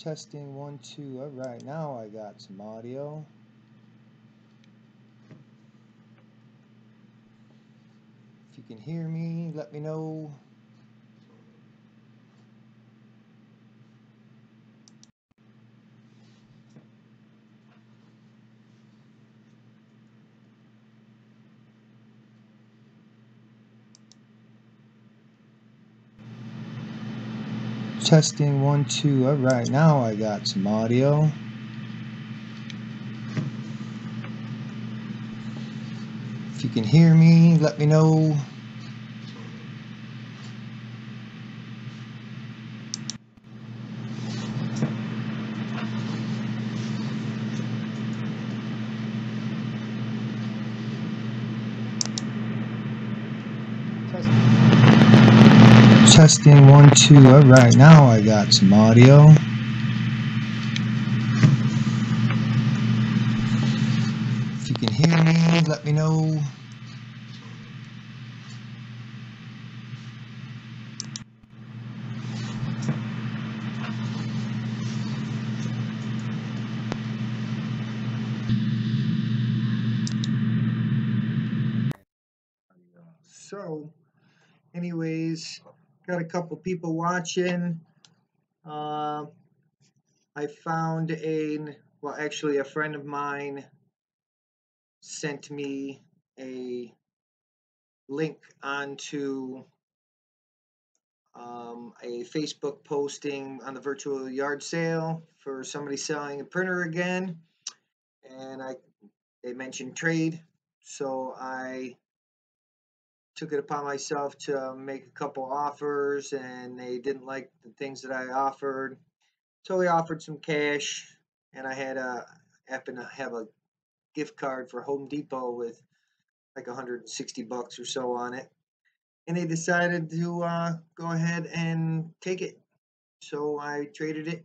Testing 1 2. All right, now I got some audio. If you can hear me, let me know. Testing 1 2. All right, now I got some audio. If you can hear me, let me know. Testing 1 2. All right, now I got some audio. If you can hear me, let me know. So, anyways, got a couple people watching. I found actually a friend of mine sent me a link onto a Facebook posting on the virtual yard sale for somebody selling a printer again, and they mentioned trade, so I took it upon myself to make a couple offers, and they didn't like the things that I offered, so we offered some cash, and I happened to have a gift card for Home Depot with like $160 or so on it, and they decided to go ahead and take it. So I traded it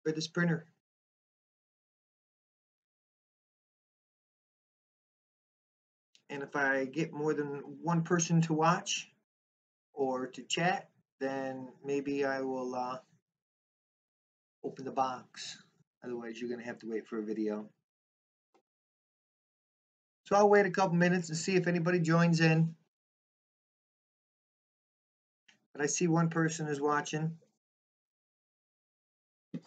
for this printer. And if I get more than one person to watch or to chat, then maybe I will open the box. Otherwise, you're going to have to wait for a video. So I'll wait a couple minutes and see if anybody joins in. But I see one person is watching. I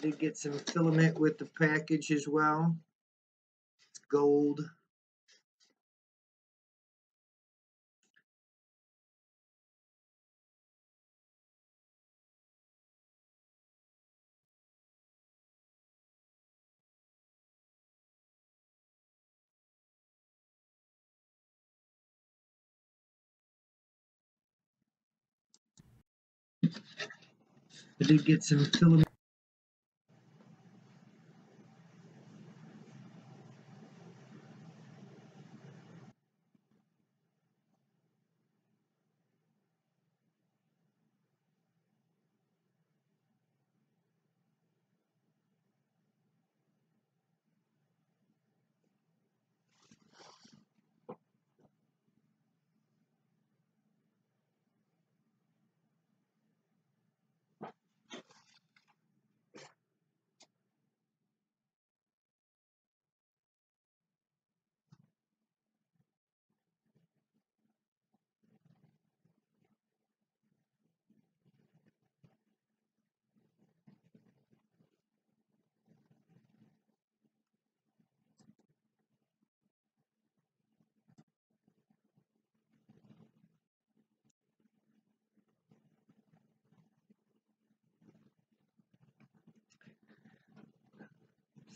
did get some filament with the package as well. It's gold. I did get some filament.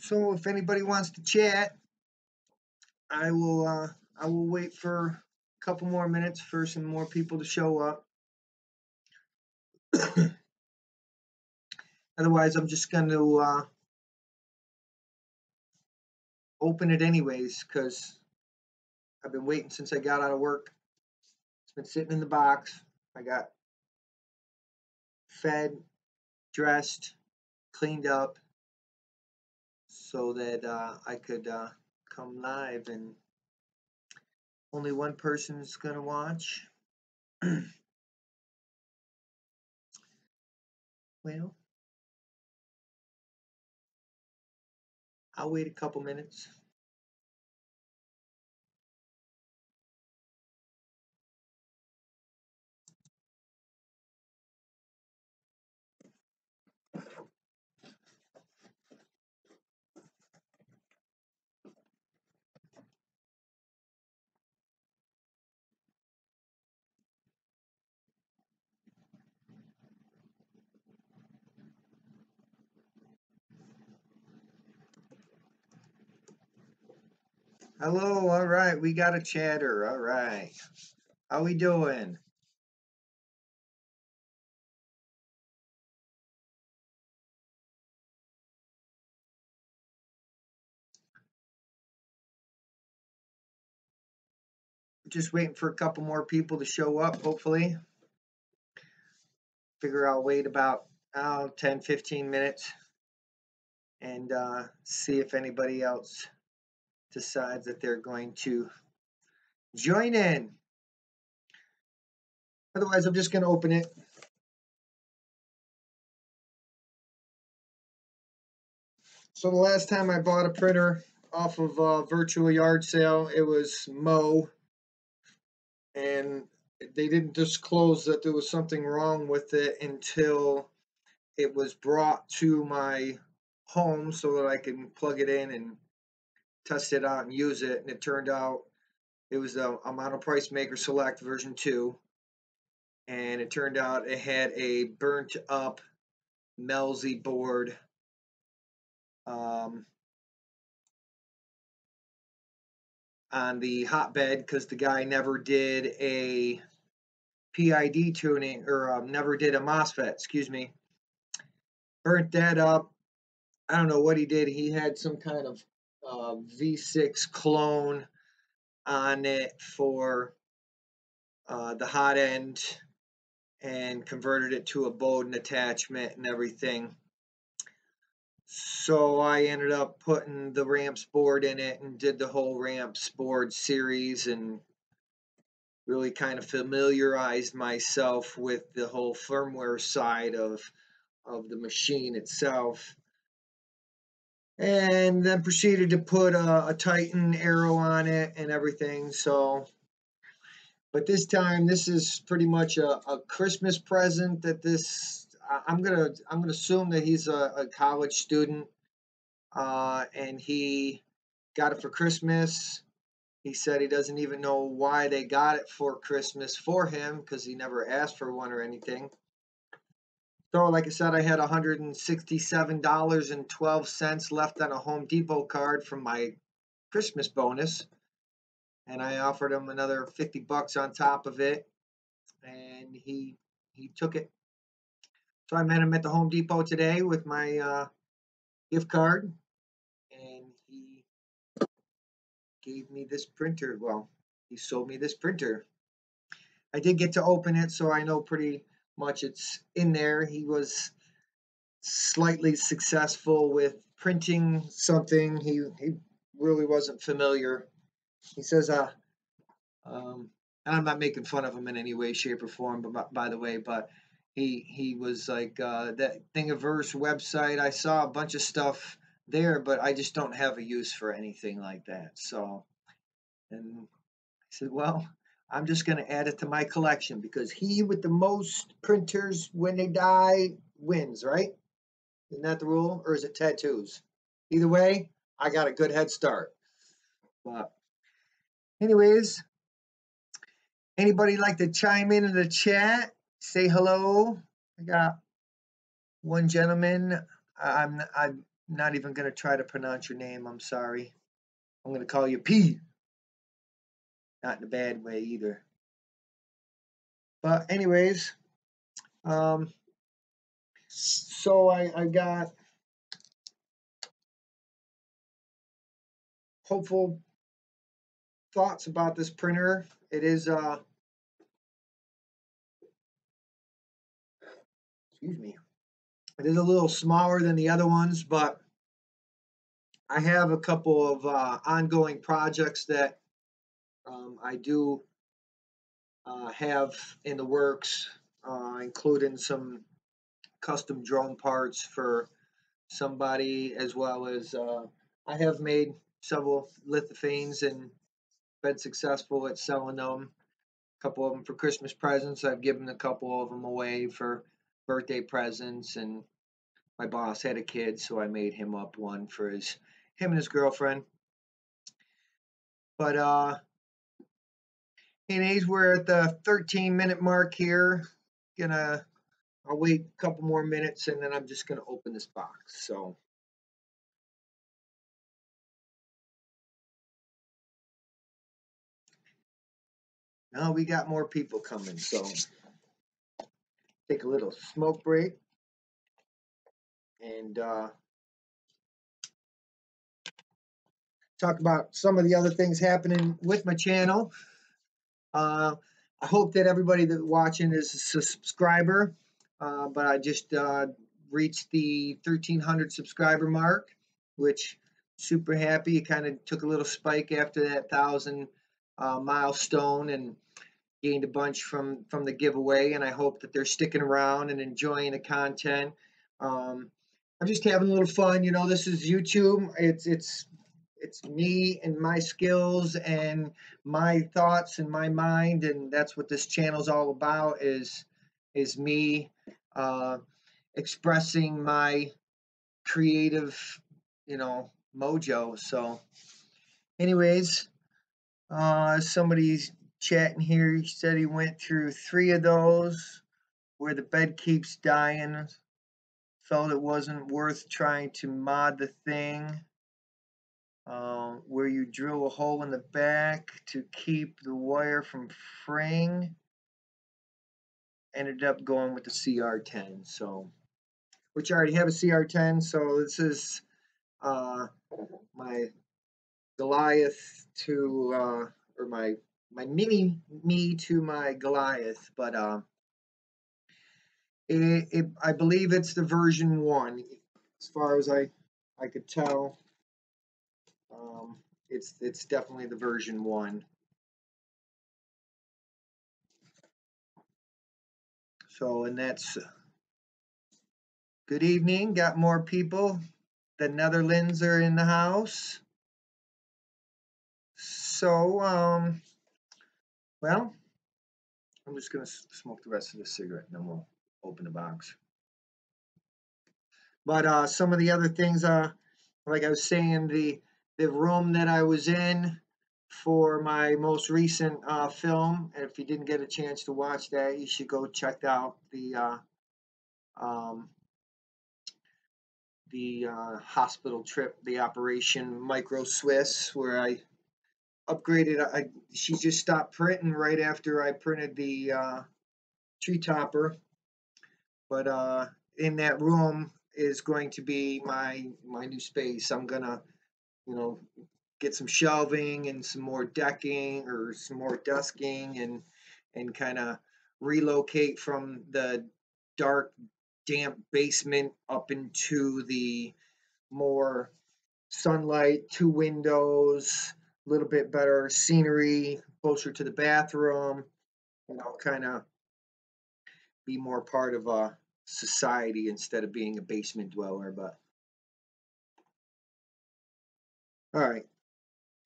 So if anybody wants to chat, I will wait for a couple more minutes for some more people to show up. Otherwise, I'm just going to open it anyways, because I've been waiting since I got out of work. It's been sitting in the box. I got fed, dressed, cleaned up, so that I could come live, and only one person's going to watch. Well, I'll wait a couple minutes. Hello, all right, we got a chatter. All right. How we doing? Just waiting for a couple more people to show up, hopefully. Figure I'll wait about 10, 15 minutes and see if anybody else decides that they're going to join in. Otherwise, I'm just going to open it. So the last time I bought a printer off of a virtual yard sale, it was Mo, and they didn't disclose that there was something wrong with it until it was brought to my home so that I can plug it in and test it out and use it. And it turned out it was a MonoPrice Maker Select version 2. And it turned out it had a burnt up Melzy board. On the hotbed because the guy never did a PID tuning or never did a MOSFET, excuse me. Burnt that up. I don't know what he did. He had some kind of V6 clone on it for the hot end and converted it to a Bowden attachment and everything. So I ended up putting the ramps board in it and did the whole ramps board series and really kind of familiarized myself with the whole firmware side of the machine itself. And then proceeded to put a Titan arrow on it and everything. So, but this time, this is pretty much a Christmas present that I'm gonna assume that he's a college student, and he got it for Christmas. He said he doesn't even know why they got it for Christmas for him because he never asked for one or anything. So, like I said, I had $167.12 left on a Home Depot card from my Christmas bonus, and I offered him another $50 on top of it, and he took it. So I met him at the Home Depot today with my gift card, and he gave me this printer. Well, he sold me this printer. I did get to open it, so I know pretty much it's in there. He was slightly successful with printing something. He really wasn't familiar. He says, and I'm not making fun of him in any way, shape, or form, but by the way, but he was like that Thingiverse website. I saw a bunch of stuff there, but I just don't have a use for anything like that. So, and I said, well, I'm just going to add it to my collection because he with the most printers when they die wins, right? Isn't that the rule, or is it tattoos? Either way, I got a good head start. But anyways, anybody like to chime in the chat? Say hello. I got one gentleman. I'm not even going to try to pronounce your name. I'm sorry. I'm going to call you P. Not in a bad way either. But anyways, so I got hopeful thoughts about this printer. It is excuse me. It is a little smaller than the other ones, but I have a couple of ongoing projects that I do have in the works, including some custom drone parts for somebody, as well as I have made several lithophanes and been successful at selling them. A couple of them for Christmas presents. I've given a couple of them away for birthday presents, and my boss had a kid, so I made him up one for him and his girlfriend. But anyways, we're at the 13-minute mark here. I'll wait a couple more minutes and then I'm just gonna open this box. So now we got more people coming. So take a little smoke break and talk about some of the other things happening with my channel. I hope that everybody that's watching is a subscriber, but I just reached the 1,300 subscriber mark, which super happy. It kind of took a little spike after that 1,000 milestone and gained a bunch from the giveaway, and I hope that they're sticking around and enjoying the content. I'm just having a little fun. This is YouTube. It's me and my skills and my thoughts and my mind, and that's what this channel's all about. Is me expressing my creative, mojo. So, anyways, somebody's chatting here. He said he went through 3 of those where the bed keeps dying. Felt it wasn't worth trying to mod the thing. Where you drill a hole in the back to keep the wire from fraying. Ended up going with the CR10. So, which I already have a CR10. So this is my Goliath to, or my mini me to my Goliath. But I believe it's the version 1, as far as I could tell. It's definitely the version 1. So, and that's good evening. Got more people. The Netherlands are in the house. So, well, I'm just gonna smoke the rest of the cigarette, and then we'll open the box. But some of the other things, like I was saying, the room that I was in for my most recent film, and if you didn't get a chance to watch that, you should go check out um, the hospital trip, the Operation Micro Swiss, where I upgraded. She just stopped printing right after I printed the tree topper, but in that room is going to be my new space. I'm gonna, get some shelving and some more decking or some more dusking and kind of relocate from the dark, damp basement up into the more sunlight, 2 windows, a little bit better scenery, closer to the bathroom, kind of be more part of a society instead of being a basement dweller. But all right,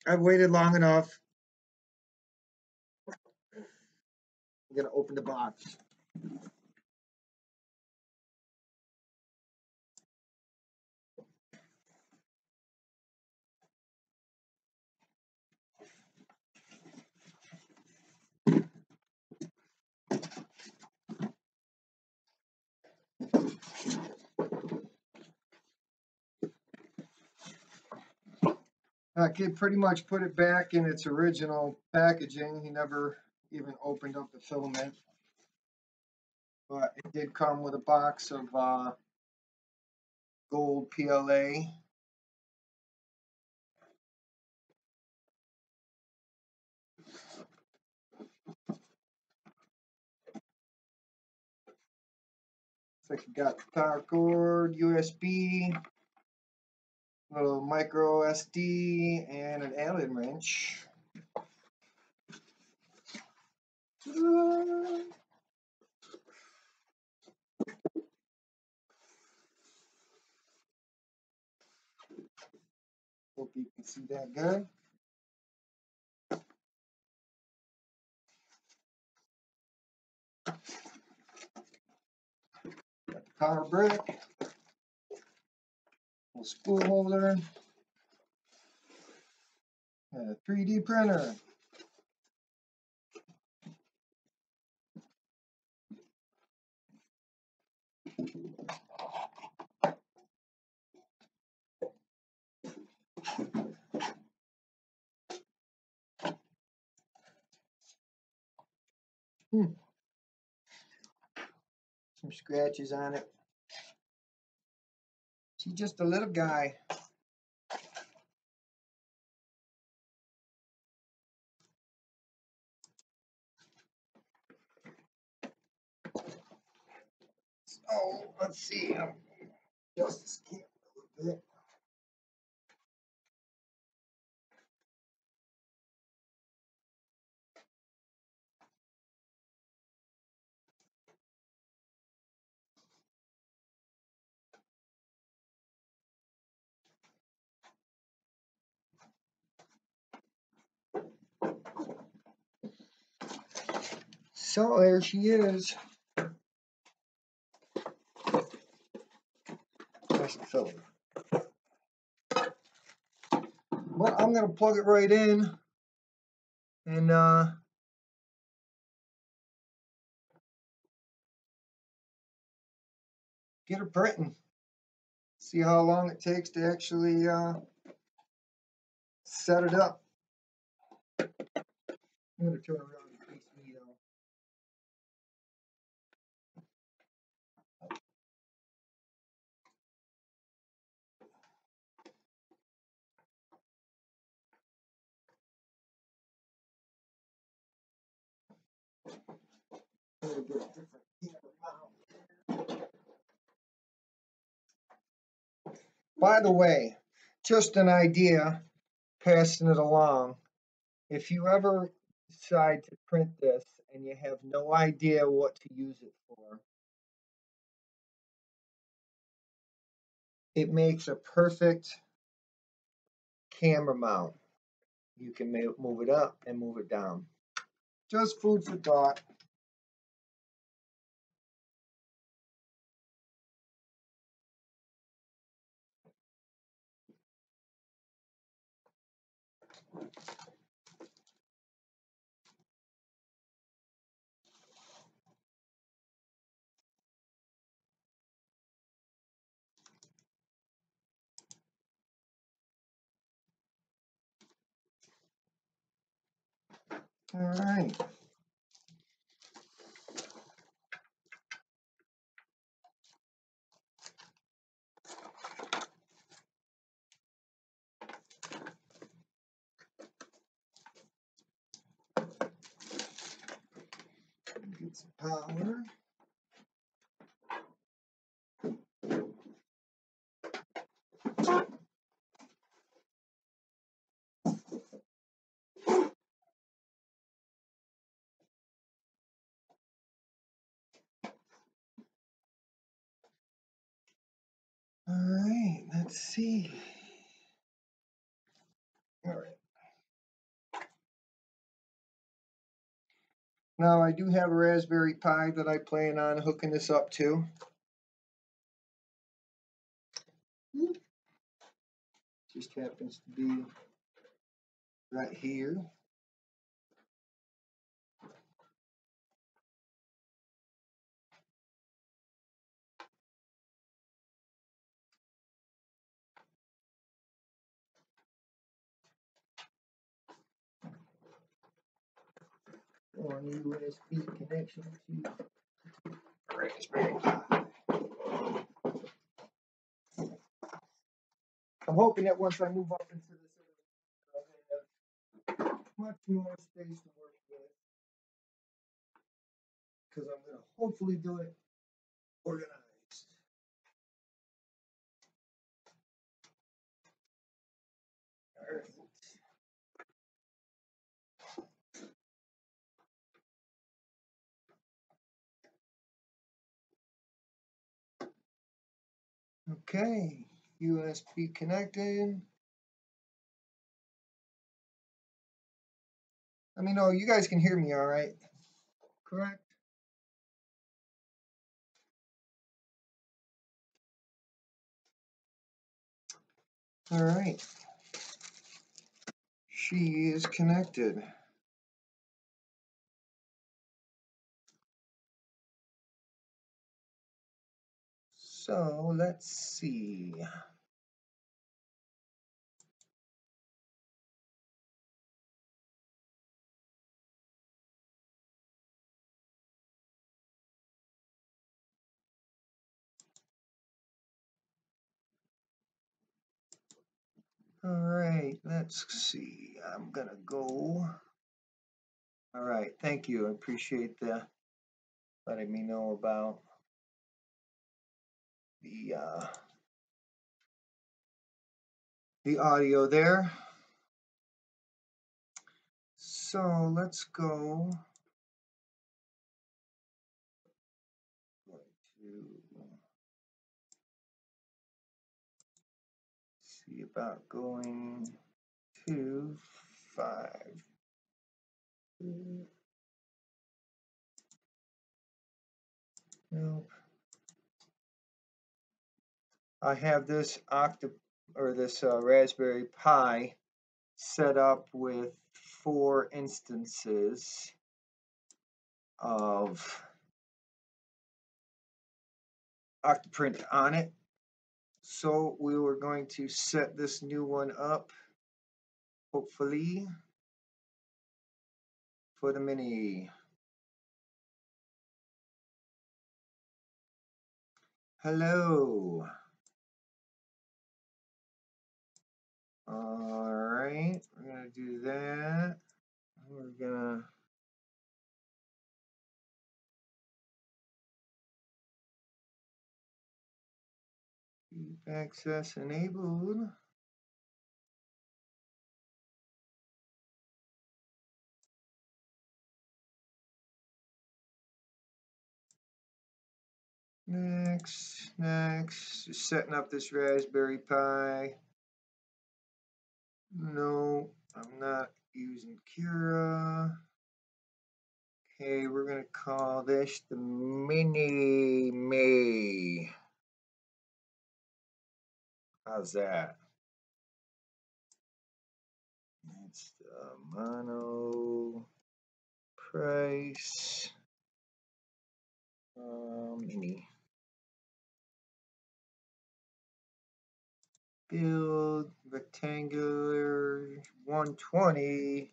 I've waited long enough. I'm gonna open the box. I could pretty much put it back in its original packaging. He never even opened up the filament, but it did come with a box of gold PLA. Looks like you got the power cord, USB, little micro SD, and an Allen wrench. See that good? Got the power brick, little spool holder, and a 3D printer. Some scratches on it. She's just a little guy. So let's see. Just the skin a little bit. So there she is. Nice and filler. Well, I'm gonna plug it right in and get her printing. See how long it takes to actually set it up. I'm gonna turn around and face me though. I'm gonna get a different camera mount. By the way, just an idea, passing it along. If you ever decide to print this and you have no idea what to use it for, it makes a perfect camera mount. You can move it up and move it down. Just food for thought. All right. Get some power. All right, let's see. All right. Now I do have a Raspberry Pi that I plan on hooking this up to. Just happens to be right here. On USB connection to Raspberry Pi. I'm hoping that once I move up into this area, I'll have much more space to work with, because I'm going to hopefully do it organized. All right. Okay, USB connected. Let me know. You guys can hear me all right, correct? All right. She is connected. So let's see. All right, let's see. I'm gonna go. All right, thank you. I appreciate the letting me know about the audio there. So let's go to see about going to 5. Nope. I have this Raspberry Pi set up with 4 instances of Octoprint on it. So we were going to set this new one up, hopefully, for the mini. Hello. All right, we're gonna do that. We're gonna keep access enabled. Next, just setting up this Raspberry Pi. No, I'm not using Cura. Okay, we're gonna call this the Mini Me. How's that? It's the MonoPrice Mini. Build rectangular 120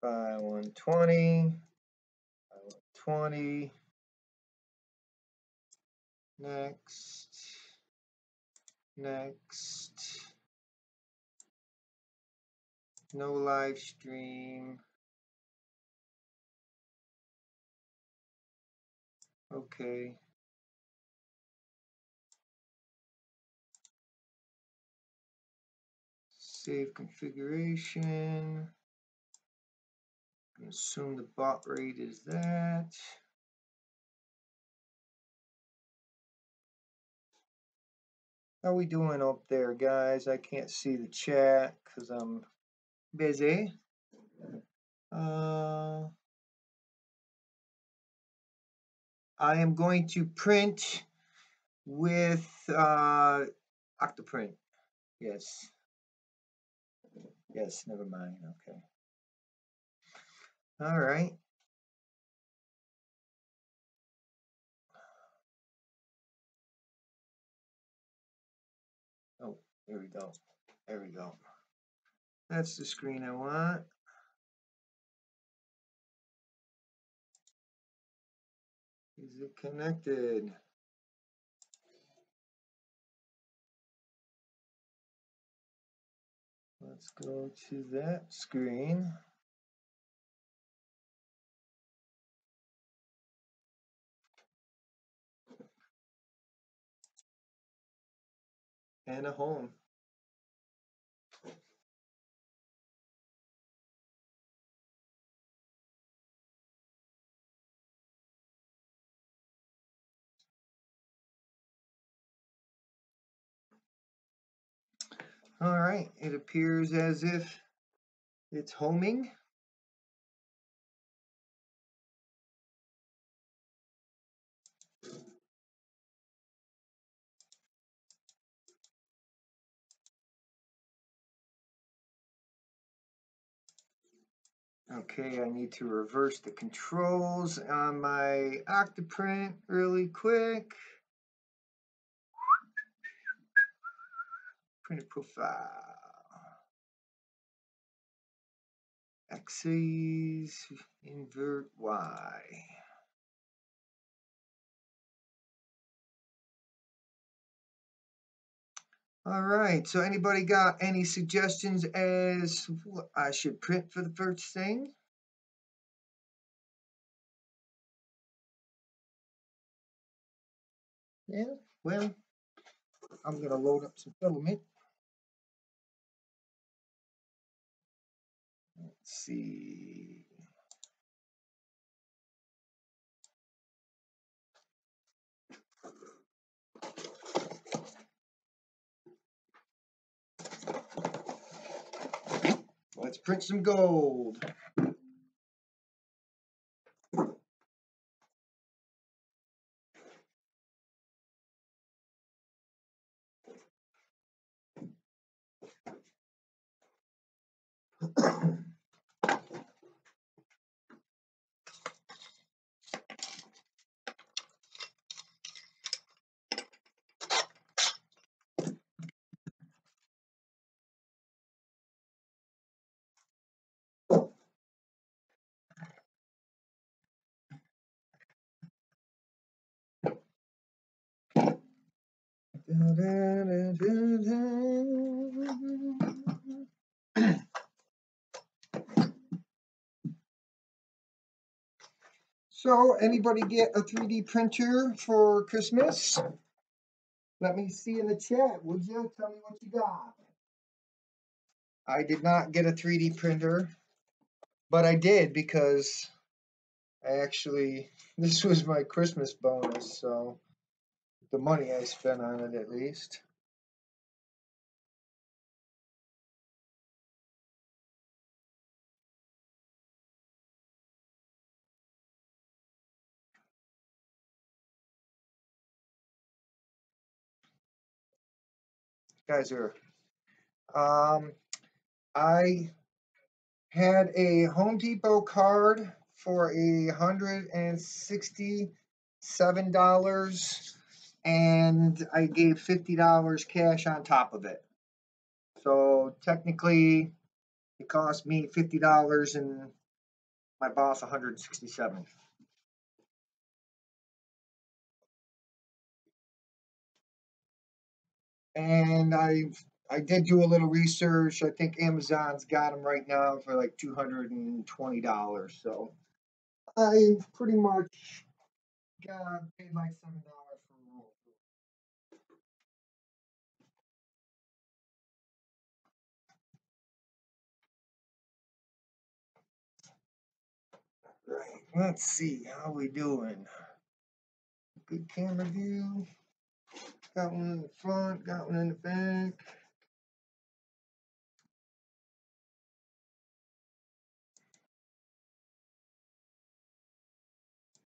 by 120 by 120. Next. No live stream. Okay. Save configuration. Assume the bot rate is that. How we doing up there, guys? I can't see the chat because I'm busy. I am going to print with Octoprint. Yes. Yes, never mind. Okay. All right. Oh, there we go. There we go. That's the screen I want. Is it connected? Let's go to that screen. And a home. All right, it appears as if it's homing. Okay, I need to reverse the controls on my Octoprint really quick. Printer profile. Axes, invert Y. All right, so anybody got any suggestions as what I should print for the first thing? Yeah, well, I'm going to load up some filament. Let's see. Let's print some gold. So, anybody get a 3D printer for Christmas? Let me see in the chat, would you? Tell me what you got. I did not get a 3D printer, but I did because this was my Christmas bonus, so the money I spent on it at least. Guys are, I had a Home Depot card for $167, and I gave $50 cash on top of it. So technically, it cost me $50 and my boss $167. And I did do a little research. I think Amazon's got them right now for like $220. So I pretty much got paid like $7 for a roll. Right. Let's see how we doing. Good camera view. Got one in the front. Got one in the back.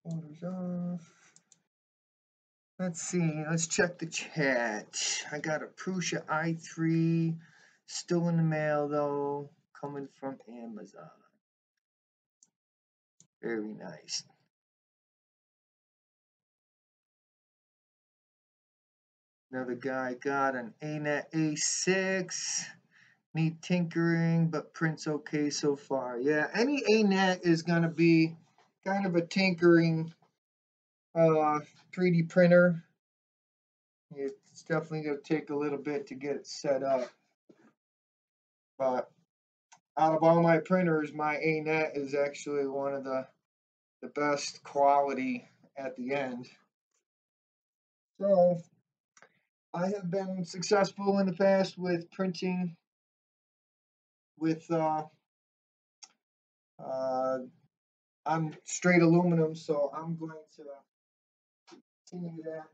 Orders off. Let's see. Let's check the chat. I got a Prusa i3 still in the mail though, coming from Amazon. Very nice. Another guy got an ANET A6. Need tinkering, but print's okay so far. Yeah, any ANET is gonna be kind of a tinkering 3D printer. It's definitely gonna take a little bit to get it set up. But out of all my printers, my ANET is actually one of the best quality at the end. So I have been successful in the past with printing with I'm straight aluminum, so I'm going to continue that.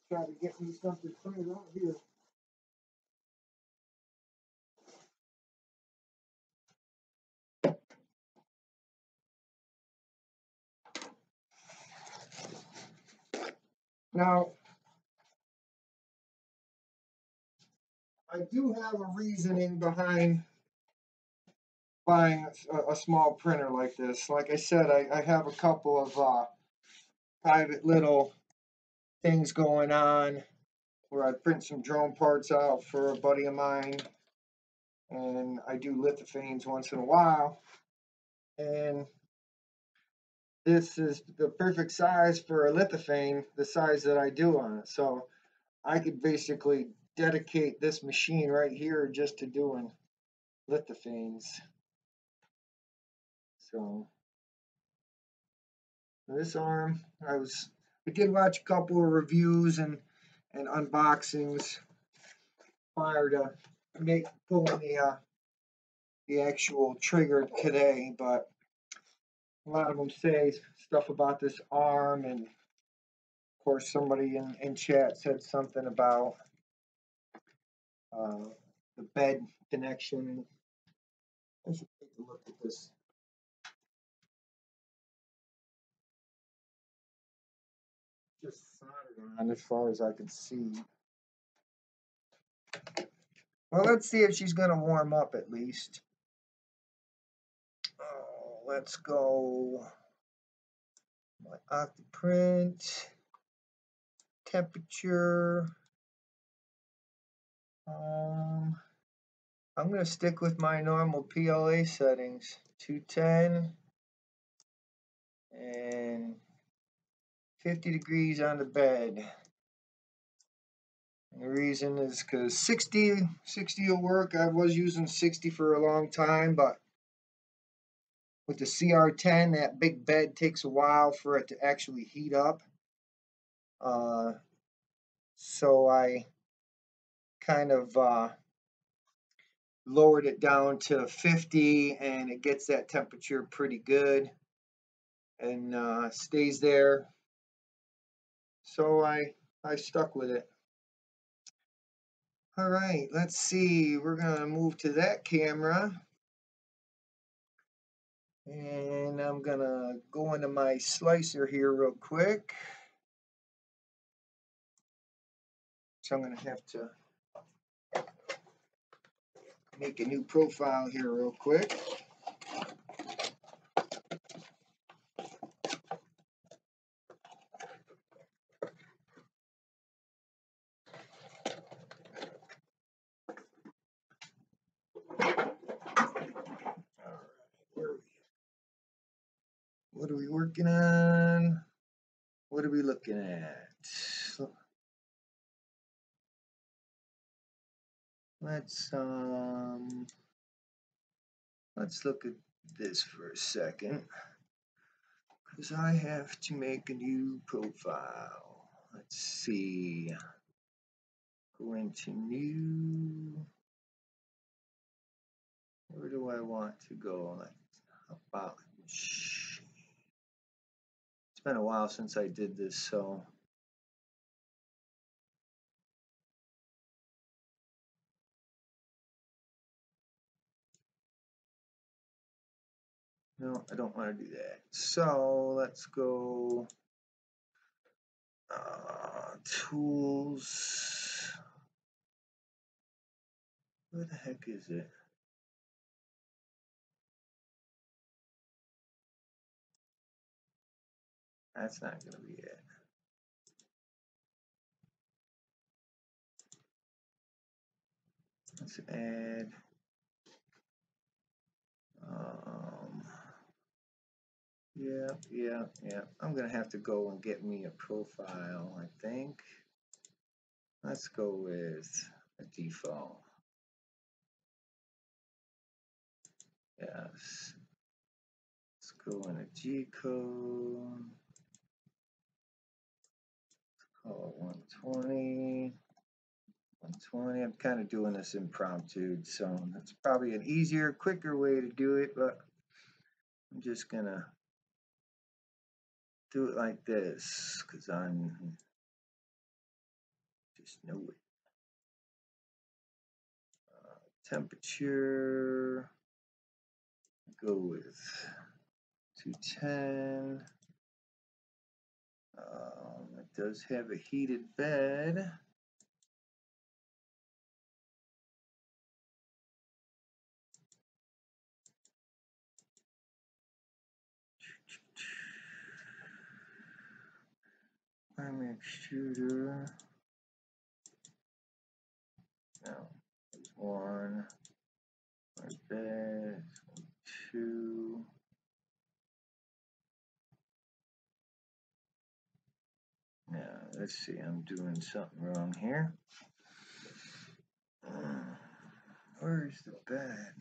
Try to get me something printed out here. Now, I do have a reasoning behind buying a small printer like this. Like I said, I have a couple of private little things going on where I print some drone parts out for a buddy of mine, and I do lithophanes once in a while. And this is the perfect size for a lithophane, the size that I do on it. So I could basically dedicate this machine right here just to doing lithophanes. So this arm, I did watch a couple of reviews and unboxings prior to pulling the actual trigger today, but a lot of them say stuff about this arm, and of course somebody in chat said something about uh, the bed connection. I should take a look at this. Just soldered on as far as I can see. Well, let's see if she's going to warm up at least. Oh, let's go. My Octoprint temperature. I'm going to stick with my normal PLA settings, 210 and 50 degrees on the bed. And the reason is because 60 will work. I was using 60 for a long time, but with the CR10, that big bed takes a while for it to actually heat up. So I kind of lowered it down to 50, and it gets that temperature pretty good and stays there. So I stuck with it. All right, let's see. We're gonna move to that camera, and I'm gonna go into my slicer here real quick. So I'm gonna have to make a new profile here real quick. What are we working on? What are we looking at? Let's look at this for a second, because I have to make a new profile. Let's see. Go into new. Where do I want to go? About. It's been a while since I did this, so. No, I don't want to do that. So let's go tools. Where the heck is it? That's not going to be it. Let's add. Yeah. I'm going to have to go and get me a profile, I think. Let's go with a default. Yes. Let's go in a G code. Call it 120. 120. I'm kind of doing this impromptu, so that's probably an easier, quicker way to do it, but I'm just gonna do it like this because I'm just know it. Temperature, go with 210. It does have a heated bed. primary extruder. Now, there's one, like that, 2. Now, let's see, I'm doing something wrong here. Where's the bed?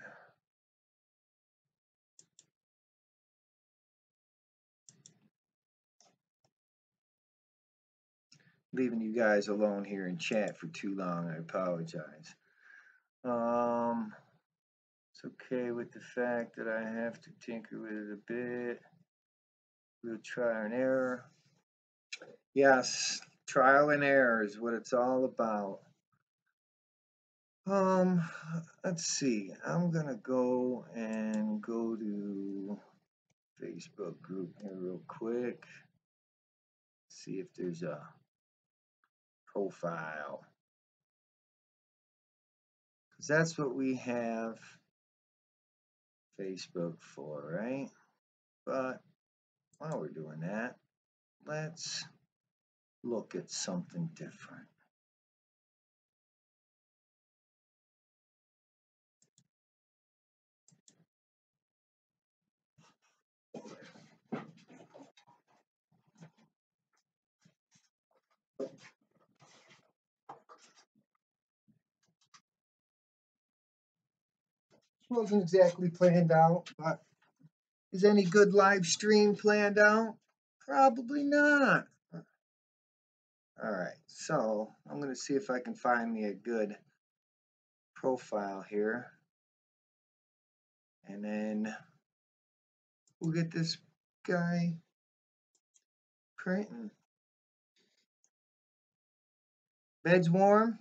Leaving you guys alone here in chat for too long, I apologize. It's okay with the fact that I have to tinker with it a bit. We'll try and error. Yes, trial and error is what it's all about. Let's see. I'm gonna go to Facebook group here real quick. See if there's a profile. Because that's what we have Facebook for, right? But while we're doing that, let's look at something different. Wasn't exactly planned out, but is any good live stream planned out? Probably not. All right, so I'm going to see if I can find me a good profile here. And then we'll get this guy printing. Bed's warm.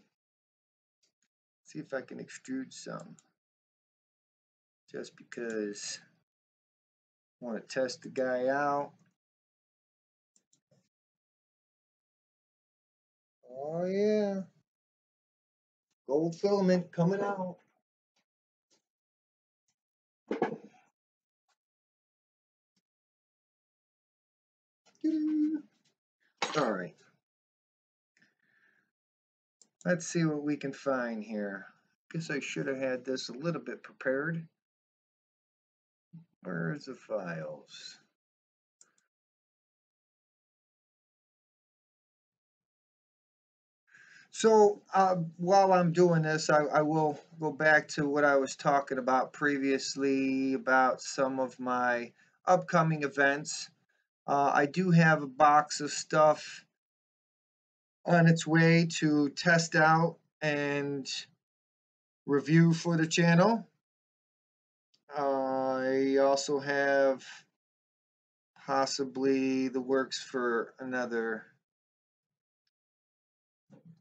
See if I can extrude some. Just because I want to test the guy out. Oh yeah. Gold filament coming out. All right. Let's see what we can find here. Guess I should have had this a little bit prepared. Where's the files? So while I'm doing this, I will go back to what I was talking about previously about some of my upcoming events. I do have a box of stuff on its way to test out and review for the channel. I also have possibly the works for another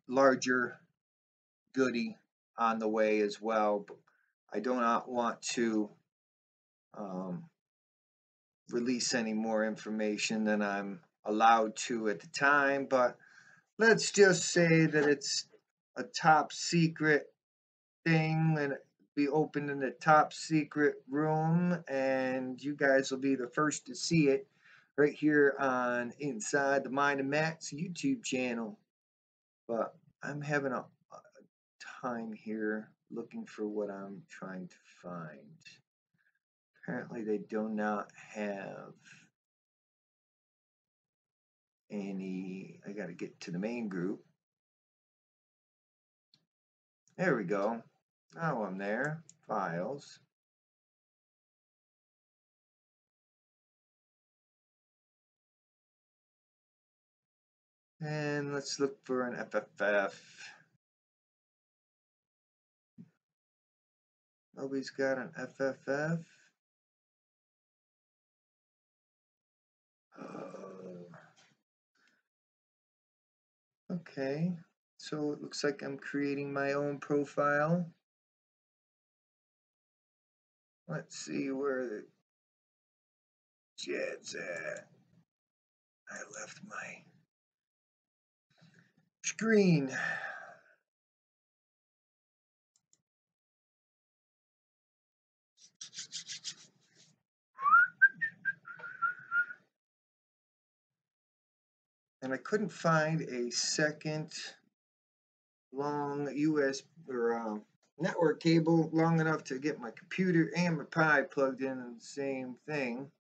larger goodie on the way as well. But I do not want to release any more information than I'm allowed to at the time, but let's just say that it's a top secret thing and be open in the top secret room, and you guys will be the first to see it right here on Inside the Mind of Matt's YouTube channel. But I'm having a time here looking for what I'm trying to find. Apparently they do not have any. I got to get to the main group. There we go. Now I'm there. Files. And let's look for an FFF. Nobody's got an FFF. Oh. Okay. So it looks like I'm creating my own profile. Let's see where the Jed's at. I left my screen. and I couldn't find a second long US or network cable long enough to get my computer and my Pi plugged in the same thing.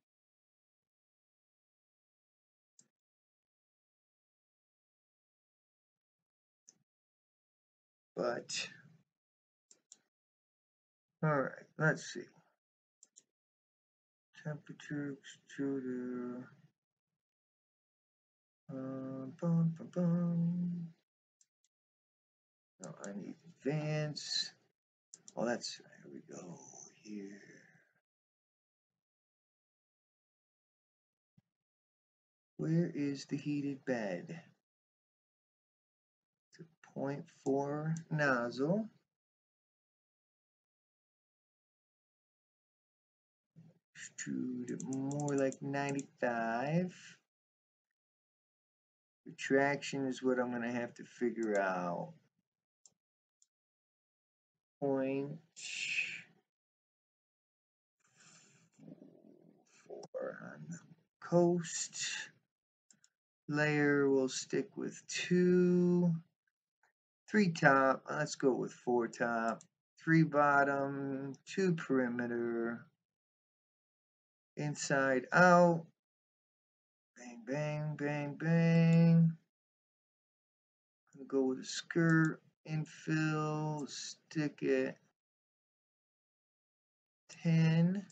But all right, let's see. Temperature extruder. Bum, bum, bum. No, I need advance. Oh, that's here we go. Here. Where is the heated bed? It's a 0.4 nozzle. Extrude it more like 95. Retraction is what I'm going to have to figure out. 0.4 on the coast. Layer will stick with 2. 3 top. Let's go with 4 top. 3 bottom. 2 perimeter. Inside out. Bang, bang, bang, bang. I'm going to go with a skirt. Infill. Stick it. 10.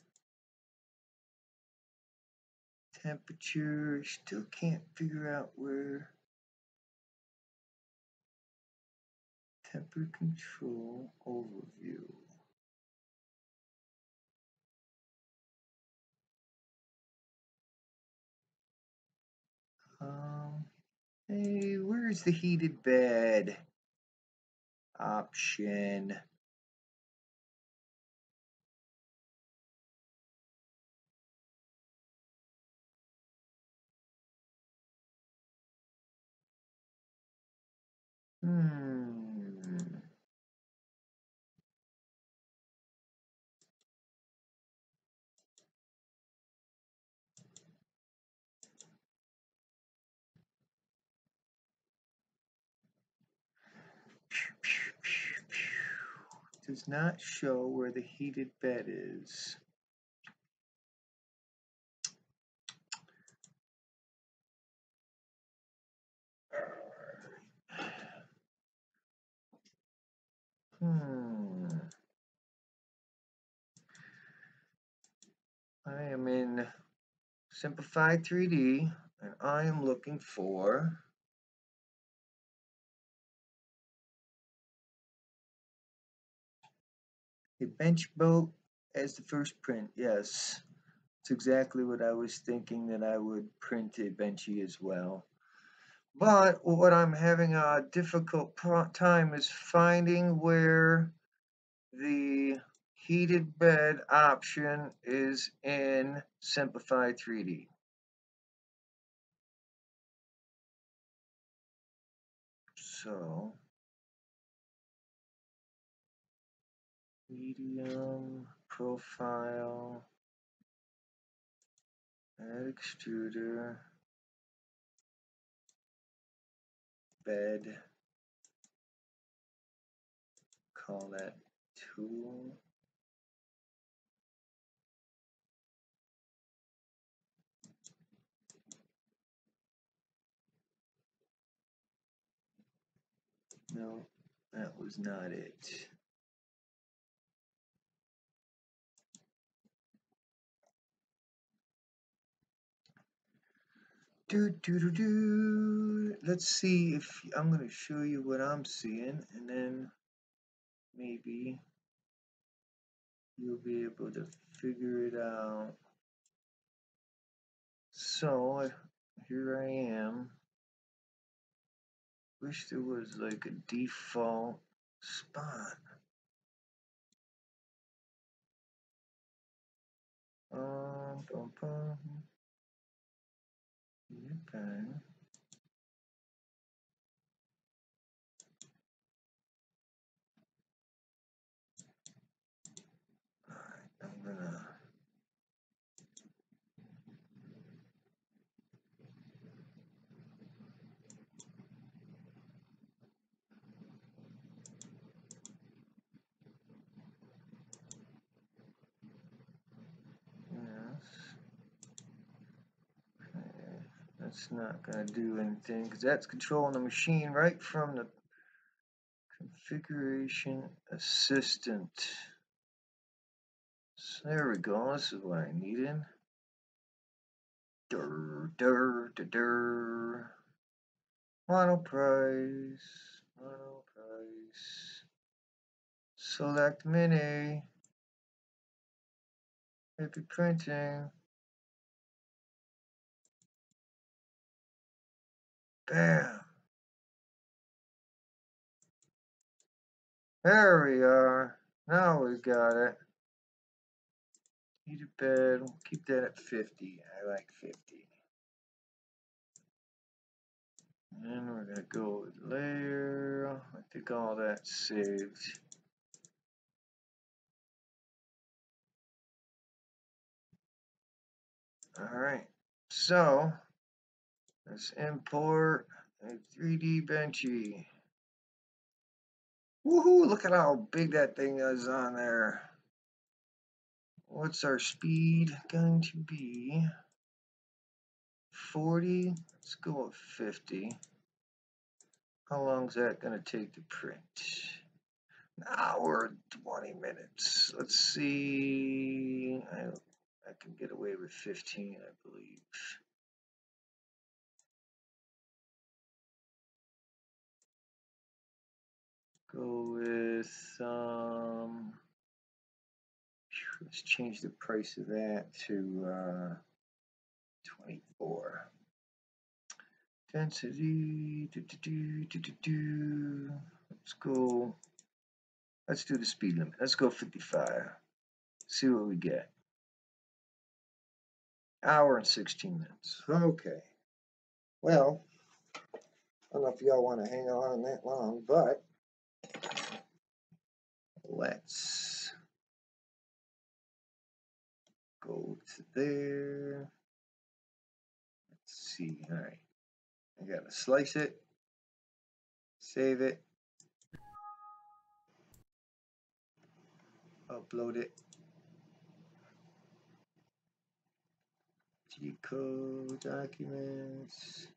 Temperature, still can't figure out where. Temperature control overview. Hey, where's the heated bed option? Does not show where the heated bed is. I am in Simplified 3D and I am looking for a bench boat as the first print. Yes, it's exactly what I was thinking, that I would print a benchy as well. But what I'm having a difficult time is finding where the heated bed option is in Simplified 3D. So, medium, profile, add extruder, bed, call that tool. No, that was not it. Let's see if I'm going to show you what I'm seeing, and then maybe you'll be able to figure it out. So here I am. Wish there was like a default spot. Okay. I'm gonna That's not going to do anything because that's controlling the machine right from the configuration assistant. So there we go. This is what I needed. MonoPrice. Select mini. Happy printing. Bam. There we are. Now we got it. Need a bed. We'll keep that at 50. I like 50. And we're going to go with layer. I think all that's saved. Alright. So, let's import a 3D Benchy. Woohoo! Look at how big that thing is on there. What's our speed going to be? 40. Let's go with 50. How long is that going to take to print? An hour and 20 minutes. Let's see. I can get away with 15, I believe. Go with let's change the price of that to 24. Density. Let's go. Let's do the speed limit. Let's go 55. See what we get. Hour and 16 minutes. Okay. Well, I don't know if y'all want to hang on that long, but let's go to there. Let's see. All right. I got to slice it, save it, upload it. G-code documents.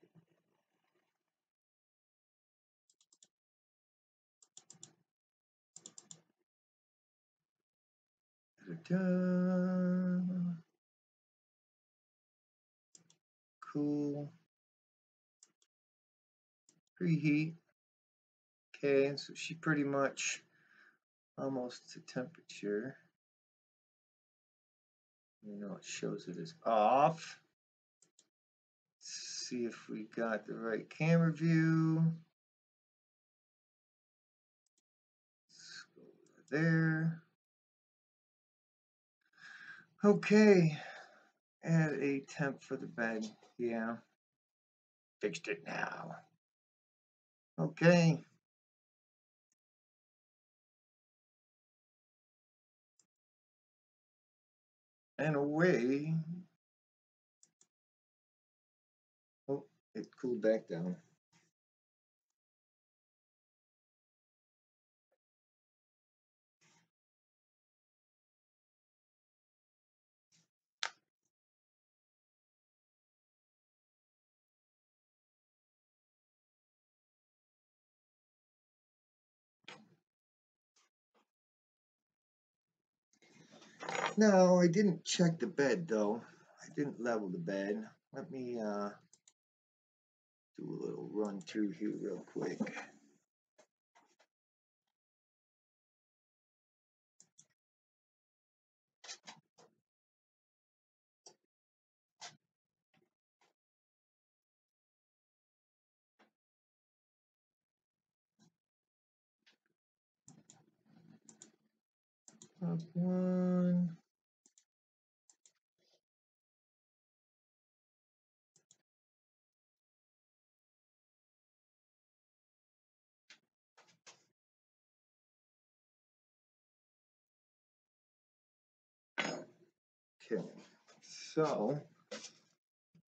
Da-da. Cool. Preheat. Okay, so she pretty much almost to temperature. You know, it shows it is off. Let's see if we got the right camera view. Let's go over there. Okay, add a temp for the bed. Yeah, fixed it now. Okay. And away. Oh, it cooled back down. No, I didn't check the bed though. I didn't level the bed. Let me do a little run through here real quick. Up one. Okay, so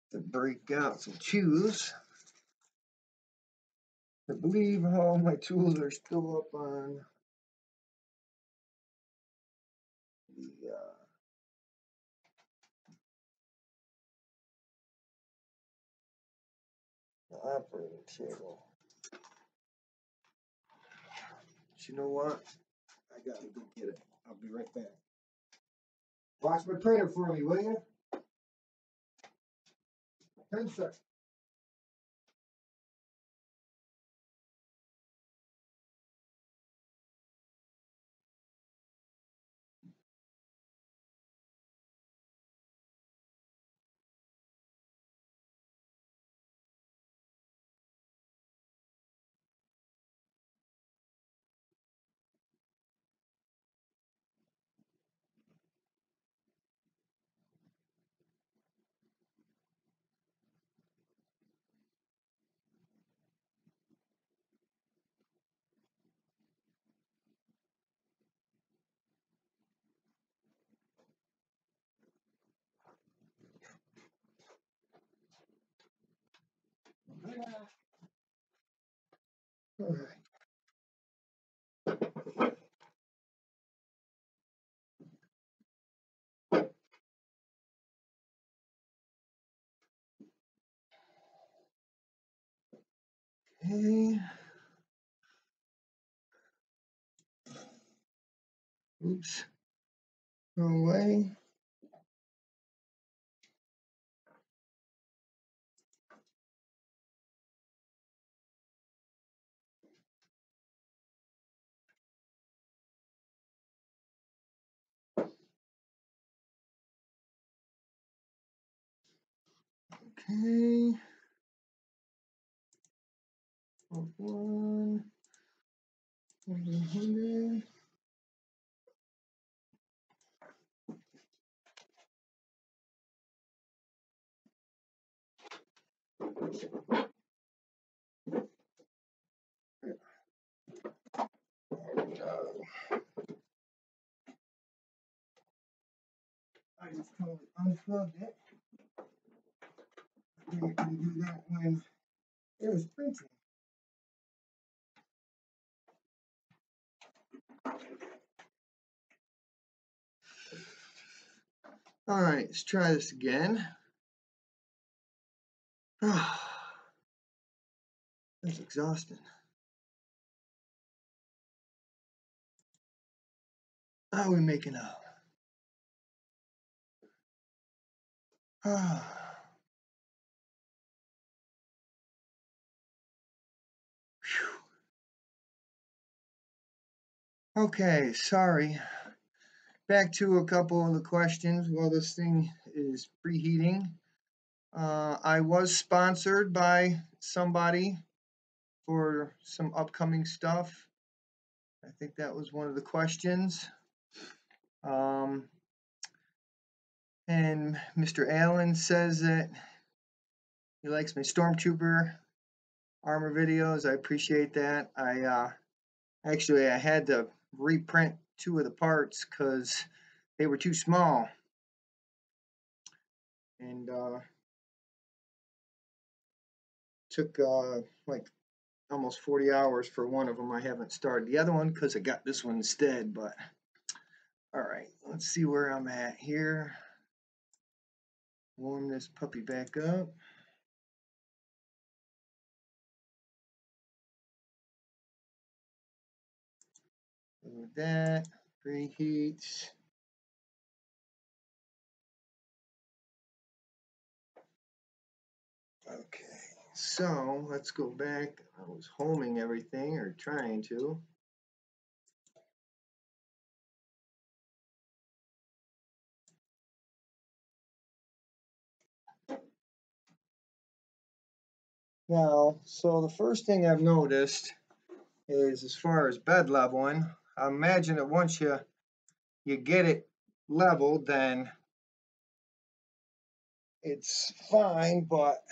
to break out some tools, I believe all my tools are still up on the operating table. But you know what? I gotta go get it. I'll be right back. Watch my printer for me, will you? 10 seconds. All right. Okay. Oops. Wrong way. Okay. One. 100. I just totally unplugged it. I didn't do that when it was printing. All right, let's try this again. That's exhausting. How are we making out? Okay, sorry. Back to a couple of the questions while this thing is preheating. I was sponsored by somebody for some upcoming stuff. I think that was one of the questions. And Mr. Allen says that he likes my Stormtrooper armor videos. I appreciate that. Actually, I had to reprint 2 of the parts because they were too small. And took like almost 40 hours for one of them. I haven't started the other one because I got this one instead. But all right, let's see where I'm at here. Warm this puppy back up. With that, preheats. Okay, so let's go back. I was homing everything, or trying to. Now, so the first thing I've noticed is as far as bed leveling, I imagine that once you get it leveled, then it's fine, but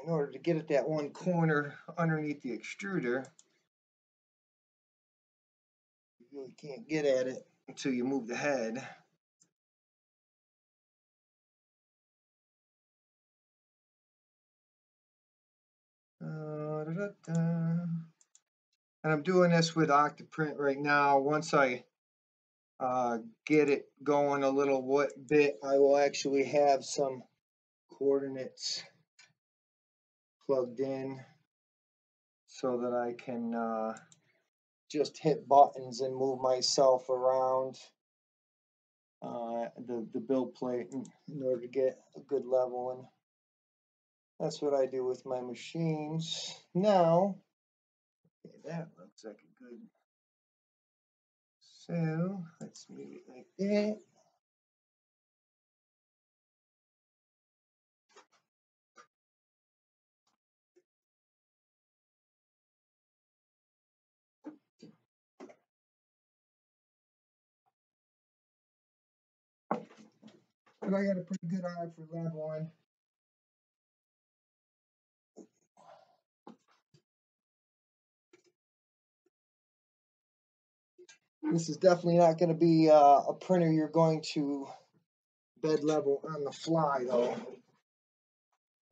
in order to get at that one corner underneath the extruder, you really can't get at it until you move the head. And I'm doing this with Octoprint right now. Once I get it going a little bit, I will actually have some coordinates plugged in so that I can just hit buttons and move myself around the build plate in order to get a good level. And that's what I do with my machines. Now, okay, that looks like a good. So let's move it like that. But I got a pretty good eye for leveling. This is definitely not going to be a printer you're going to bed level on the fly, though,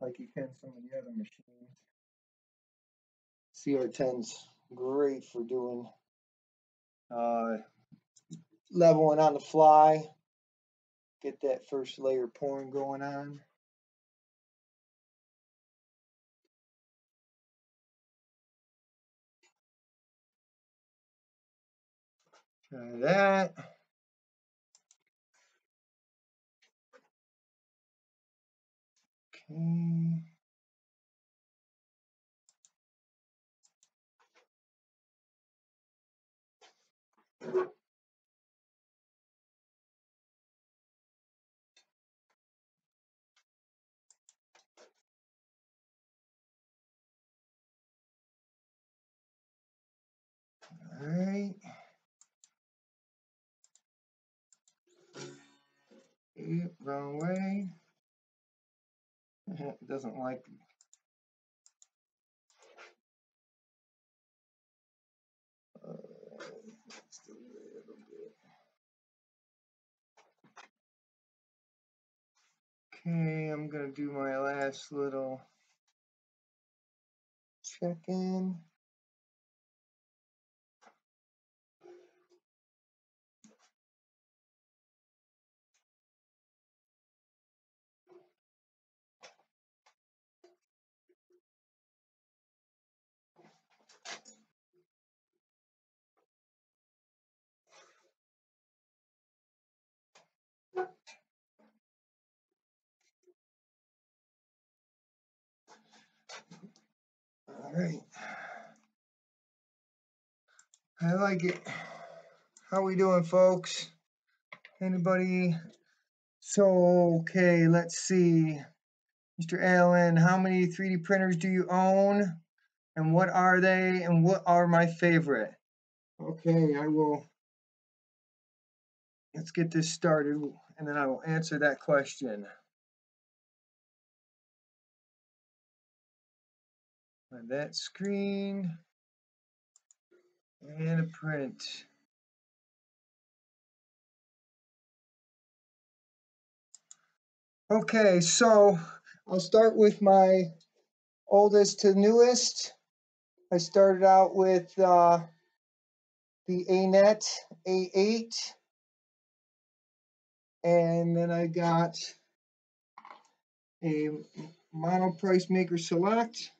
like you can some of the other machines. CR10's great for doing leveling on the fly. Get that first layer pouring going on. Try that. Okay. All right. Wrong way. It doesn't like. Just a little bit. Okay, I'm gonna do my last little check-in. All right. I like it. How we doing, folks? Anybody? So, okay, let's see. Mr. Allen, how many 3D printers do you own? And what are they? And what are my favorite? Okay, I will. Let's get this started, and then I will answer that question. On that screen, and a print. Okay, so I'll start with my oldest to newest. I started out with the ANET A8, and then I got a MonoPrice Maker Select.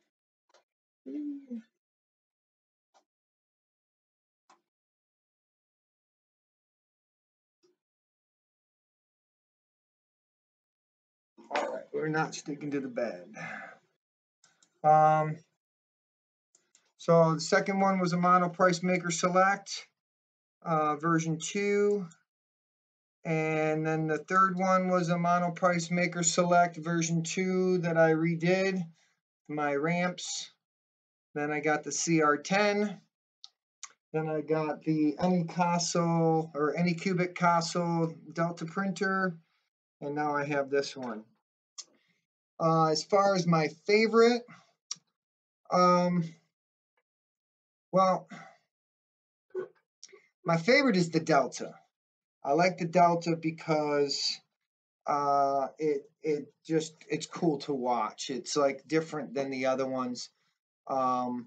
All right, we're not sticking to the bed. So the second one was a MonoPrice Maker Select, version 2. And then the third one was a MonoPrice Maker Select version 2 that I redid, my ramps. Then I got the CR10. Then I got the Anycastle or Anycubic Castle Delta printer. And now I have this one. As far as my favorite, well, my favorite is the Delta. I like the Delta because it's cool to watch. It's like different than the other ones. The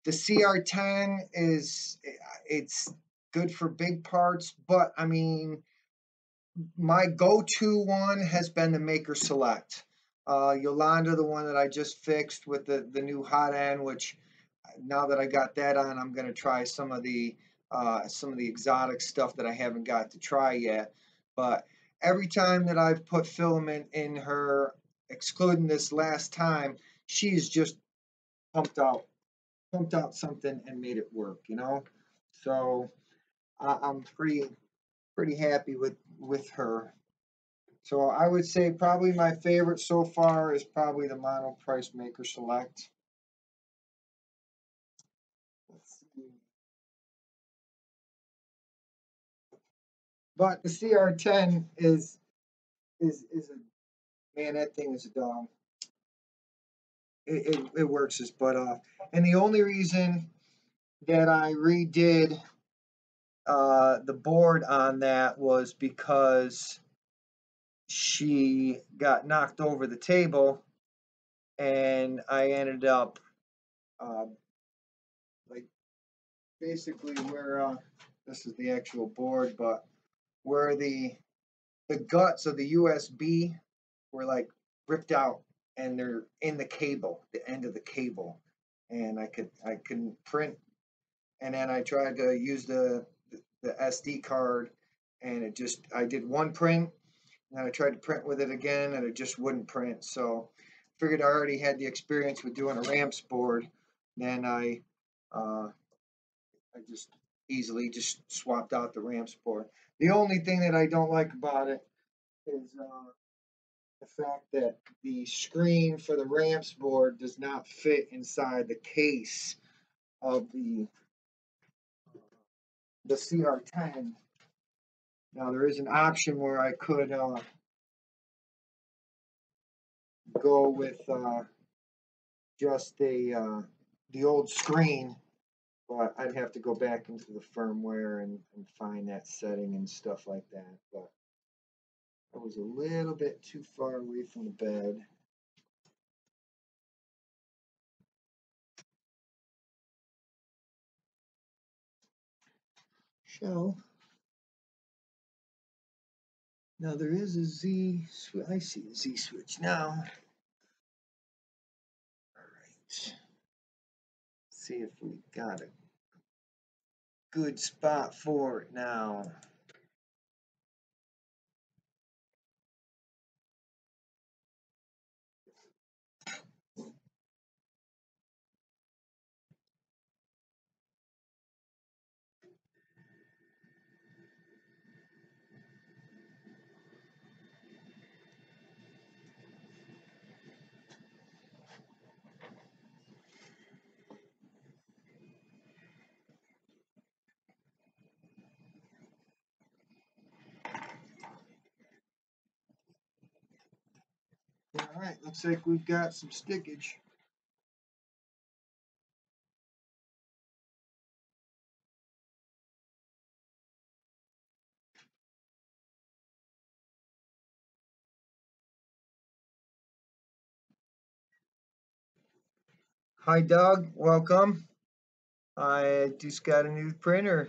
CR10 it's good for big parts, but I mean, my go-to one has been the Maker Select. Yolanda, the one that I just fixed with the new hot end, which now that I got that on, I'm gonna try some of the exotic stuff that I haven't got to try yet. But every time that I've put filament in her, excluding this last time, she's just pumped out pumped out something and made it work, you know. So I'm pretty happy with her. So I would say probably my favorite so far is probably the MonoPrice Maker Select. Let's see. But the CR10 is a man. That thing is a dog. It works its butt off. And the only reason that I redid the board on that was because she got knocked over the table, and I ended up uh, like basically where this is the actual board, but where the guts of the USB were like ripped out, and they're in the cable, the end of the cable, and I couldn't print, and then I tried to use the SD card, and it just I did one print, and then I tried to print with it again, and it just wouldn't print. So figured I already had the experience with doing a ramps board. Then uh, I just easily just swapped out the ramps board. The only thing that I don't like about it is the fact that the screen for the ramps board does not fit inside the case of the CR10. Now there is an option where I could go with just the old screen, but I'd have to go back into the firmware and find that setting and stuff like that. But I was a little bit too far away from the bed. So now there is a Z switch. I see the Z switch now. All right. See if we got a good spot for it now. All right, looks like we've got some stickage. Hi, Doug. Welcome. I just got a new printer,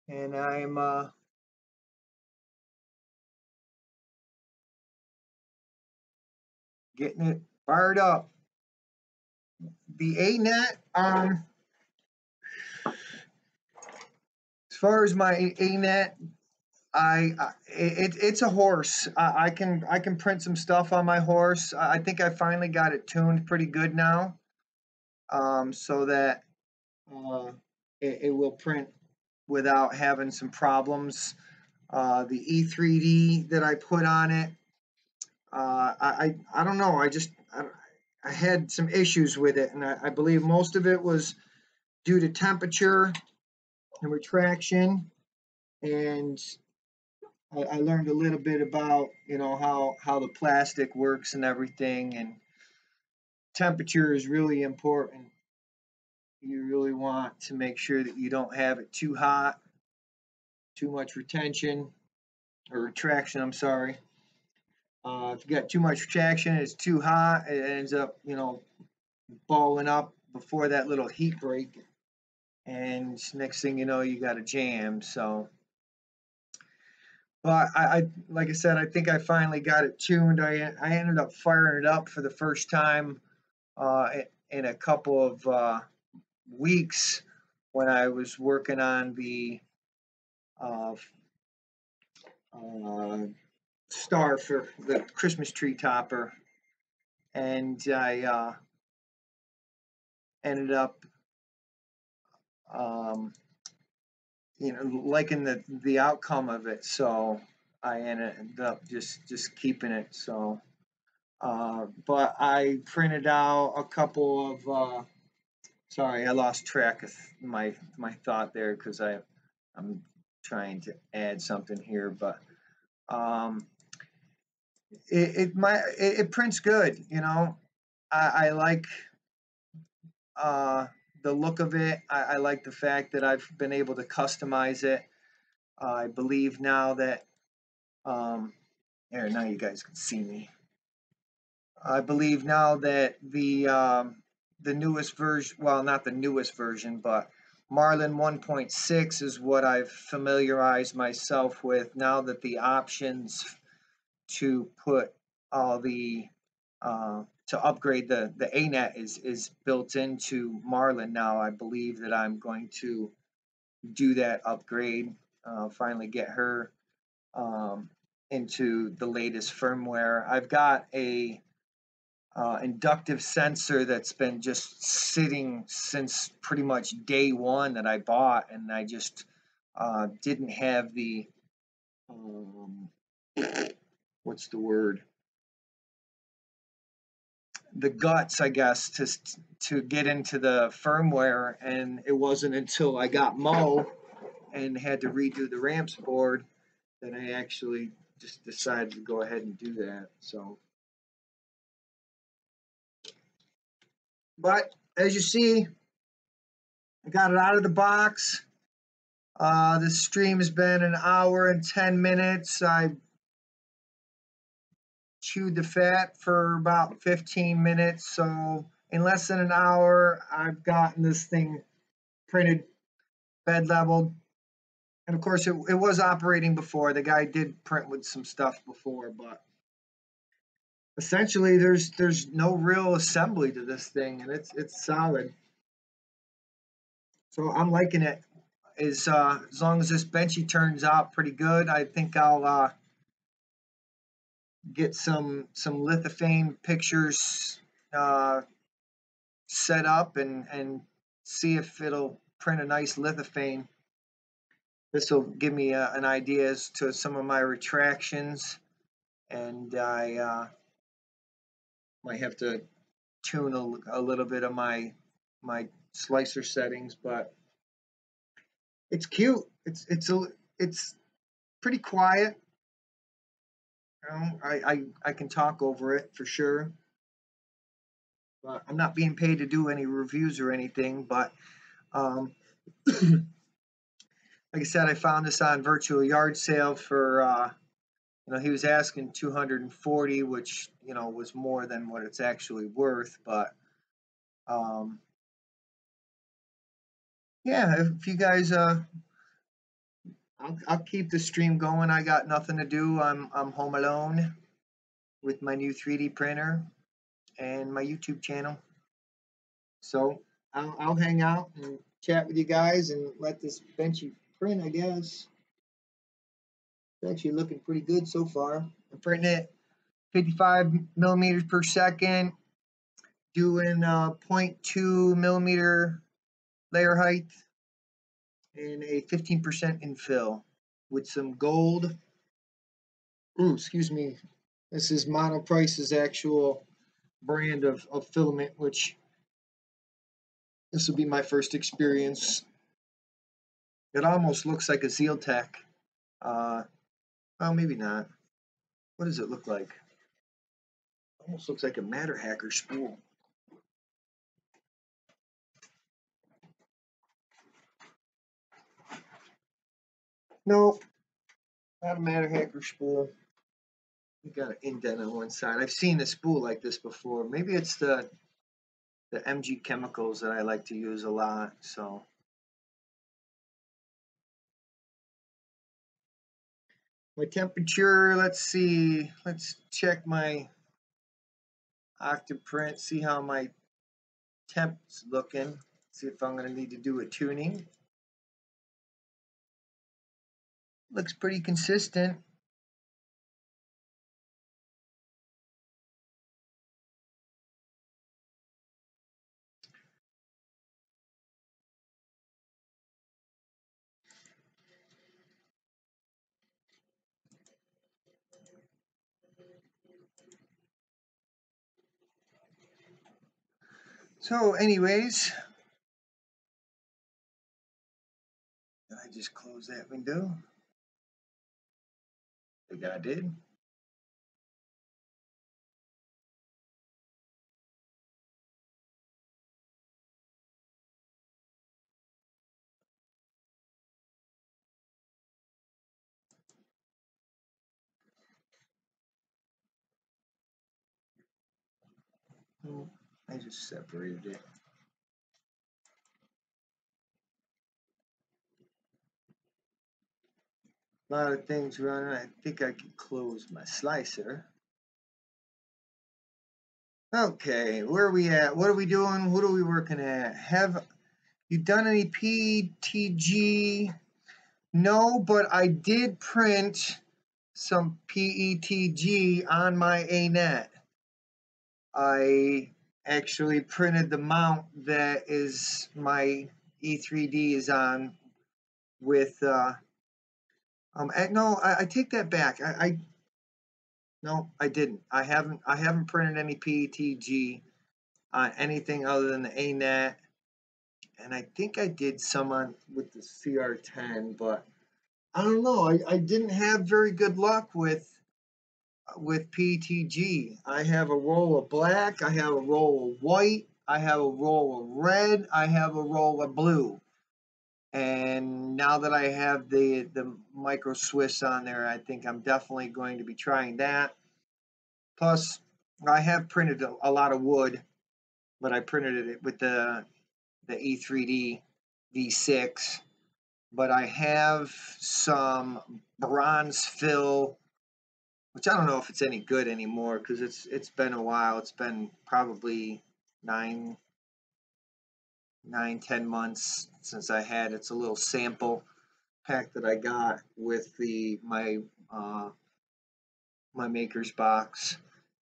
and I'm getting it fired up. The ANET, as far as my ANET, it's a horse. I can print some stuff on my horse. I think I finally got it tuned pretty good now, so that uh, it will print without having some problems. The E3D that I put on it, I don't know. I had some issues with it, and I believe most of it was due to temperature and retraction. And I learned a little bit about how the plastic works and everything. And temperature is really important. You really want to make sure that you don't have it too hot, too much retention or retraction. I'm sorry. If you got too much retraction, it's too hot. It ends up, balling up before that little heat break, and next thing you know, you got a jam. So But like I said, I think I finally got it tuned. I ended up firing it up for the first time in a couple of weeks when I was working on the uh, uh, star for the Christmas tree topper, and I ended up um, liking the outcome of it. So I ended up just keeping it. So, but I printed out a couple of. Sorry, I lost track of my thought there because I'm trying to add something here, but um, it prints good. I like uh, the look of it. I like the fact that I've been able to customize it. I believe now that there, now you guys can see me. I believe now that the newest version, well, not the newest version, but Marlin 1.6 is what I've familiarized myself with. Now that the options to put all the to upgrade the ANET is built into Marlin now, I believe that I'm going to do that upgrade. Finally get her um, into the latest firmware. I've got a inductive sensor that's been just sitting since pretty much day one that I bought, and I just didn't have the um, what's the word, the guts, I guess, to get into the firmware. And it wasn't until I got Mo and had to redo the ramps board that I actually just decided to go ahead and do that. So, but as you see, I got it out of the box. This stream has been an hour and 10 minutes. I chewed the fat for about 15 minutes. So, in less than an hour, I've gotten this thing printed, bed leveled. And of course, it was operating before. The guy did print with some stuff before, but essentially, there's no real assembly to this thing, and it's solid. So I'm liking it. As long as this benchy turns out pretty good, I think I'll get some lithophane pictures uh, set up and see if it'll print a nice lithophane. This will give me an idea as to some of my retractions, and I might have to tune a little bit of my slicer settings, but it's cute. It's pretty quiet. I can talk over it for sure. But I'm not being paid to do any reviews or anything. But um, like I said, I found this on virtual yard sale for he was asking 240, which was more than what it's actually worth. But um, yeah, if you guys I'll keep the stream going. I got nothing to do. I'm home alone with my new 3D printer and my YouTube channel. So I'll hang out and chat with you guys and let this benchy print, I guess. It's actually looking pretty good so far. I'm printing it 55 millimeters per second, doing 0.2 millimeter layer height and a 15% infill with some gold. Ooh, excuse me. This is MonoPrice's actual brand of filament, which this will be my first experience. It almost looks like a Zealtech. Oh, maybe not. What does it look like? Almost looks like a Matter Hacker spool. Nope, not a Matter Hacker spool. You got an indent on one side. I've seen a spool like this before. Maybe it's the MG chemicals that I like to use a lot. So, My temperature, let's see, let's check my Octoprint, see how my temp's looking, see if I'm going to need to do a tuning. Looks pretty consistent. So anyways, did I just close that window? I think I did. Oh, I just separated it. A lot of things running. I think I can close my slicer. Okay, where are we at? What are we doing? What are we working at? Have you done any PETG? No, but I did print some PETG on my ANET. I actually printed the mount that is my E3D is on with no, I take that back. No, I didn't. I haven't printed any PETG on anything other than the ANET, and I think I did some on with the CR10, but I don't know. I didn't have very good luck with PETG. I have a roll of black, I have a roll of white, I have a roll of red, I have a roll of blue. And now that I have the micro Swiss on there, I think I'm definitely going to be trying that. Plus, I have printed a lot of wood, but I printed it with the E3D V6. But I have some bronze fill, which I don't know if it's any good anymore because it's been a while. It's been probably 9, 10 months since I had. It's a little sample pack that I got with my maker's box,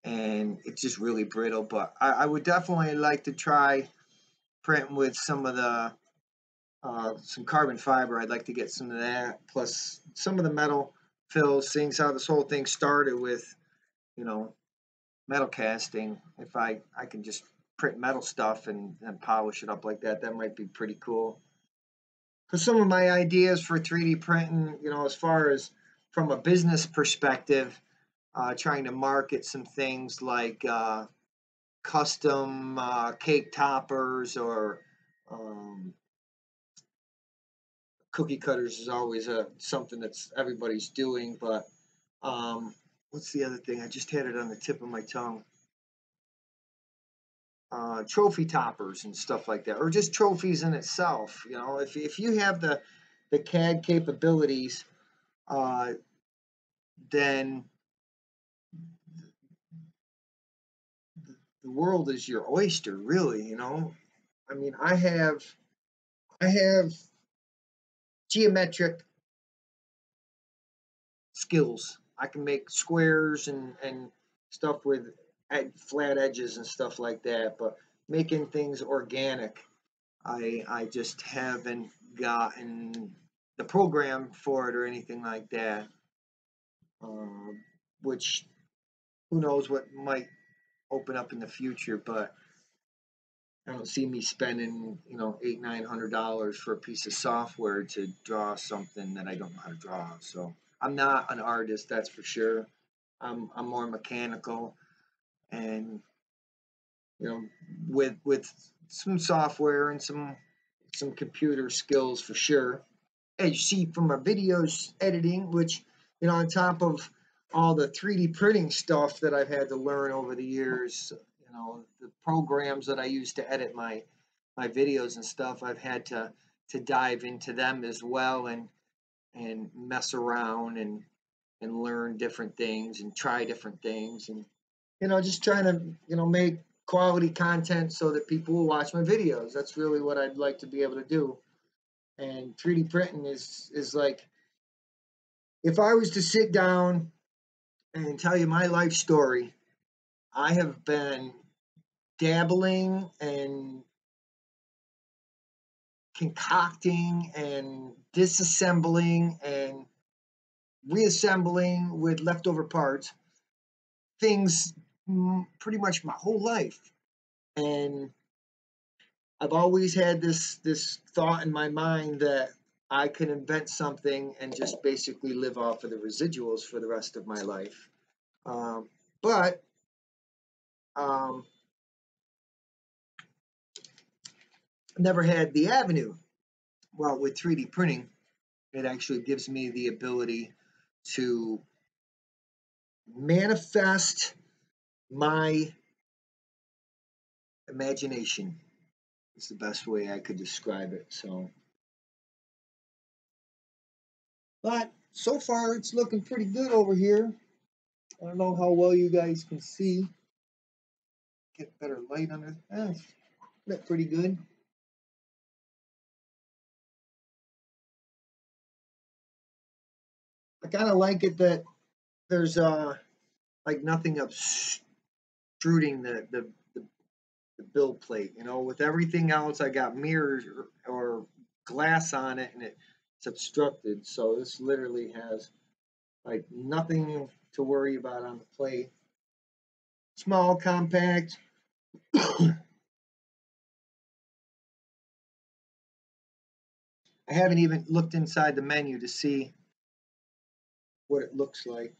and it's just really brittle. But I would definitely like to try printing with some of the some carbon fiber. I'd like to get some of that, plus some of the metal fills. Seeing how this whole thing started with, you know, metal casting. If I can just print metal stuff and polish it up like that, that might be pretty cool. Because some of my ideas for 3D printing, as far as from a business perspective, trying to market some things like custom cake toppers or um, cookie cutters is always something that's everybody's doing. But what's the other thing? I just had it on the tip of my tongue. Trophy toppers and stuff like that, or just trophies in itself. If you have the CAD capabilities, then the world is your oyster, really. I mean, I have geometric skills. I can make squares and stuff with flat edges and stuff like that, but making things organic, I just haven't gotten the program for it or anything like that. Which who knows what might open up in the future, but I don't see me spending, $800-900 for a piece of software to draw something that I don't know how to draw. So I'm not an artist, that's for sure. I'm more mechanical, and with some software and some computer skills for sure. As you see from my videos editing, which on top of all the 3D printing stuff that I've had to learn over the years, the programs that I use to edit my videos and stuff, I've had to dive into them as well and mess around and and learn different things and try different things, and just trying to make quality content so that people will watch my videos. That's really what I'd like to be able to do. And 3D printing is like, if I was to sit down and tell you my life story, I have been dabbling and concocting and disassembling and reassembling with leftover parts things pretty much my whole life. And I've always had this thought in my mind that I could invent something and just basically live off of the residuals for the rest of my life. But never had the avenue. Well, with 3D printing, it actually gives me the ability to manifest my imagination. It's the best way I could describe it. So, but so far it's looking pretty good over here. I don't know how well you guys can see. Get better light on it. That's pretty good. I kind of like it that there's like nothing obtruding the build plate. With everything else, I got mirrors or glass on it, and it's obstructed. So this literally has like nothing to worry about on the plate. Small, compact. I haven't even looked inside the menu to see what it looks like.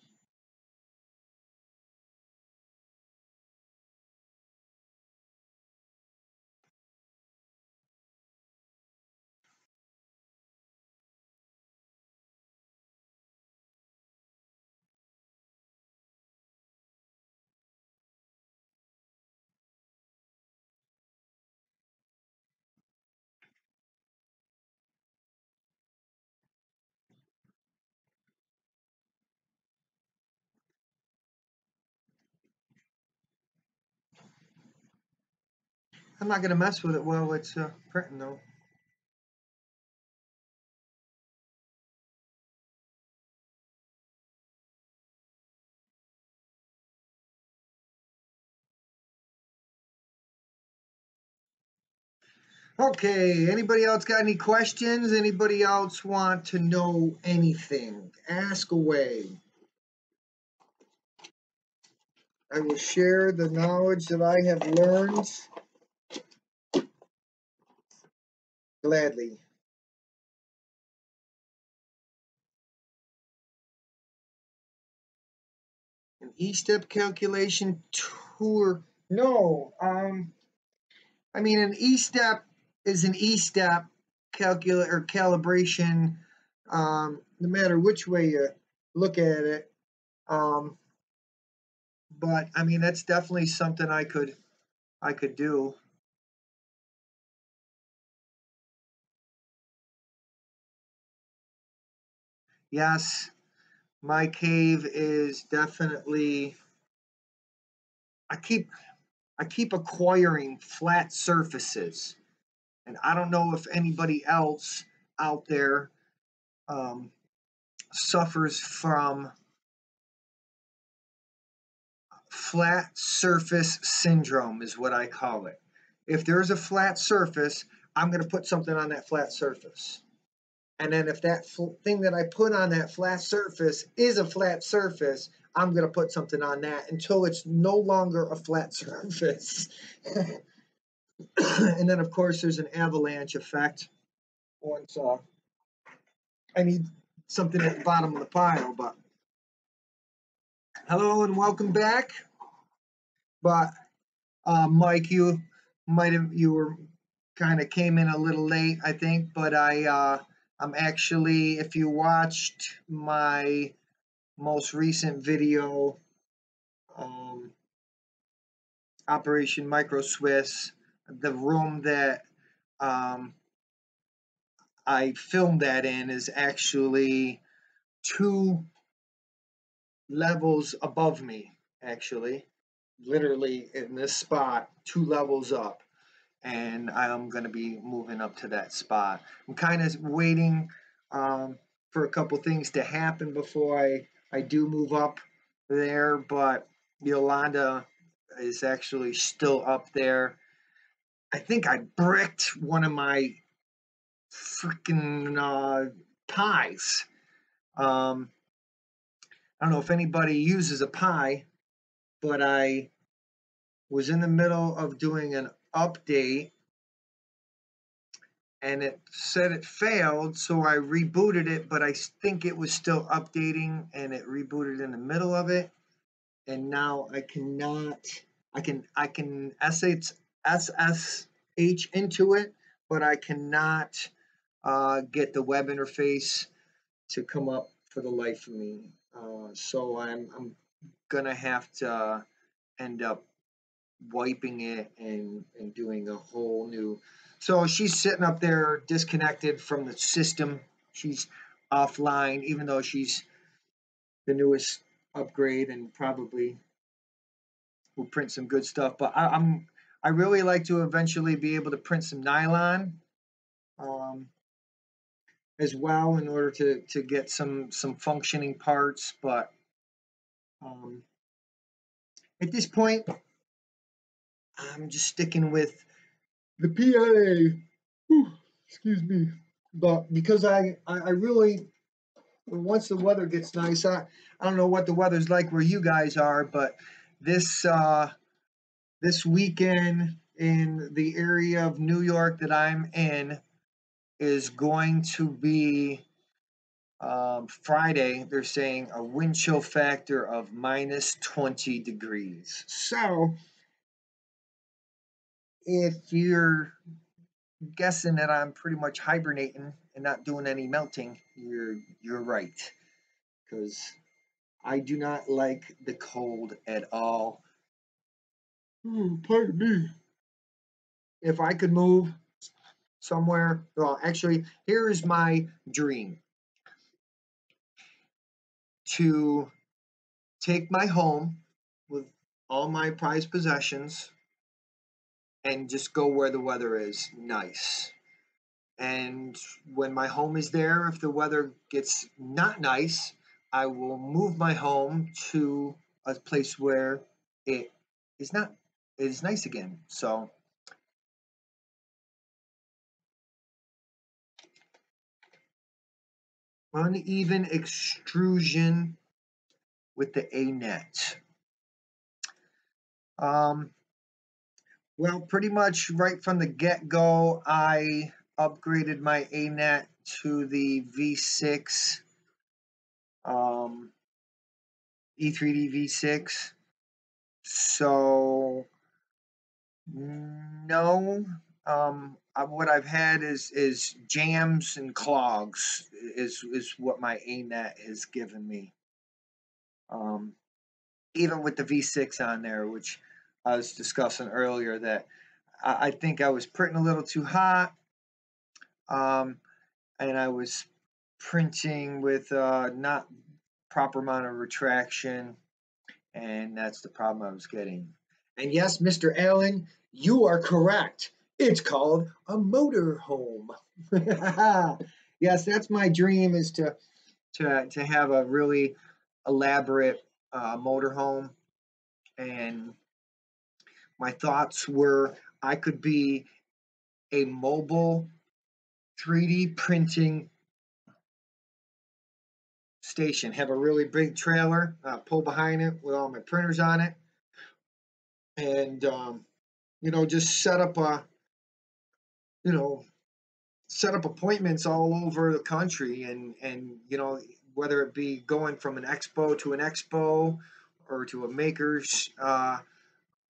I'm not going to mess with it while it's printing, though. Okay, anybody else got any questions? Anybody else want to know anything? Ask away. I will share the knowledge that I have learned gladly. An E-step calculation tour. No, I mean, an E-step is an E-step calibration, no matter which way you look at it. But I mean, that's definitely something I could do. Yes, my cave is definitely. I keep I keep acquiring flat surfaces, and I don't know if anybody else out there um, suffers from flat surface syndrome, is what I call it. If there's a flat surface, I'm going to put something on that flat surface. And then if that thing that I put on that flat surface is a flat surface, I'm going to put something on that until it's no longer a flat surface. And then, of course, there's an avalanche effect once I need something at the bottom of the pile. But hello and welcome back. But Mike, you were kind of came in a little late, I think. But I'm actually, if you watched my most recent video, Operation Micro Swiss, the room that um, I filmed that in is actually two levels above me, actually, literally in this spot, 2 levels up. And I'm going to be moving up to that spot. I'm kind of waiting for a couple things to happen before I do move up there, but Yolanda is actually still up there. I think I bricked one of my freaking pies. Um, I don't know if anybody uses a pie, but I was in the middle of doing an update and it said it failed, so I rebooted it, but I think it was still updating and it rebooted in the middle of it. And now I cannot, I can SSH into it, but I cannot get the web interface to come up for the life of me. So I'm gonna have to end up wiping it and doing a whole new. So she's sitting up there disconnected from the system. She's offline, even though she's the newest upgrade and probably will print some good stuff. But I really like to eventually be able to print some nylon um, as well in order to get some functioning parts. But um, at this point, I'm just sticking with the PLA. Whew, excuse me. But because I really, once the weather gets nice, I don't know what the weather's like where you guys are, but this this weekend in the area of New York that I'm in is going to be Friday. They're saying a wind chill factor of minus 20 degrees. So if you're guessing that I'm pretty much hibernating and not doing any melting, you're right. Because I do not like the cold at all. Pardon me. If I could move somewhere, well, actually, here is my dream: to take my home with all my prized possessions and just go where the weather is nice. And when my home is there, if the weather gets not nice, I will move my home to a place where it is not it is nice again. So uneven extrusion with the A net. Um, well, pretty much right from the get go, I upgraded my A net to the V6 E3D V6. So no, what I've had is jams and clogs is what my ANET has given me. Um, Even with the V6 on there, which I was discussing earlier, that I think I was printing a little too hot, um, and I was printing with not proper amount of retraction, and that's the problem I was getting. And yes, Mr. Allen, you are correct. It's called a motor home. Yes, that's my dream, is to have a really elaborate motor home. And my thoughts were I could be a mobile 3D printing station, have a really big trailer, pull behind it with all my printers on it, and just you know, set up appointments all over the country, and whether it be going from an expo to an expo, or to a maker's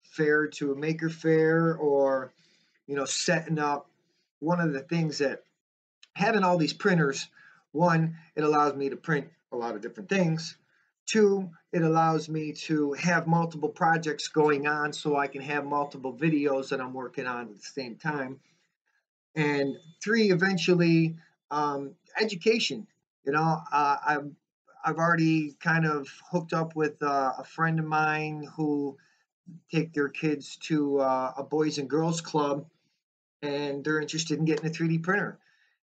fair to a maker fair, or setting up. One of the things that having all these printers, one, it allows me to print a lot of different things. Two, it allows me to have multiple projects going on, so I can have multiple videos that I'm working on at the same time. And three, eventually, education. You know, I've already kind of hooked up with a friend of mine who take their kids to a boys and girls club, and they're interested in getting a 3D printer.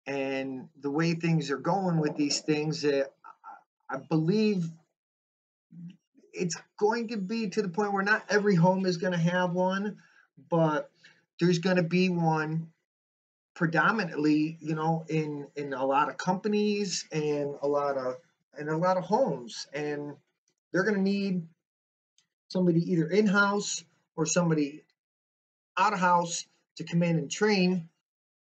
And the way things are going with these things, I believe it's going to be to the point where not every home is going to have one, but there's going to be one predominantly, in a lot of companies and a lot of homes, and they're going to need somebody either in house or somebody out of house to come in and train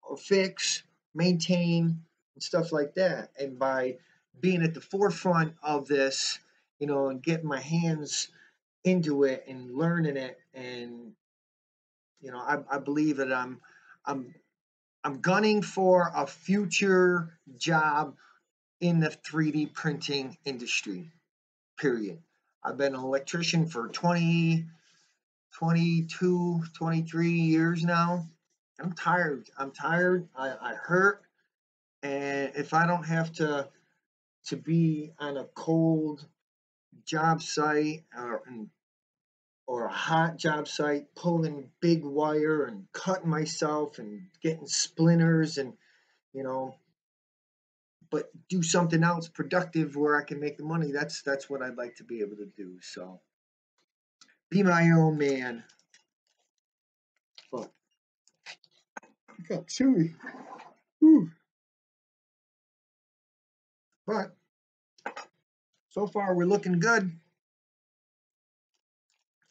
or fix, maintain, and stuff like that. And by being at the forefront of this, and getting my hands into it and learning it, and I believe that I'm I'm gunning for a future job in the 3D printing industry. Period. I've been an electrician for 20, 22, 23 years now. I'm tired. I'm tired. I hurt. And if I don't have to be on a cold job site or a hot job site pulling big wire and cutting myself and getting splinters and you know but do something else productive where I can make the money, that's what I'd like to be able to do. So be my own man. But I got chewy. Whew. But so far we're looking good.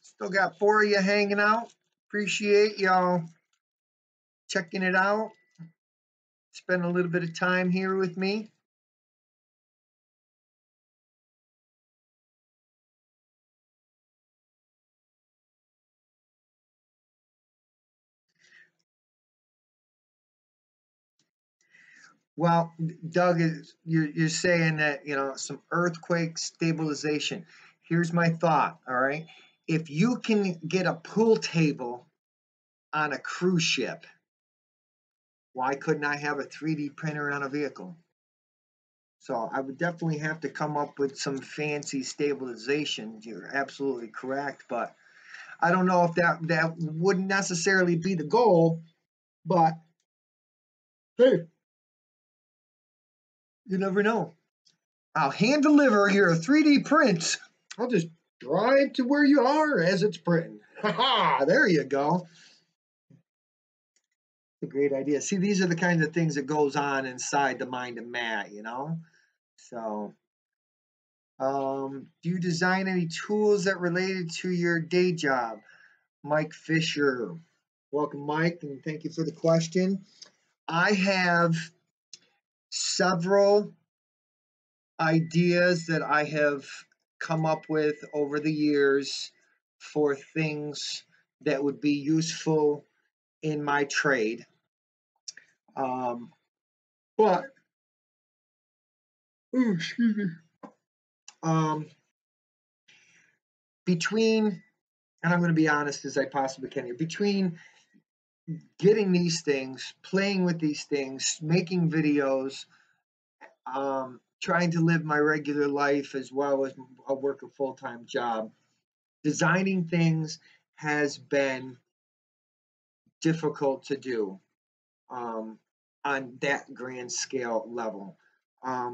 Still got 4 of you hanging out. Appreciate y'all checking it out. Spend a little bit of time here with me. Well, Doug, you're saying that some earthquake stabilization. Here's my thought. All right, if you can get a pool table on a cruise ship, why couldn't I have a 3D printer on a vehicle? So I would definitely have to come up with some fancy stabilization. You're absolutely correct, but I don't know if that wouldn't necessarily be the goal. But hey, you never know. I'll hand deliver your 3D prints. I'll just drive to where you are as it's printing. Ha ha! There you go. A great idea. See, these are the kinds of things that goes on inside the mind of Matt. So, do you design any tools that related to your day job? Mike Fisher. Welcome, Mike, and thank you for the question. I have several ideas that I have come up with over the years for things that would be useful in my trade. But, excuse me, um, between, and I'm going to be honest as I possibly can here, between getting these things, playing with these things, making videos, trying to live my regular life as well as work a full-time job, designing things has been difficult to do on that grand scale level. A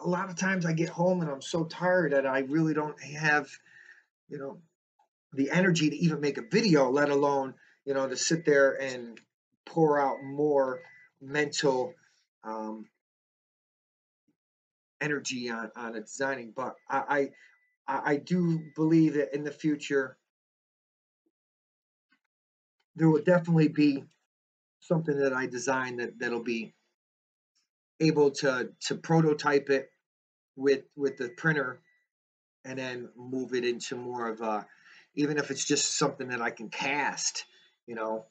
lot of times I get home and I'm so tired that I really don't have, you know, the energy to even make a video, let alone, to sit there and pour out more mental energy on a designing. But I do believe that in the future there will definitely be something that I design that'll be able to prototype it with the printer and then move it into more of a, even if it's just something that I can cast, you know.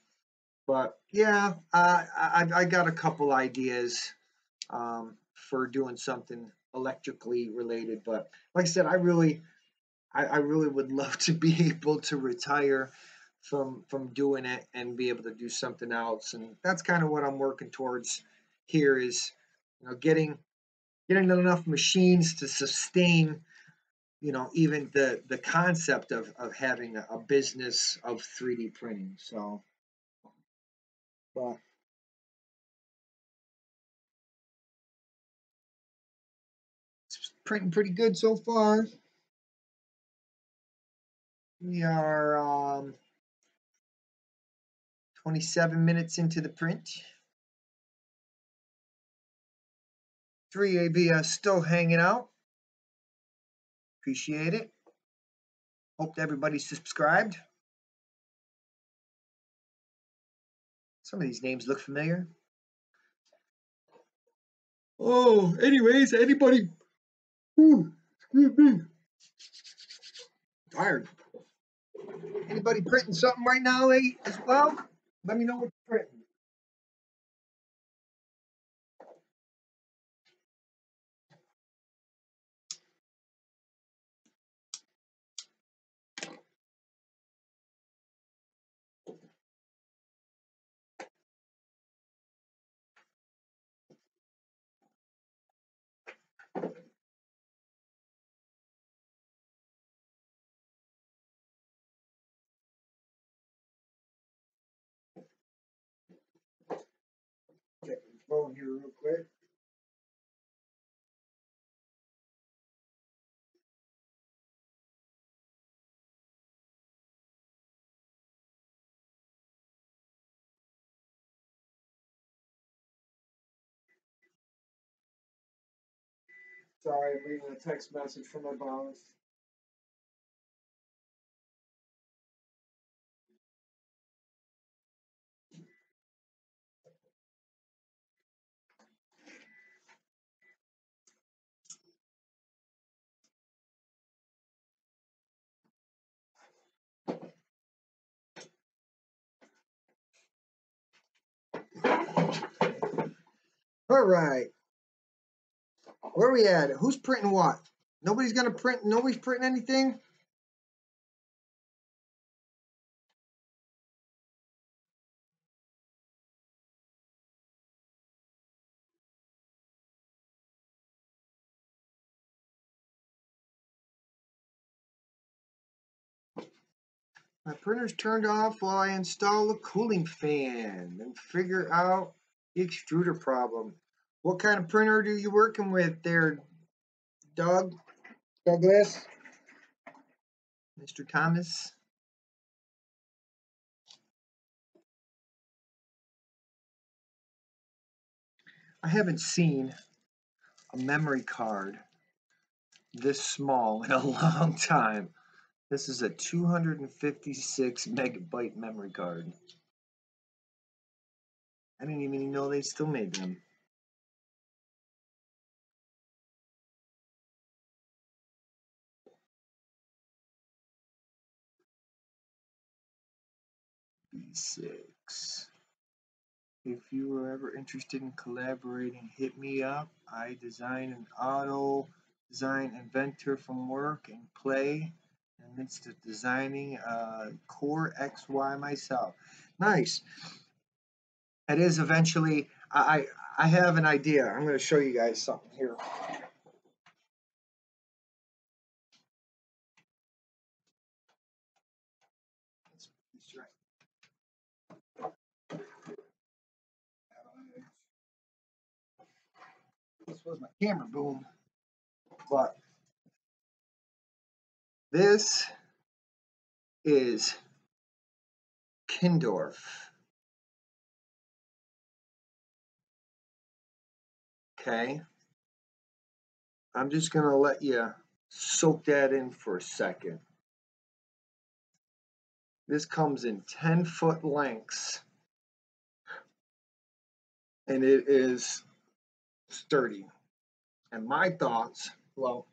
But yeah, I got a couple ideas for doing something electrically related. But like I said, I really would love to be able to retire from doing it and be able to do something else. And that's kind of what I'm working towards here is, getting getting enough machines to sustain, even the concept of having a business of 3D printing. So, but it's printing pretty good so far. We are 27 minutes into the print. 3AB still hanging out. Appreciate it. Hope everybody's subscribed. Some of these names look familiar. Oh, anyways, anybody? Excuse me. Tired. Anybody printing something right now, as well? Let me know what you're printing. Check my phone here real quick. Sorry, I'm reading a text message from my boss. All right. Where are we at? Who's printing what? Nobody's gonna print. Nobody's printing anything. My printer's turned off while I install the cooling fan and figure out the extruder problem. What kind of printer do you working with there, Douglas? Mr. Thomas? I haven't seen a memory card this small in a long time. This is a 256 megabyte memory card. I didn't even know they still made them. B6. If you were ever interested in collaborating, hit me up. I design an auto design inventor from work and play amidst of designing a Core XY myself. Nice. It is eventually. I have an idea. I'm going to show you guys something here. This was my camera boom, but this is Kindorf. Okay, I'm just gonna let you soak that in for a second. This comes in 10-foot lengths, and it is sturdy. And my thoughts, well,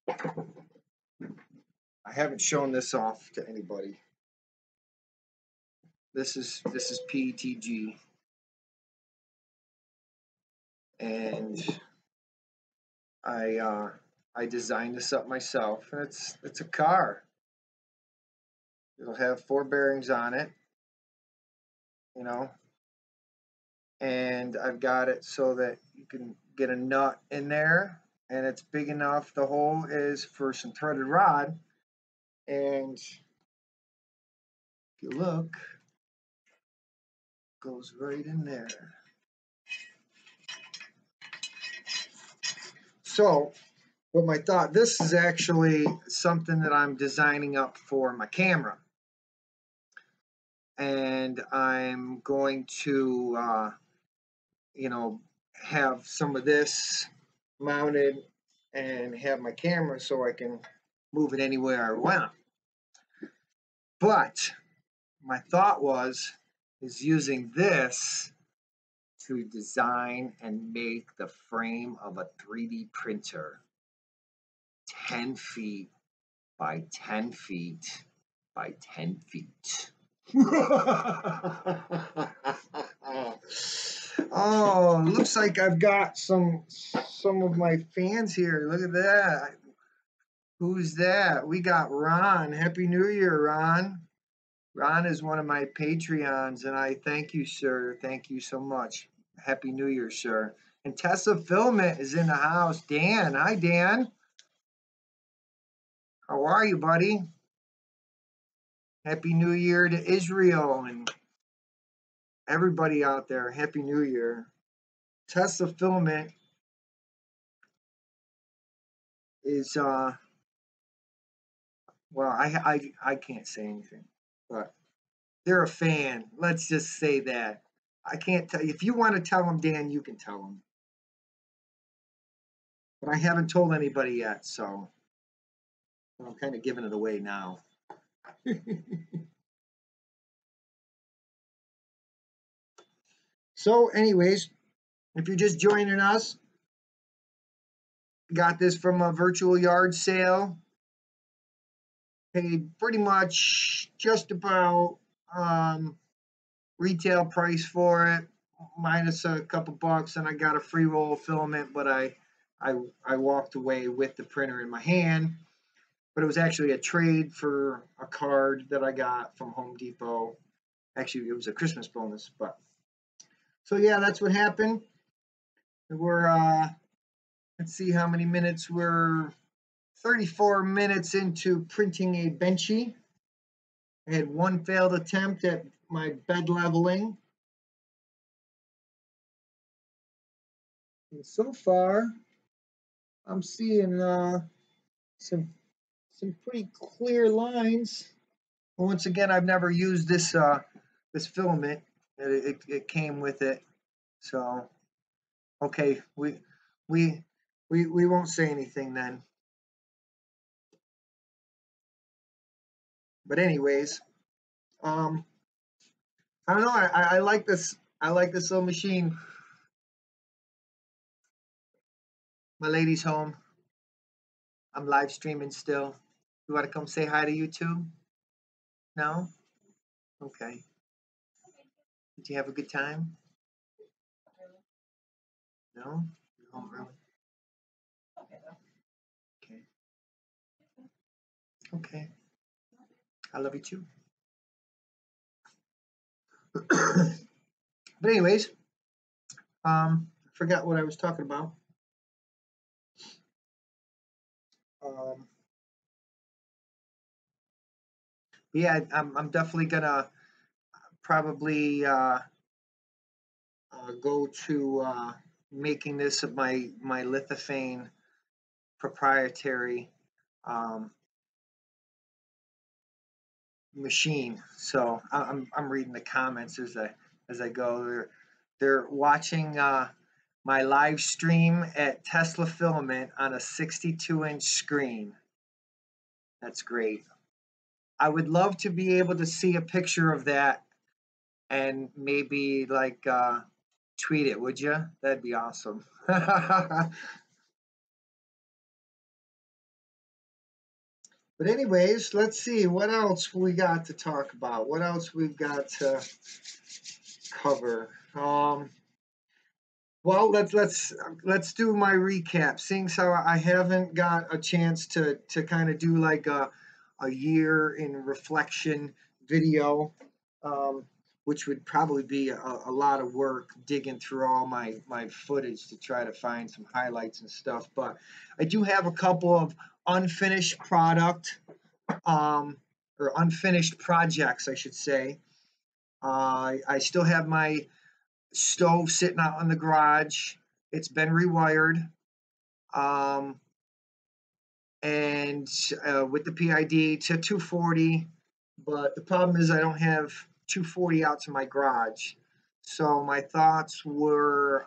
I haven't shown this off to anybody. This is PETG, and I designed this up myself, and it's a car. It'll have 4 bearings on it, you know, and I've got it so that you can get a nut in there, and it's big enough. The hole is for some threaded rod, and if you look, it goes right in there. So what my thought, this is actually something that I'm designing up for my camera, and I'm going to have some of this mounted and have my camera so I can move it anywhere I want. But my thought is using this to design and make the frame of a 3D printer 10 feet by 10 feet by 10 feet. Oh, looks like I've got some of my fans here. Look at that. Who's that? We got Ron. Happy New Year, Ron. Ron is one of my Patreons, and I thank you, sir. Thank you so much. Happy New Year, sir. And Tesla Filament is in the house. Dan. Hi, Dan. How are you, buddy? Happy New Year to Israel and everybody out there. Happy New Year. Tesla Filament is well, I can't say anything, but they're a fan. Let's just say that. I can't tell you. If you want to tell them, Dan, you can tell them. But I haven't told anybody yet, so I'm kind of giving it away now. So, anyways, if you're just joining us, got this from a virtual yard sale. Paid pretty much just about retail price for it, minus a couple bucks, and I got a free roll of filament, but I walked away with the printer in my hand. But it was actually a trade for a card that I got from Home Depot. Actually, it was a Christmas bonus, but so yeah, that's what happened. We're let's see how many minutes. We're 34 minutes into printing a benchy. I had one failed attempt at my bed leveling. And so far, I'm seeing some pretty clear lines. Once again, I've never used this this filament. It came with it, so okay, we won't say anything then. But anyways, I don't know. I like this. I like this little machine. My lady's home. I'm live streaming still. You want to come say hi to YouTube? No? Okay. Did you have a good time? No? You're home early? Okay. Okay. I love you too. But anyways, I forgot what I was talking about. Yeah, I'm definitely gonna probably go to making this my lithophane proprietary machine. So I'm reading the comments as I go. They're watching my live stream at Tesla Filament on a 62-inch screen. That's great. I would love to be able to see a picture of that and maybe like tweet it, would you? That'd be awesome. But anyways, let's see what else we got to talk about. What else we've got to cover. Well, let's do my recap. Seeing how I haven't got a chance to kind of do like a year in reflection video. which would probably be a lot of work digging through all my footage to try to find some highlights and stuff. But I do have a couple of unfinished product, um, or unfinished projects, I should say. I still have my stove sitting out in the garage. It's been rewired. Um, and with the PID to 240. But the problem is I don't have 240 out to my garage. So my thoughts were,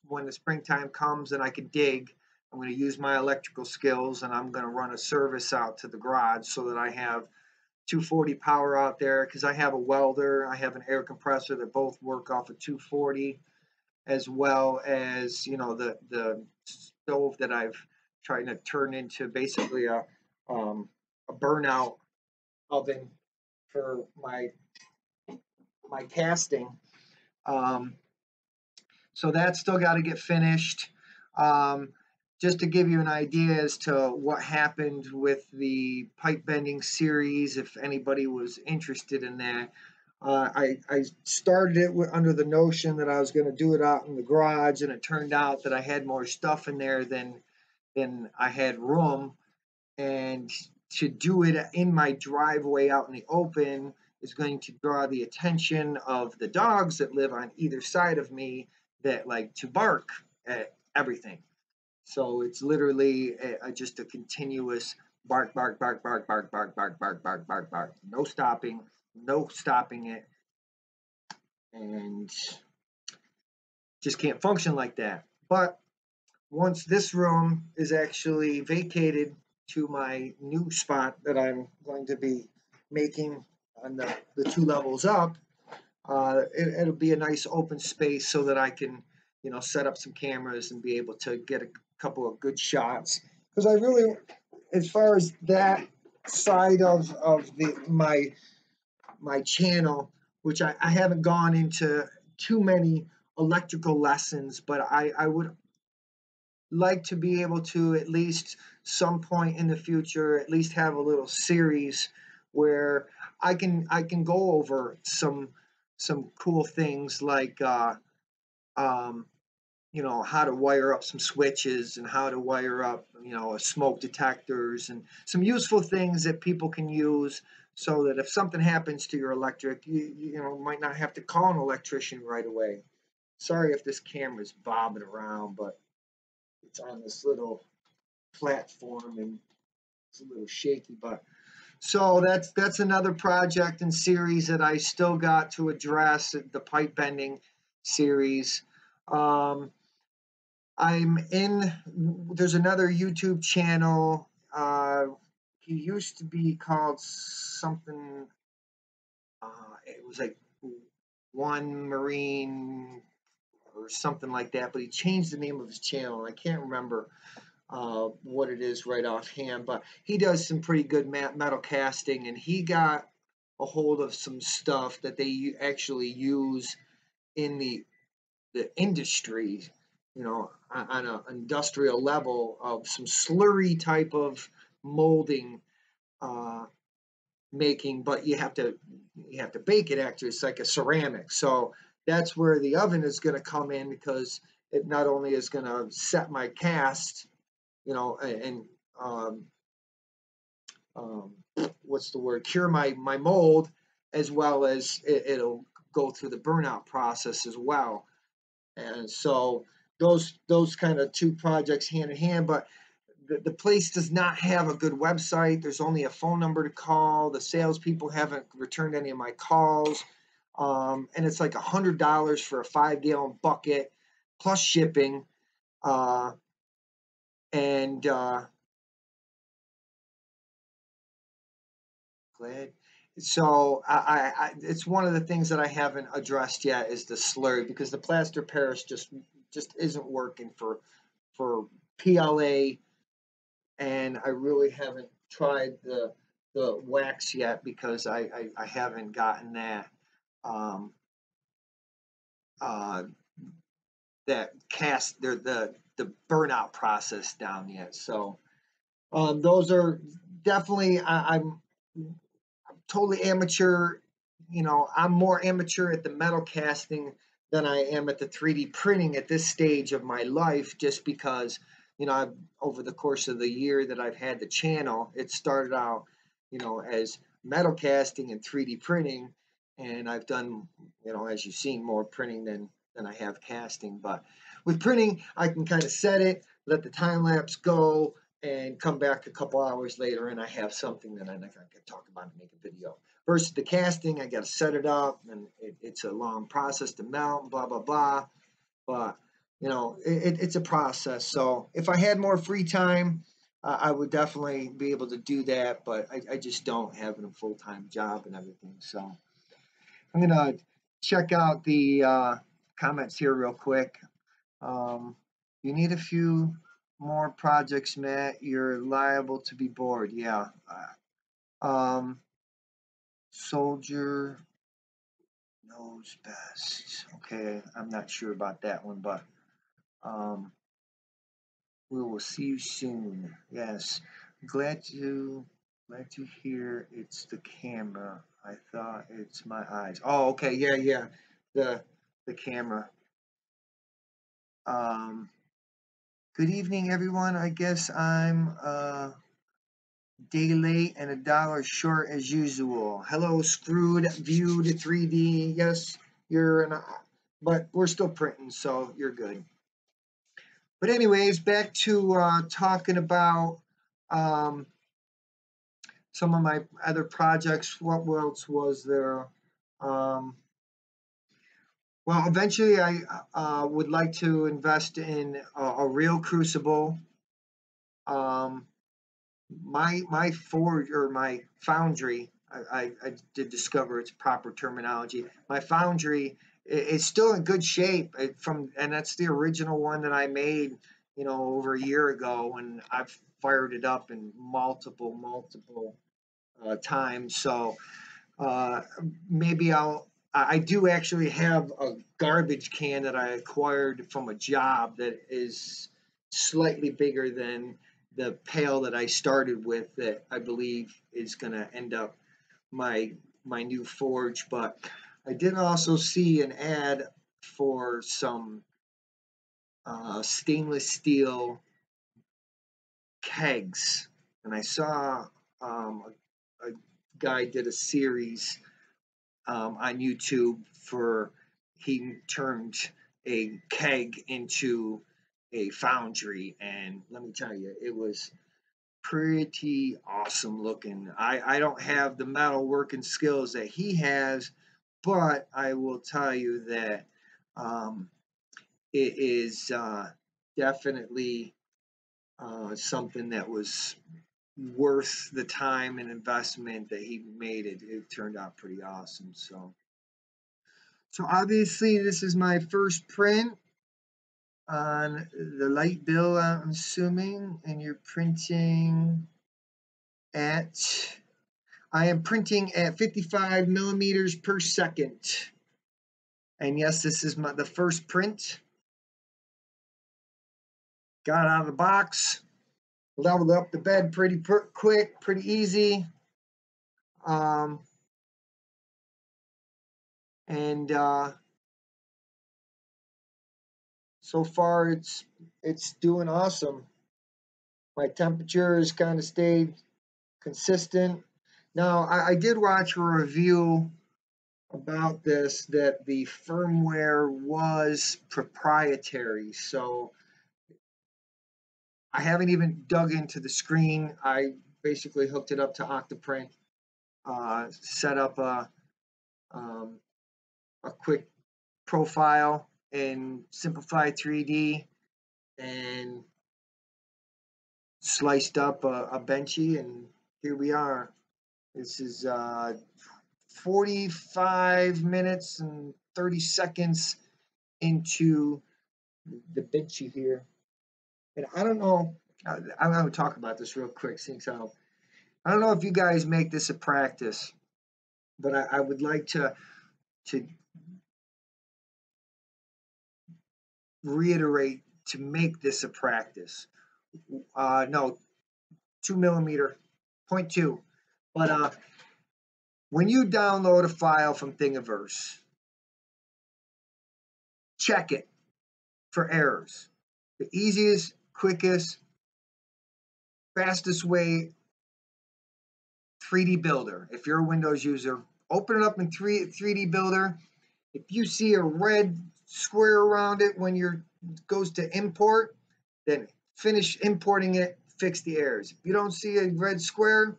when the springtime comes and I can dig, I'm going to use my electrical skills and I'm going to run a service out to the garage so that I have 240 power out there, because I have a welder, I have an air compressor that both work off of 240, as well as the stove that I've trying to turn into basically a burnout oven for my casting. Um, so that's still got to get finished. Um, just to give you an idea as to what happened with the pipe bending series, if anybody was interested in that, I started it under the notion that I was going to do it out in the garage, and it turned out that I had more stuff in there than I had room. And to do it in my driveway out in the open is going to draw the attention of the dogs that live on either side of me that like to bark at everything. So it's literally just a continuous bark, bark, bark, bark, bark, bark, bark, bark, bark, bark, bark. No stopping, no stopping it, and just can't function like that. But once this room is actually vacated to my new spot that I'm going to be making on the two levels up, it'll be a nice open space so that I can, set up some cameras and be able to get a couple of good shots. Because I really, as far as that side of my channel, which I haven't gone into too many electrical lessons, but I would like to be able to, at least some point in the future, at least have a little series where I can go over some cool things like um, how to wire up some switches and how to wire up smoke detectors and some useful things that people can use, so that if something happens to your electric, you might not have to call an electrician right away. Sorry if this camera's bobbing around, but it's on this little platform and it's a little shaky. But so that's another project and series that I still got to address, the pipe bending series. um, there's another YouTube channel. He used to be called something, it was like One Marine or something like that, but he changed the name of his channel. I can't remember what it is right offhand, but he does some pretty good metal casting, and he got a hold of some stuff that they actually use in the industry, on an industrial level, of some slurry type of molding uh, making, but you have to bake it. Actually, it's like a ceramic, so that's where the oven is going to come in, because it not only is going to set my cast, and um, um, what's the word, cure my mold, as well as it'll go through the burnout process as well. And so those kind of two projects hand in hand. But the place does not have a good website. There's only a phone number to call. The salespeople haven't returned any of my calls. And it's like $100 for a 5-gallon bucket plus shipping. And glad. So it's one of the things that I haven't addressed yet, is the slurry, because the plaster Paris just isn't working for PLA, and I really haven't tried the wax yet, because I haven't gotten um, uh, that cast the burnout process down yet. So those are definitely, I'm totally amateur you know, I'm more amateur at the metal casting than I am at the 3D printing at this stage of my life, just because, you know, over the course of the year that I've had the channel, it started out, you know, as metal casting and 3D printing, and I've done, you know, as you've seen, more printing than I have casting. But with printing, I can kind of set it, let the time lapse go, and come back a couple hours later, and I have something that I can talk about and make a video. Versus the casting, I got to set it up, and it's a long process to melt, blah blah blah. But you know, it's a process. So if I had more free time, I would definitely be able to do that. But I just don't have a full-time job and everything. So I'm gonna check out the comments here real quick. You need a few more projects, Matt. You're liable to be bored. Yeah. Soldier knows best. Okay, I'm not sure about that one, but um, we will see you soon. Yes, glad to hear it's the camera. I thought it's my eyes. Oh, okay, yeah, the camera. Um, Good evening, everyone. I guess I'm day late and $1 short as usual. Hello, Screwed Viewed 3D. Yes, you're an, but we're still printing, so you're good. But anyways, back to talking about um, some of my other projects. What else was there? Um, well, eventually I would like to invest in a real crucible. Um, my forge or my foundry, I did discover its proper terminology. My foundry is still in good shape and that's the original one that I made, you know, over a year ago, and I've fired it up in multiple times. So uh, maybe I do actually have a garbage can that I acquired from a job that is slightly bigger than the pail that I started with, that I believe is going to end up my new forge. But I did also see an ad for some stainless steel kegs, and I saw a guy did a series on YouTube for he turned a keg into a foundry, and let me tell you, it was pretty awesome looking. I don't have the metal working skills that he has, but I will tell you that um, it is definitely something that was worth the time and investment that he made. It turned out pretty awesome. So obviously this is my first print on the light bill, I'm assuming, and you're printing at, I am printing at 55 millimeters per second. And yes, this is the first print. Got out of the box, leveled up the bed pretty quick, pretty easy. Um, and so far it's doing awesome. My temperature has kind of stayed consistent. Now, I did watch a review about this that the firmware was proprietary, so I haven't even dug into the screen. I basically hooked it up to Octoprint, set up um, a quick profile in Simplify 3D, and sliced up a benchy, and here we are. This is 45 minutes and 30 seconds into the benchy here. And I don't know, I'm going to talk about this real quick, since I don't know if you guys make this a practice, but I would like to reiterate to make this a practice. No, 2 millimeter, 0.2. But when you download a file from Thingiverse, check it for errors. The easiest, quickest, fastest way, 3D Builder. If you're a Windows user, open it up in 3D Builder. If you see a red square around it when you're goes to import, then finish importing it, fix the errors. If you don't see a red square,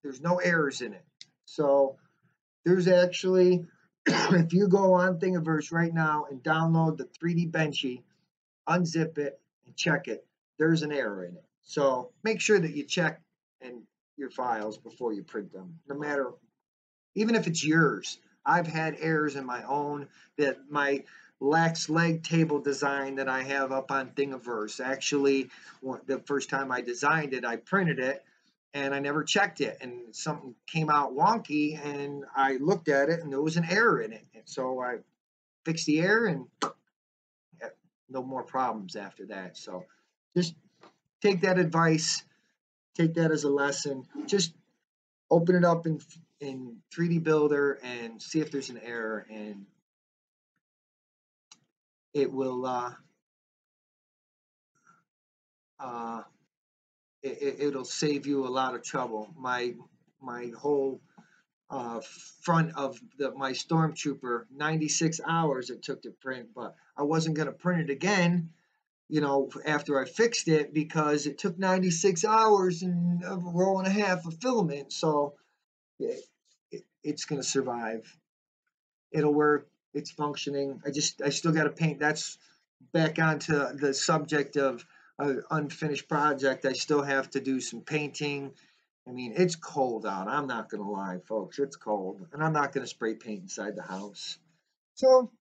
there's no errors in it. So there's actually, if you go on Thingiverse right now and download the 3D Benchy, unzip it and check it, there's an error in it. So make sure that you check and your files before you print them, no matter, even if it's yours. I've had errors in my own, that my lax leg table design that I have up on Thingiverse. Actually, the first time I designed it, I printed it and I never checked it, and something came out wonky, and I looked at it and there was an error in it. And so I fixed the error and no more problems after that. So just take that advice, take that as a lesson. Just open it up in 3D Builder and see if there's an error, and it will uh, it'll save you a lot of trouble. My whole front of my Stormtrooper, 96 hours it took to print, but I wasn't going to print it again, after I fixed it, because it took 96 hours and a roll and a half of filament. So it's going to survive. It'll work. It's functioning. I still got to paint. That's back onto the subject of an unfinished project. I still have to do some painting. I mean, it's cold out. I'm not going to lie, folks. It's cold. And I'm not going to spray paint inside the house. So,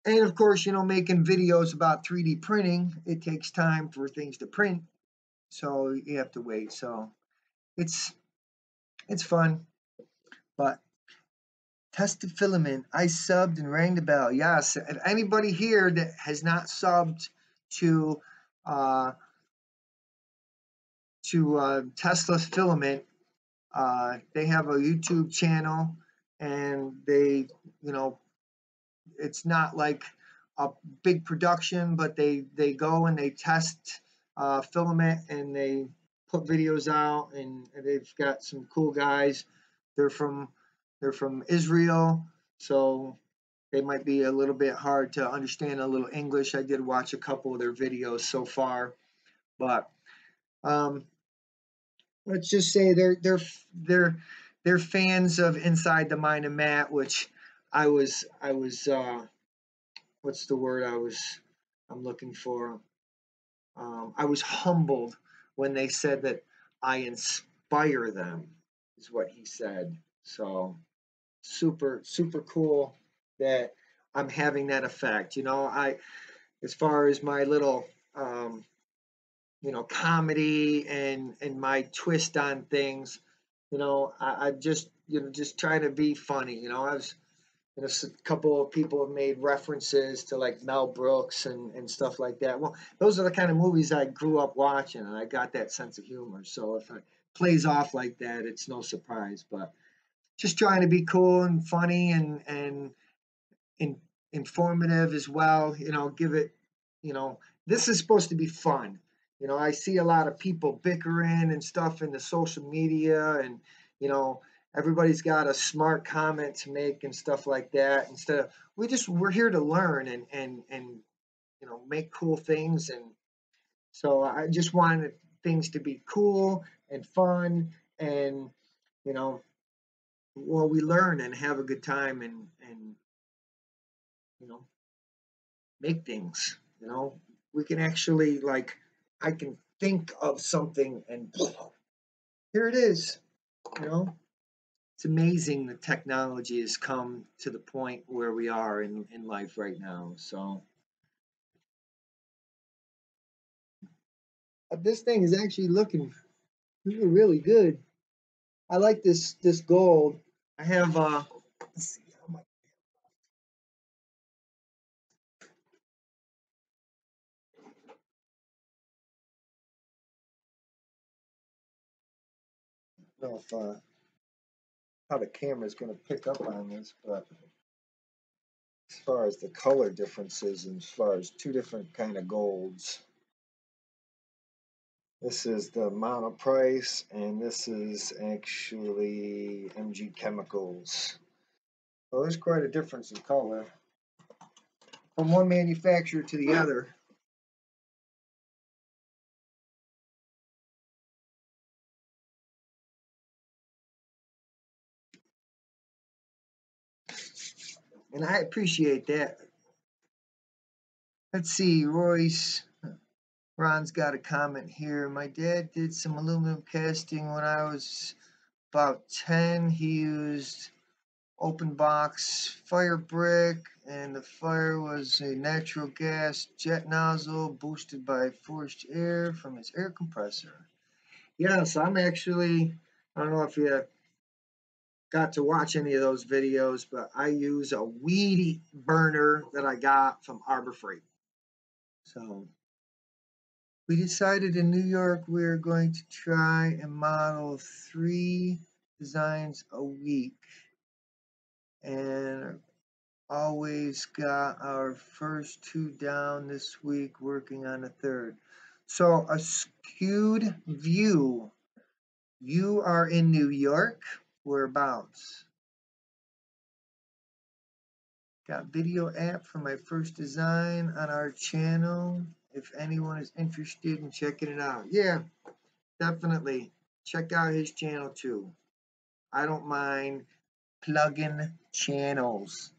and of course, making videos about 3D printing, it takes time for things to print. So you have to wait. So it's fun. But tested filament, I subbed and rang the bell. Yes. If anybody here that has not subbed to uh, Tesla Filament, they have a YouTube channel, and they, it's not like a big production, but they go and they test filament, and they put videos out, and they've got some cool guys. They're from Israel, so they might be a little bit hard to understand a little English. I did watch a couple of their videos so far, but let's just say they're fans of Inside the Mind of Matt, which I was what's the word I'm looking for? I was humbled when they said that I inspire them, is what he said. So super super cool that I'm having that effect. As far as my little comedy and my twist on things, I just try to be funny. I was, a couple of people have made references to like Mel Brooks and stuff like that. Well, those are the kind of movies I grew up watching, and I got that sense of humor. So if it plays off like that, it's no surprise. But just trying to be cool and funny and in, informative as well. Give it. This is supposed to be fun. I see a lot of people bickering and stuff in the social media, and you know, everybody's got a smart comment to make and stuff like that. Instead of we're here to learn and make cool things, and so I just wanted things to be cool and fun, and you know, we learn and have a good time, and you know make things. We can actually, like, I can think of something and here it is. You know, it's amazing the technology has come to the point where we are in life right now. So this thing is actually looking really good. I like this gold. I have let's see how much. I don't know if how the camera is going to pick up on this, but as far as the color differences and as far as two different kind of golds. This is the MonoPrice, and this is actually MG Chemicals. So there's quite a difference in color from one manufacturer to the other. And I appreciate that. Let's see, Ron's got a comment here. My dad did some aluminum casting when I was about 10. He used open box fire brick, and the fire was a natural gas jet nozzle boosted by forced air from his air compressor. Yes, I'm actually, I don't know if you got to watch any of those videos, but I use a weed burner that I got from Arbor Freight. So we decided in New York we were going to try and model 3 designs a week, and always got our first 2 down this week, working on the 3rd. So a skewed view. You are in New York. Whereabouts? Got video app for my first design on our channel. If anyone is interested in checking it out. Yeah, definitely. Check out his channel too. I don't mind plugging channels.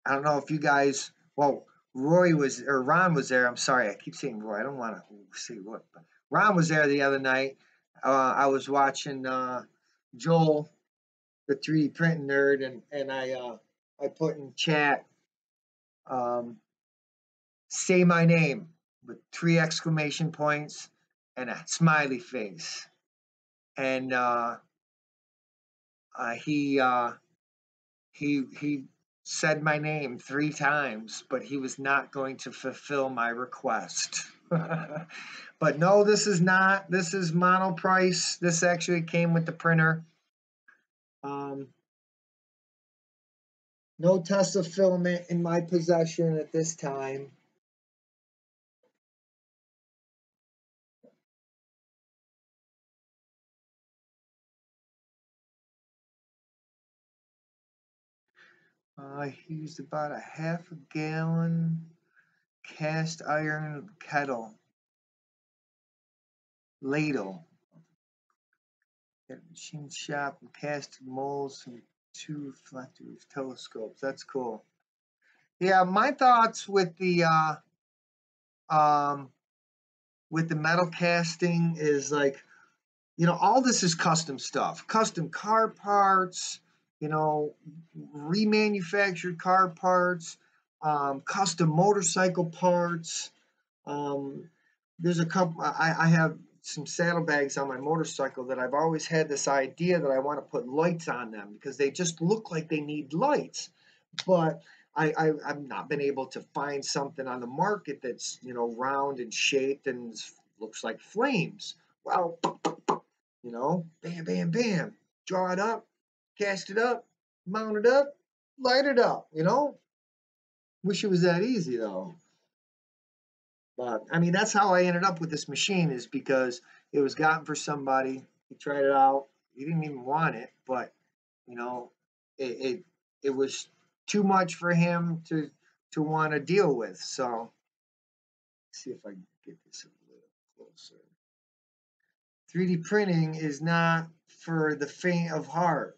I don't know if you guys, well, Ron was there. I'm sorry, I keep saying Roy. I don't want to say what. But Ron was there the other night. I was watching Joel, the 3D printing nerd, and I put in chat, say my name with 3 exclamation points and a smiley face, and he he said my name 3 times, but he was not going to fulfill my request. But no, this is not. This is MonoPrice. This actually came with the printer. No Tesla filament in my possession at this time. I used about a half a gallon cast iron kettle ladle at a machine shop and casted molds and 2 reflective telescopes. That's cool. Yeah, my thoughts with the metal casting is like, all this is custom stuff, custom car parts, remanufactured car parts, custom motorcycle parts. There's a couple. I have some saddlebags on my motorcycle that I've always had this idea that I want to put lights on them because they just look like they need lights, but I've not been able to find something on the market that's round and shaped and looks like flames. Well, bam, bam, bam, draw it up, cast it up, mount it up, light it up. Wish it was that easy though. But I mean, that's how I ended up with this machine, is because it was gotten for somebody. He tried it out. He didn't even want it, but you know, it it, it was too much for him to want to deal with. So let's see if I can get this a little closer. 3D printing is not for the faint of heart.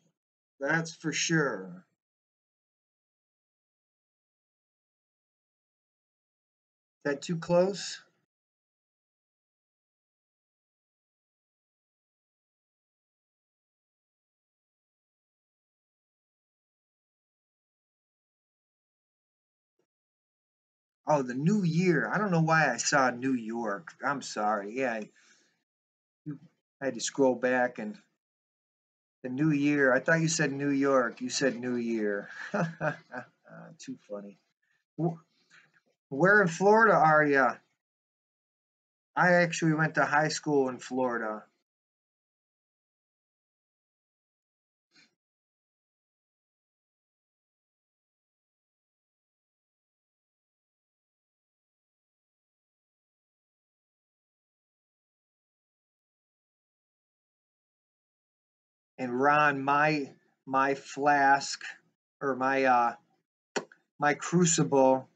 That's for sure. Is that too close? Oh, the New Year. I don't know why I saw New York. I'm sorry. Yeah, I had to scroll back, and the New Year. I thought you said New York. You said New Year. Too funny. Where in Florida are you? I actually went to high school in Florida. And Ron, my flask or my crucible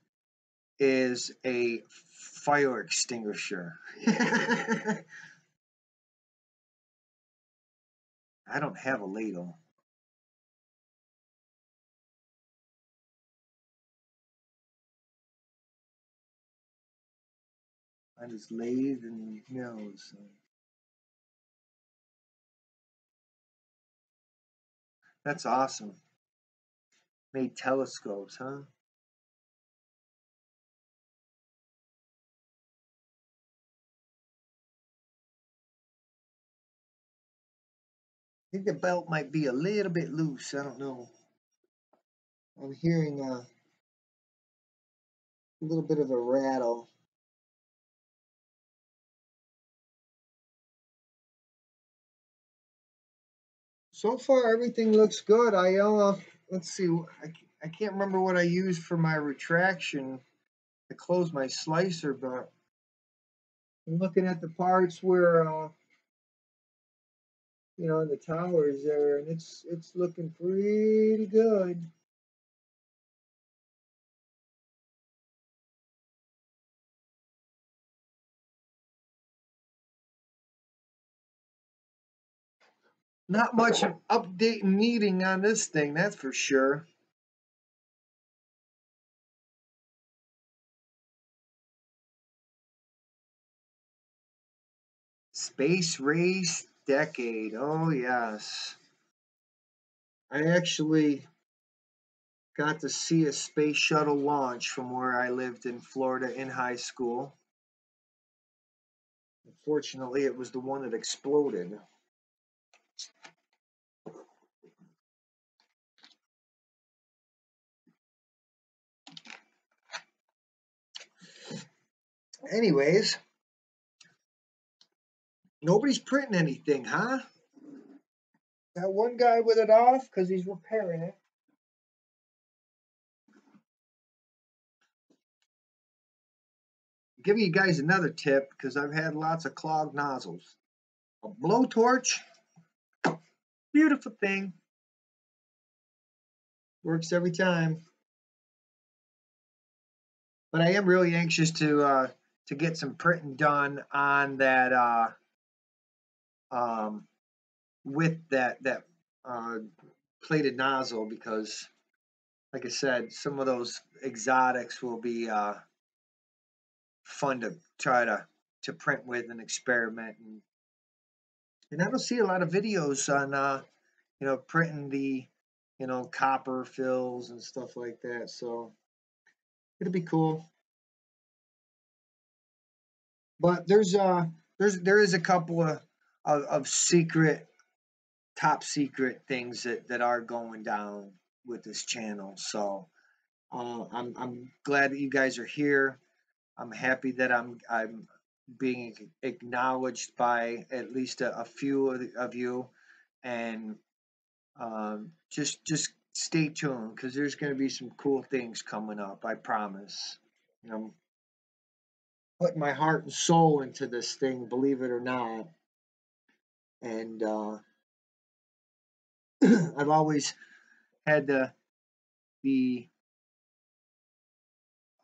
is a fire extinguisher. I don't have a ladle. I just lathe and mills. That's awesome. Made telescopes, huh? I think the belt might be a little bit loose. I don't know. I'm hearing a little bit of a rattle. So far, everything looks good. Let's see. I can't remember what I used for my retraction to close my slicer, but I'm looking at the parts where the towers there, and it's looking pretty good. Not much update needing on this thing, that's for sure. Space race decade. Oh yes. I actually got to see a space shuttle launch from where I lived in Florida in high school. Unfortunately, it was the one that exploded. Anyways, nobody's printing anything, huh? That one guy with it off because he's repairing it. I'll give you guys another tip because I've had lots of clogged nozzles. A blowtorch, beautiful thing, works every time. But I am really anxious to get some printing done on that um, with that uh, plated nozzle because, like I said, some of those exotics will be fun to try to print with and experiment. And I don't see a lot of videos on printing the copper fills and stuff like that. So it'll be cool. But there is a couple of secret, top secret things that are going down with this channel. So I'm glad that you guys are here. I'm happy that I'm being acknowledged by at least a few of you, and just stay tuned because there's going to be some cool things coming up. I promise. I'm putting my heart and soul into this thing, believe it or not, and I've always had the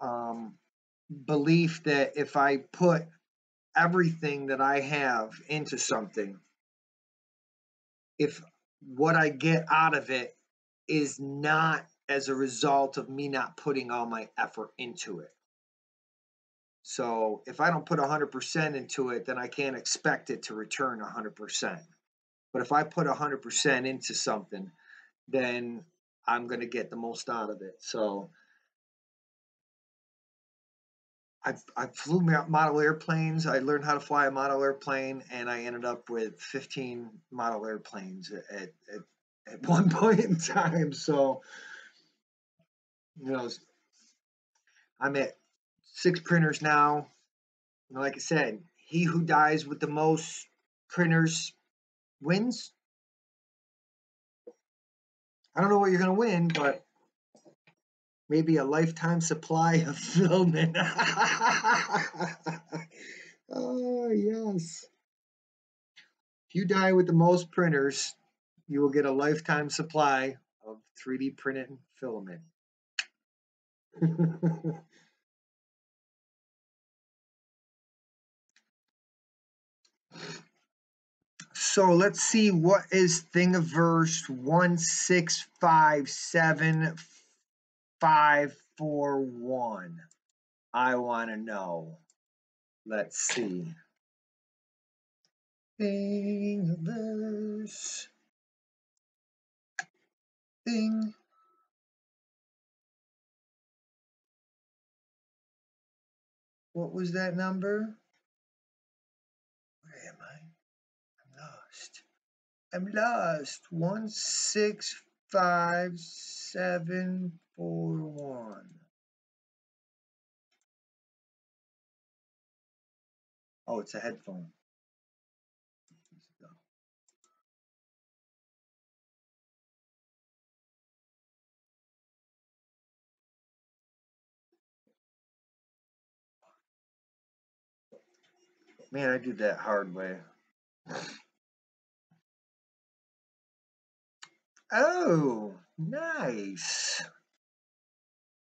um, belief that if I put everything that I have into something, if what I get out of it is not as a result of me not putting all my effort into it. So if I don't put 100% into it, then I can't expect it to return 100%. But if I put 100% into something, then I'm going to get the most out of it. So I flew model airplanes. I learned how to fly a model airplane, and I ended up with 15 model airplanes at one point in time. So, you know, I'm at 6 printers now. Like I said, he who dies with the most printers wins. I don't know what you're going to win, but maybe a lifetime supply of filament. Oh, yes. If you die with the most printers, you will get a lifetime supply of 3D printed filament. So let's see, what is Thingiverse 1657541? I want to know. Let's see. Thingiverse. Thing. What was that number? Where am I? I'm lost. I'm lost. 1655741. Oh, it's a headphone. Man, I did that hard way. Oh, nice.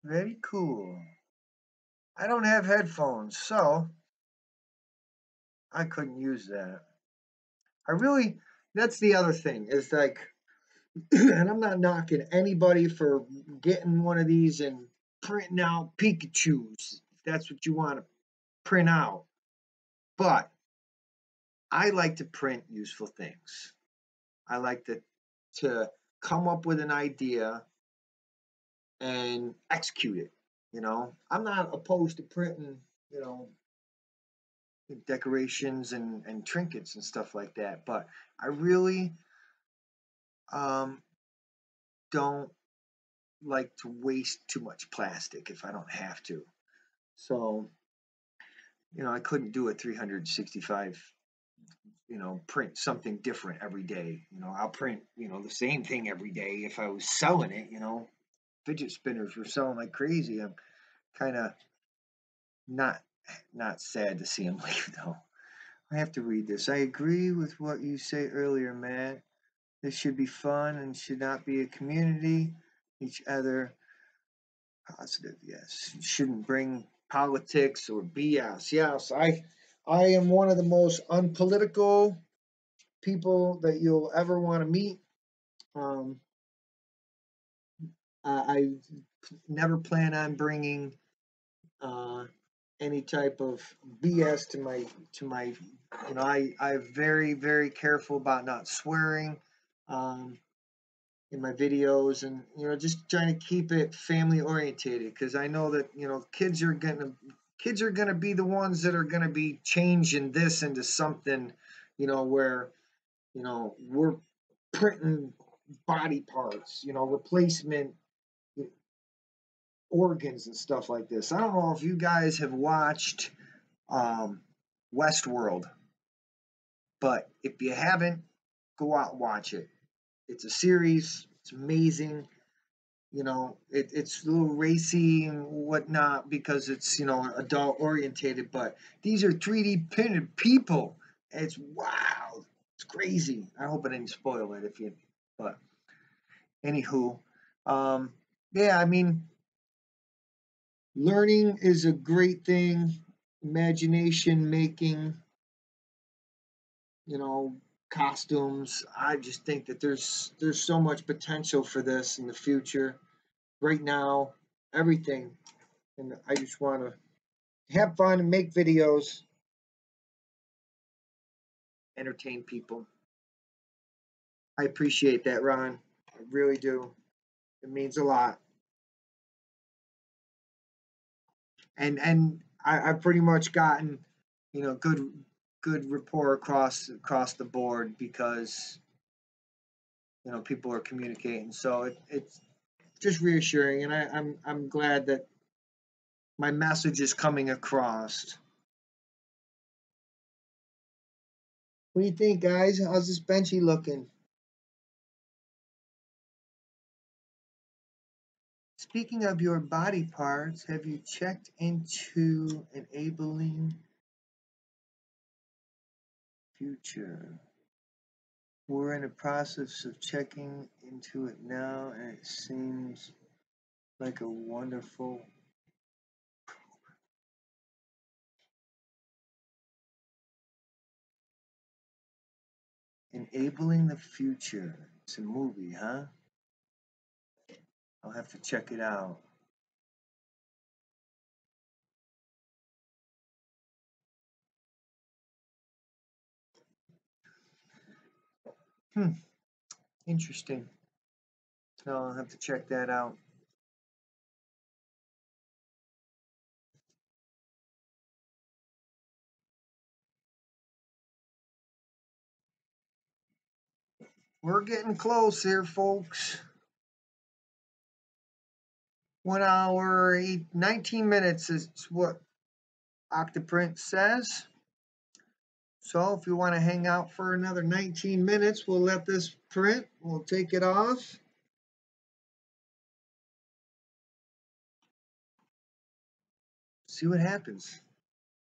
Very cool. I don't have headphones, so I couldn't use that. That's the other thing, is like, and I'm not knocking anybody for getting one of these and printing out Pikachus, if that's what you want to print out. But I like to print useful things. I like to come up with an idea and execute it. I'm not opposed to printing, decorations and trinkets and stuff like that. But I really um, don't like to waste too much plastic if I don't have to. So, I couldn't do a 365, print something different every day. I'll print, the same thing every day if I was selling it. Fidget spinners were selling like crazy. I'm kind of not not sad to see them leave though. I have to read this. I agree with what you say earlier, Matt. This should be fun and should not be a community. Each other positive, yes. You shouldn't bring politics or BS. Yes, I am one of the most unpolitical people that you'll ever want to meet. Um, I never plan on bringing uh, any type of BS to my. I'm very careful about not swearing in my videos, and just trying to keep it family orientated, because I know that kids are gonna be the ones that are gonna be changing this into something, where we're printing body parts, replacement organs and stuff like this. I don't know if you guys have watched um, Westworld, but if you haven't, go out and watch it. It's a series. It's amazing. It's a little racy and whatnot because it's adult orientated, but these are 3D printed people. It's wow. It's crazy. I hope I didn't spoil it if you, but anywho, um, yeah, I mean, learning is a great thing. Imagination making, you know, costumes. I just think that there's so much potential for this in the future. Right now, everything, and I just want to have fun and make videos, entertain people. I appreciate that, Ron. I really do. It means a lot. And I've pretty much gotten, good rapport across the board because people are communicating. So it's just reassuring, and I'm glad that my message is coming across. What do you think, guys? How's this benchy looking? Speaking of your body parts, have you checked into enabling future? We're in the process of checking into it now, and it seems like a wonderful enabling the future. It's a movie, huh? I'll have to check it out. Interesting. I'll have to check that out. We're getting close here, folks. 1 hour, 19 minutes is what Octoprint says. So if you want to hang out for another 19 minutes, we'll let this print. We'll take it off. See what happens.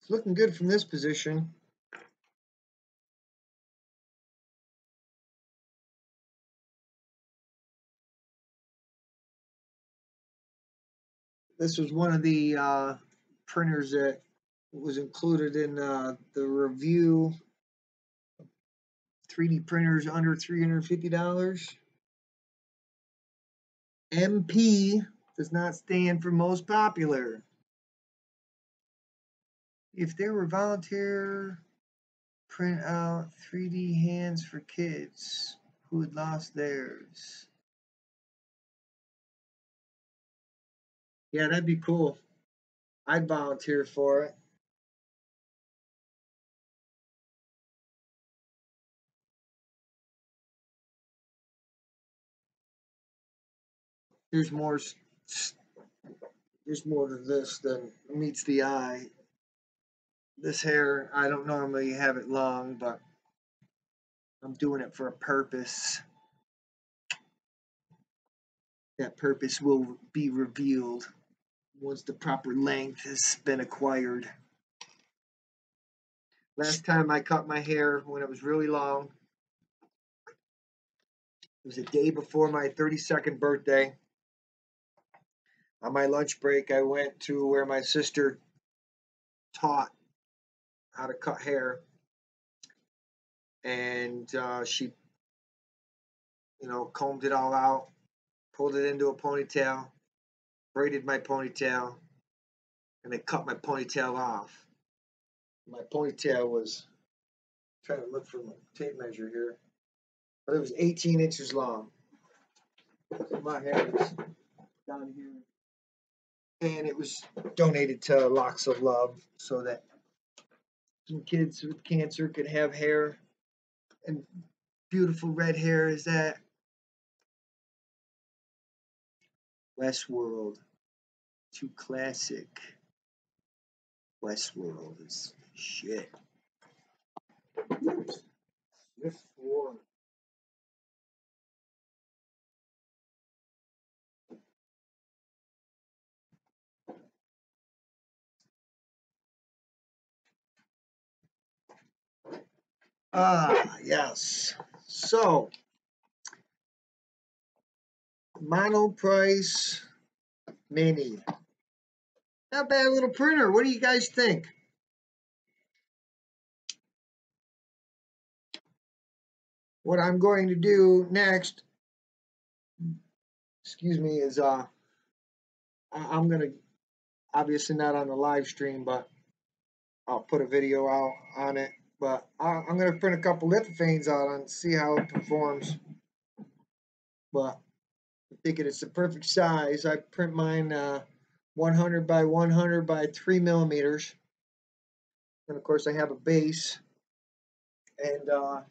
It's looking good from this position. This was one of the printers that was included in the review. 3D printers under $350. MP does not stand for most popular. If there were volunteer print out 3D hands for kids who had lost theirs. Yeah, that'd be cool. I'd volunteer for it. There's more. There's more to this than meets the eye. This hair, I don't normally have it long, but I'm doing it for a purpose. That purpose will be revealed once the proper length has been acquired. Last time I cut my hair when it was really long, it was a day before my 32nd birthday. On my lunch break, I went to where my sister taught how to cut hair, and she, combed it all out, pulled it into a ponytail, braided my ponytail, and they cut my ponytail off. My ponytail was, trying to look for my tape measure here, but it was 18 inches long. My hair was down here, and it was donated to Locks of Love so that some kids with cancer could have hair and beautiful red hair as that. Westworld, too classic. Westworld is shit. This war. Ah, yes. So, MonoPrice Mini. Not bad little printer. What do you guys think? What I'm going to do next, excuse me, is I'm gonna, obviously not on the live stream, but I'll put a video out on it. But I'm gonna print a couple lithophane out and see how it performs. But I'm thinking it's the perfect size. I print mine 100 by 100 by 3 millimeters, and of course I have a base, and the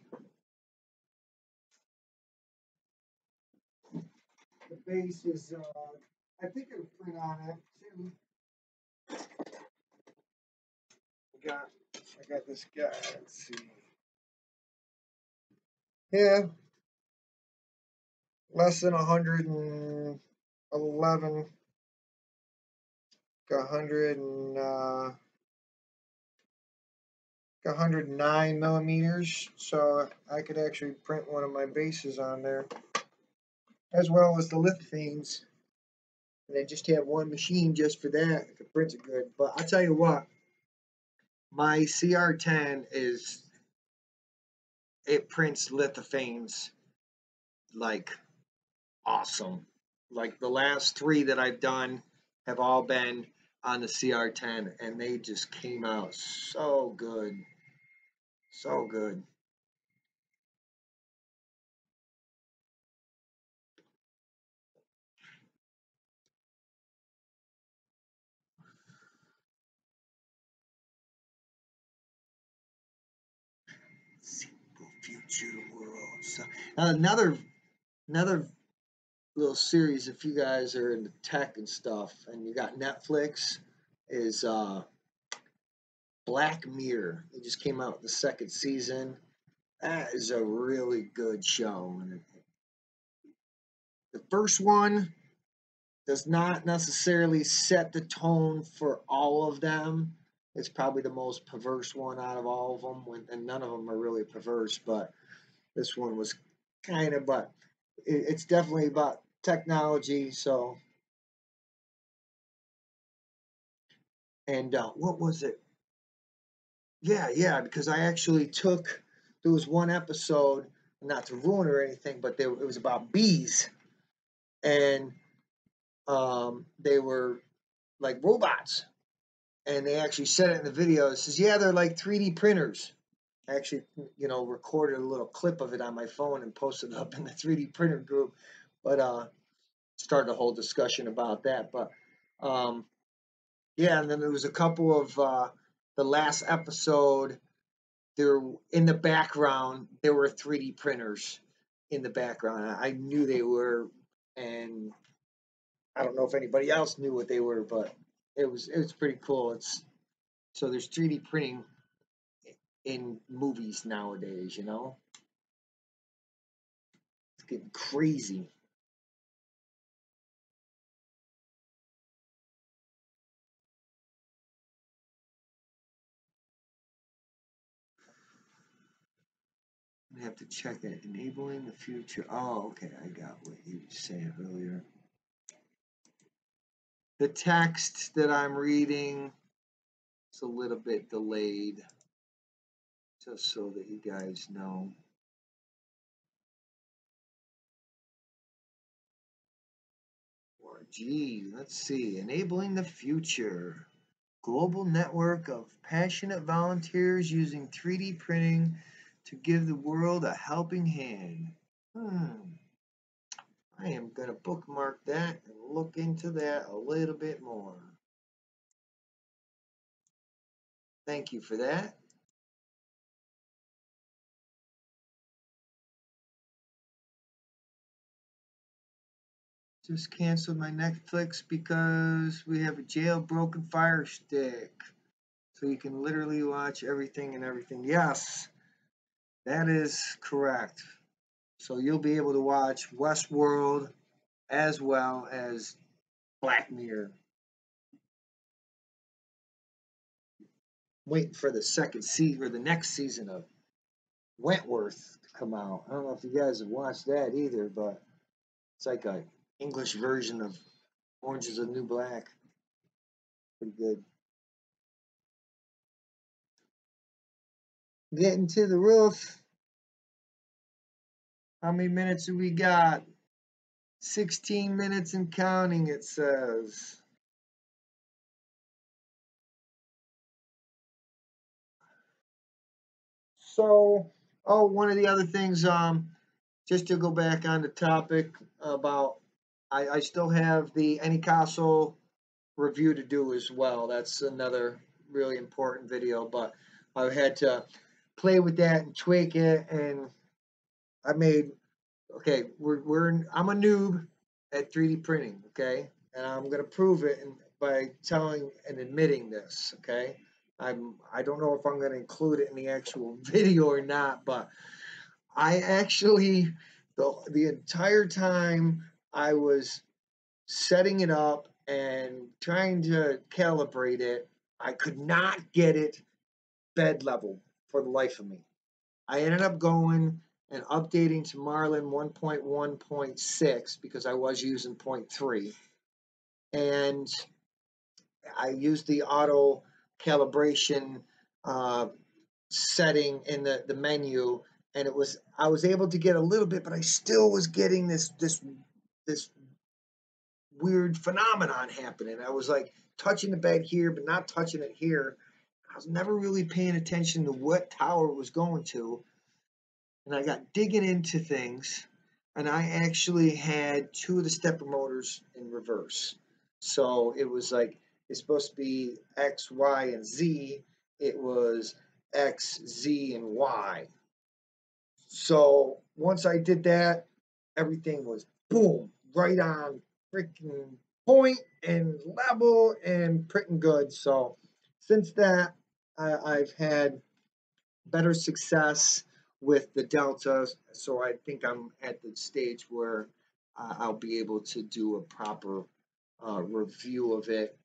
base is I think it'll print on it too. I got this guy. Let's see. Yeah, less than 111. Got 100 and 109 millimeters, so I could actually print one of my bases on there, as well as the lithophane, and then just have one machine just for that if it prints it good. But I'll tell you what, my CR10 it prints lithophanes like awesome. Like the last three that I've done have all been on the CR10, and they just came out so good, so good. Simple future world. So, another little series, if you guys are into tech and stuff, and you got Netflix, is Black Mirror. It just came out the second season. That is a really good show. And the first one does not necessarily set the tone for all of them. It's probably the most perverse one out of all of them, and none of them are really perverse, but this one was kind of, but it's definitely about technology. So, and what was it? Yeah, because I actually took, there was one episode, not to ruin or anything, but it was about bees, and they were like robots, and they actually said it in the video. It says, yeah, they're like 3D printers. I actually, recorded a little clip of it on my phone and posted it up in the 3D printer group, but started a whole discussion about that. But yeah, and then there was a couple of the last episode. There in the background, there were 3D printers in the background. I knew they were, and I don't know if anybody else knew what they were, but it was pretty cool. It's so there's 3D printing in movies nowadays. It's getting crazy. I have to check it. Enabling the future. Oh, okay. I got what you were saying earlier. The text that I'm reading is a little bit delayed, just so that you guys know. Or gee, let's see. Enabling the future. Global network of passionate volunteers using 3D printing to give the world a helping hand. I am going to bookmark that and look into that a little bit more. Thank you for that. Just canceled my Netflix because we have a jailbroken Fire Stick. So you can literally watch everything and everything. Yes, that is correct. So you'll be able to watch Westworld as well as Black Mirror. Waiting for the second season or the next season of Wentworth to come out. I don't know if you guys have watched that either, but it's like a English version of Orange is the New Black. Pretty good. Getting to the roof. How many minutes do we got? 16 minutes and counting, it says. So, oh, one of the other things, just to go back on the topic about, I still have the Any Castle review to do as well. That's another really important video, but I had to play with that and tweak it, and I made, okay, I'm a noob at 3D printing, okay, and I'm gonna prove it by telling and admitting this, okay. I don't know if I'm gonna include it in the actual video or not, but I actually the entire time I was setting it up and trying to calibrate it, I could not get it bed level. for the life of me. I ended up going and updating to Marlin 1.1.6 because I was using point 0.3, and I used the auto calibration uh, setting in the menu, and I was able to get a little bit, but I still was getting this weird phenomenon happening. I was like touching the bed here, but not touching it here. I was never really paying attention to what tower it was going to, and I got digging into things, and I actually had two of the stepper motors in reverse. So it was like it's supposed to be X, Y, and Z. It was X, Z, and Y. So once I did that, everything was boom, right on freaking point and level and pretty good. So since that, I've had better success with the deltas. So I think I'm at the stage where I'll be able to do a proper review of it.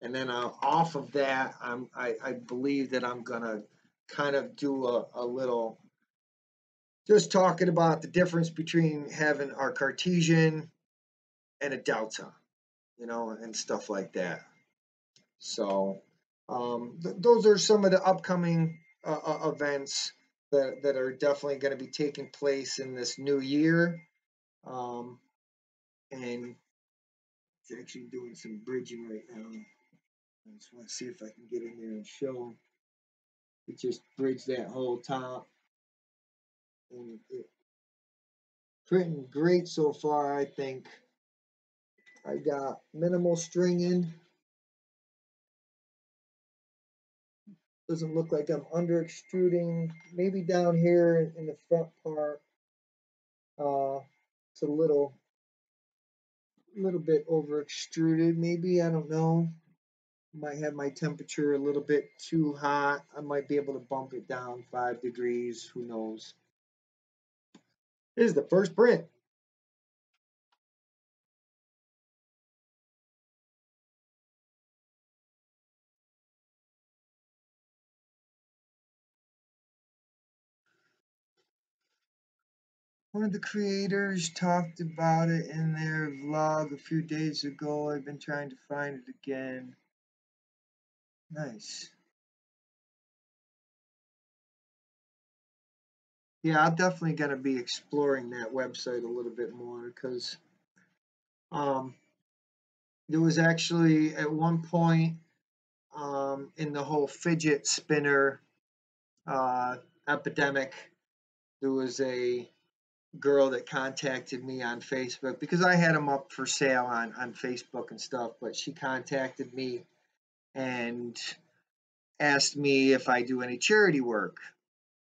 And then off of that, I believe that I'm gonna kind of do a little just talking about the difference between having our Cartesian and a delta, and stuff like that. So those are some of the upcoming events that are definitely going to be taking place in this new year. Um, and it's actually doing some bridging right now. I just want to see if I can get in there and show. It just bridged that whole top, and it's pretty great so far. I think I got minimal stringing. Doesn't look like I'm under extruding. Maybe down here in the front part, it's a little bit over extruded. Maybe, I don't know. Might have my temperature a little bit too hot. I might be able to bump it down 5 degrees. Who knows? This is the first print. One of the creators talked about it in their vlog a few days ago. I've been trying to find it again. Nice. Yeah, I'm definitely going to be exploring that website a little bit more because um, there was actually at one point in the whole fidget spinner uh, epidemic, there was a girl that contacted me on Facebook because I had them up for sale on Facebook and stuff, but she contacted me and asked me if I do any charity work.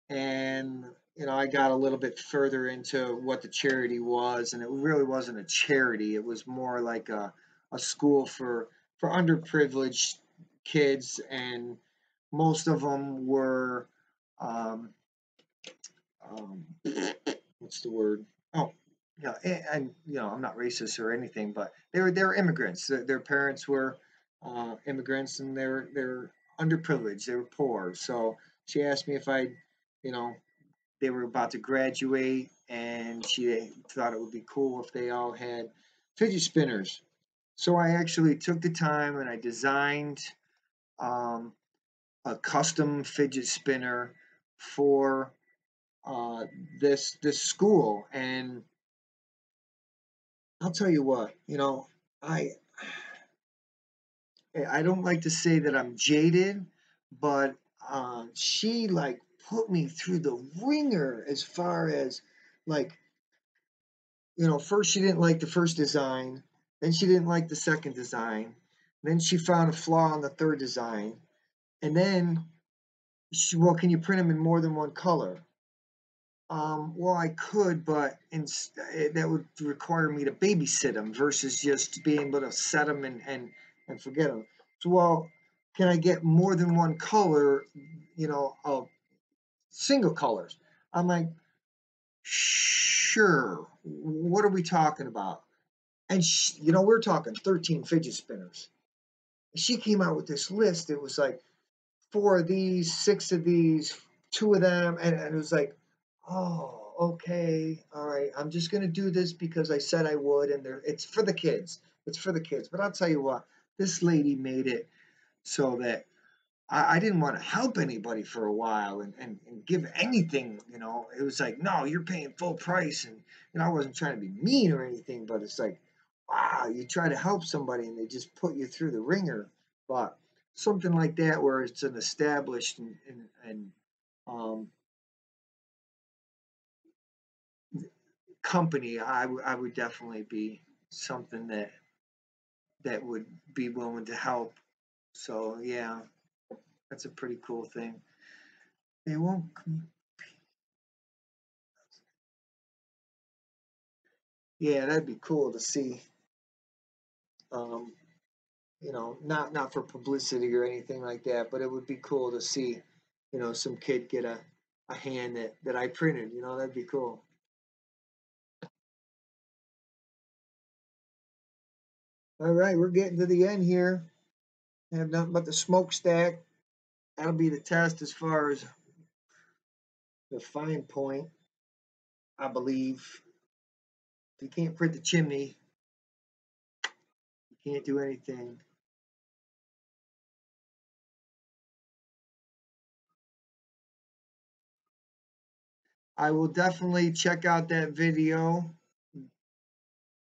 And I got a little bit further into what the charity was, and it really wasn't a charity. It was more like a school for underprivileged kids, and most of them were um, um, what's the word? Oh, yeah, and I'm not racist or anything, but they were immigrants. Their parents were immigrants, and they're underprivileged. They were poor. So she asked me if you know, they were about to graduate, and she thought it would be cool if they all had fidget spinners. So I actually took the time and I designed um, a custom fidget spinner for uh, this school, and I'll tell you what, I I don't like to say that I'm jaded, but she like put me through the ringer as far as like first she didn't like the first design, then she didn't like the second design, then she found a flaw in the third design, and then well, can you print them in more than one color? Well, I could, but that would require me to babysit them versus just being able to set them and forget them. So, well, can I get more than one color, of single colors? I'm like, sure. What are we talking about? And we're talking 13 fidget spinners. She came out with this list. It was like 4 of these, 6 of these, two of them, and it was like, oh, okay, all right, I'm just gonna do this because I said I would, and it's for the kids. It's for the kids. But I'll tell you what, this lady made it so that I didn't want to help anybody for a while and give anything, you know. It was like, no, you're paying full price. And, you know, I wasn't trying to be mean or anything, but it's like, wow, you try to help somebody and they just put you through the ringer. But something like that where it's an established and um, company, I would definitely be something that would be willing to help. So, yeah, that's a pretty cool thing. They won't. Yeah, that'd be cool to see. Um, you know, not for publicity or anything like that, but it would be cool to see, you know, some kid get a hand that I printed. You know, that'd be cool. All right, we're getting to the end here. I have nothing but the smokestack. That'll be the test as far as the fine point, I believe. If you can't print the chimney, you can't do anything. I will definitely check out that video,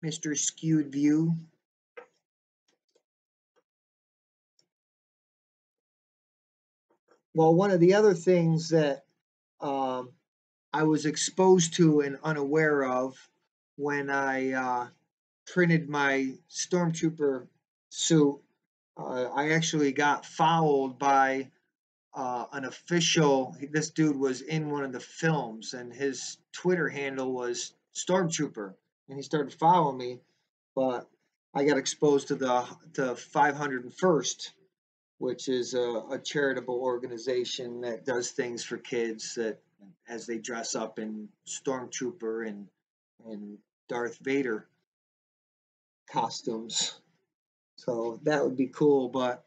Mr. Skewed View. Well, one of the other things that um, I was exposed to and unaware of when I printed my stormtrooper suit. I actually got fouled by an official. This dude was in one of the films, and his Twitter handle was Stormtrooper, and he started following me. But I got exposed to the 501st, which is a charitable organization that does things for kids that as they dress up in stormtrooper and Darth Vader costumes. So that would be cool, but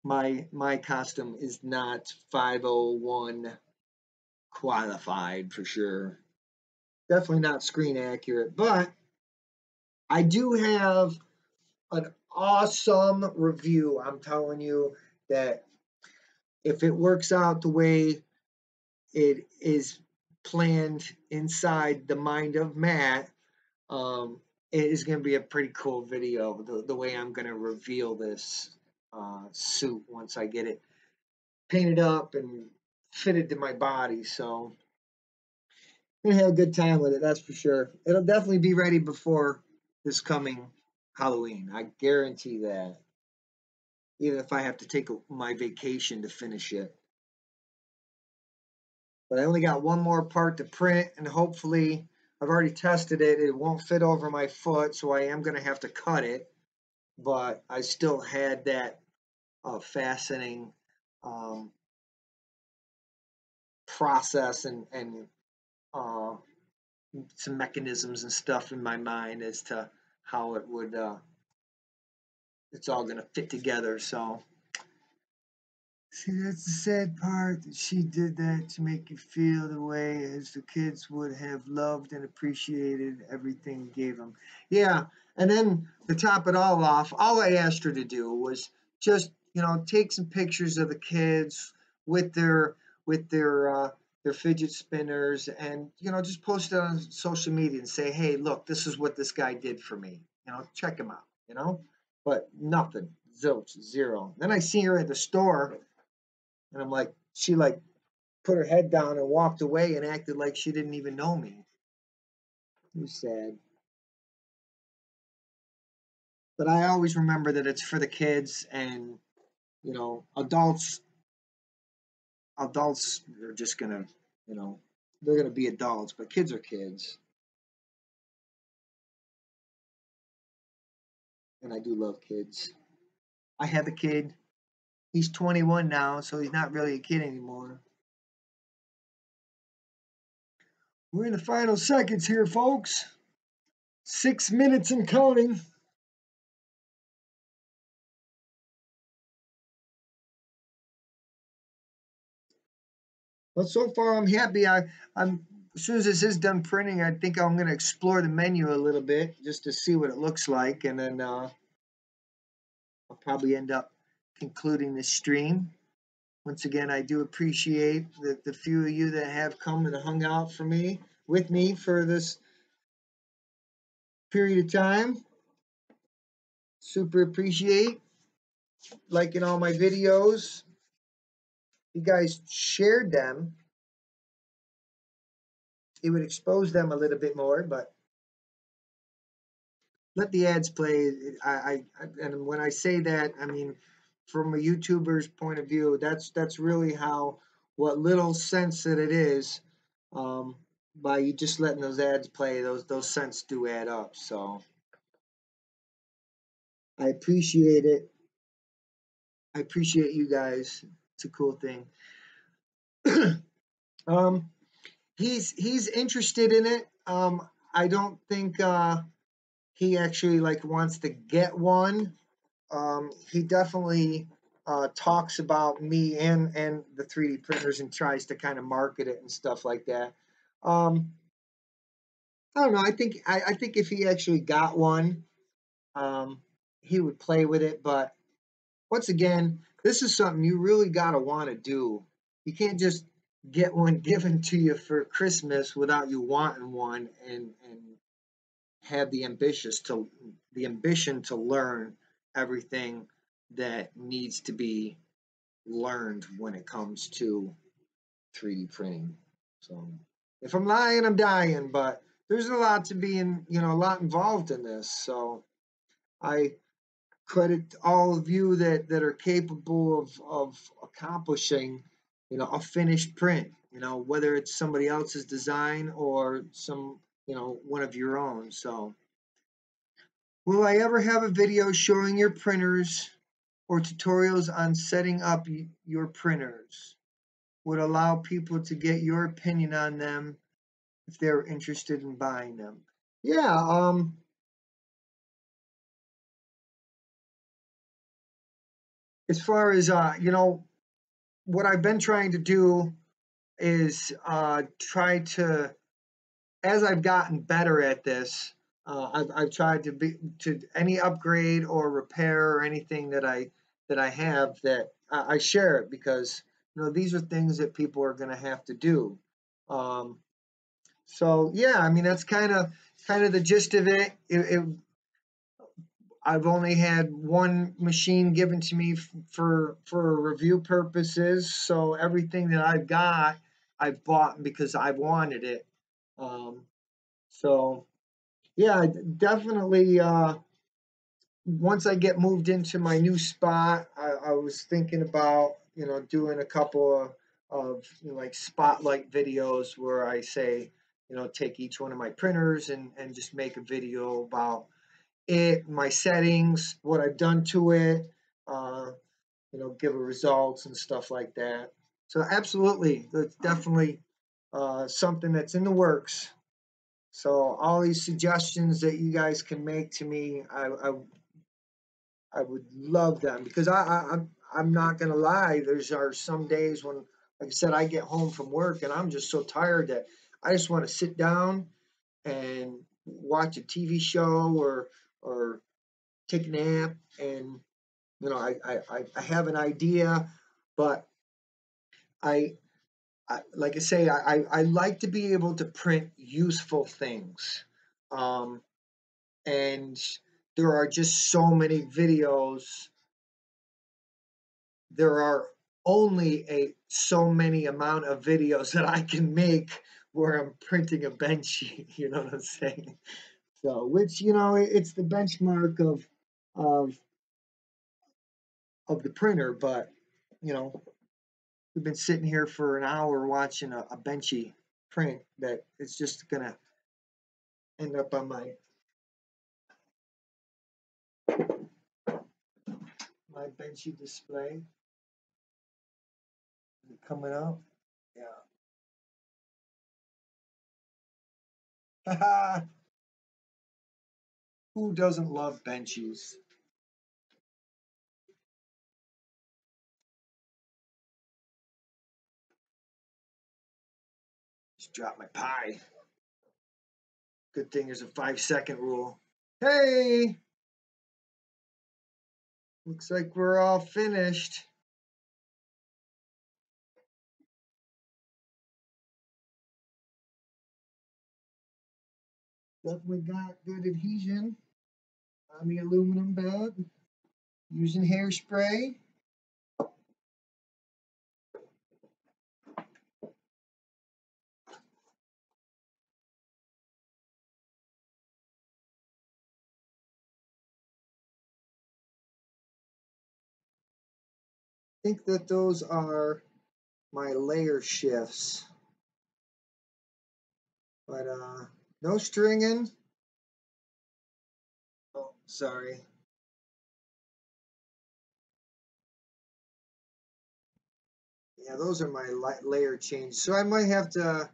my costume is not 501 qualified for sure. Definitely not screen accurate, but I do have an awesome review. I'm telling you that if it works out the way it is planned inside the mind of Matt. It is going to be a pretty cool video. The way I'm going to reveal this suit once I get it painted up and fitted to my body. So I'm gonna have a good time with it. That's for sure. It'll definitely be ready before this coming Halloween. I guarantee that. Even if I have to take my vacation to finish it. But I only got one more part to print, and hopefully, I've already tested it. It won't fit over my foot, so I am going to have to cut it. But I still had that fascinating um, process and uh, some mechanisms and stuff in my mind as to how it would, it's all going to fit together. So see, that's the sad part that she did that to make you feel the way as the kids would have loved and appreciated everything you gave them. Yeah, and then to top it all off, all I asked her to do was just, you know, take some pictures of the kids with their fidget spinners and, you know, just post it on social media and say, hey, look, this is what this guy did for me. You know, check him out, you know? But nothing. Zilch, zero. Then I see her at the store and I'm like, she like put her head down and walked away and acted like she didn't even know me. It was sad. But I always remember that it's for the kids and, you know, adults are just gonna, you know, they're gonna be adults, but kids are kids. And I do love kids. I have a kid. He's 21 now, so he's not really a kid anymore. We're in the final seconds here, folks. 6 minutes and counting. But so far, I'm happy. I'm as soon as this is done printing, I think I'm going to explore the menu a little bit just to see what it looks like, and then I'll probably end up concluding this stream. Once again, I do appreciate the few of you that have come and hung out for me with me for this period of time. Super appreciate liking all my videos. You guys shared them, it would expose them a little bit more, but let the ads play. And when I say that, I mean from a YouTuber's point of view, that's really how what little sense that it is. By you just letting those ads play, those cents do add up. So I appreciate it. I appreciate you guys. It's a cool thing. um, he's interested in it. I don't think he actually like wants to get one. He definitely talks about me and the 3D printers and tries to kind of market it and stuff like that. Um, I don't know. I think if he actually got one, um, he would play with it. But once again, this is something you really gotta want to do. You can't just get one given to you for Christmas without you wanting one and have the ambition to learn everything that needs to be learned when it comes to 3D printing. So if I'm lying, I'm dying, but there's a lot to be in, a lot involved in this. So I credit all of you that are capable of accomplishing, a finished print, whether it's somebody else's design or one of your own. So will I ever have a video showing your printers or tutorials on setting up your printers? Would allow people to get your opinion on them if they're interested in buying them. Yeah, as far as what I've been trying to do is try to, as I've gotten better at this, I've tried to be to any upgrade or repair or anything that I have that I share it because these are things that people are going to have to do. Um, so yeah, I mean that's kind of the gist of it. I've only had one machine given to me for review purposes, so everything that I've got, I've bought because I wanted it. Um, so yeah, definitely. Once I get moved into my new spot, I was thinking about doing a couple of like spotlight videos where I say take each one of my printers and just make a video about it, my settings, what I've done to it, uh, give a results and stuff like that. So absolutely, that's definitely something that's in the works. So all these suggestions that you guys can make to me, I would love them because I'm not gonna lie. There's are some days when, like I said, I get home from work and I'm just so tired that I just want to sit down and watch a TV show or take a nap. And I have an idea, but I, like I say, I like to be able to print useful things. Um, and there are just so many videos. There are only a so many amount of videos that I can make where I'm printing a bench sheet. You know what I'm saying? So, which it's the benchmark of of the printer, but you know, we've been sitting here for an hour watching a benchy print that it's just gonna end up on my benchy display. Is it coming up? Yeah. Who doesn't love benchies? Drop my pie. Good thing there's a 5-second rule. Hey! Looks like we're all finished. Definitely got good adhesion on the aluminum bed. Using hairspray. I think that those are my layer shifts. But no stringing. Oh, sorry. Yeah, those are my layer changes. So I might have to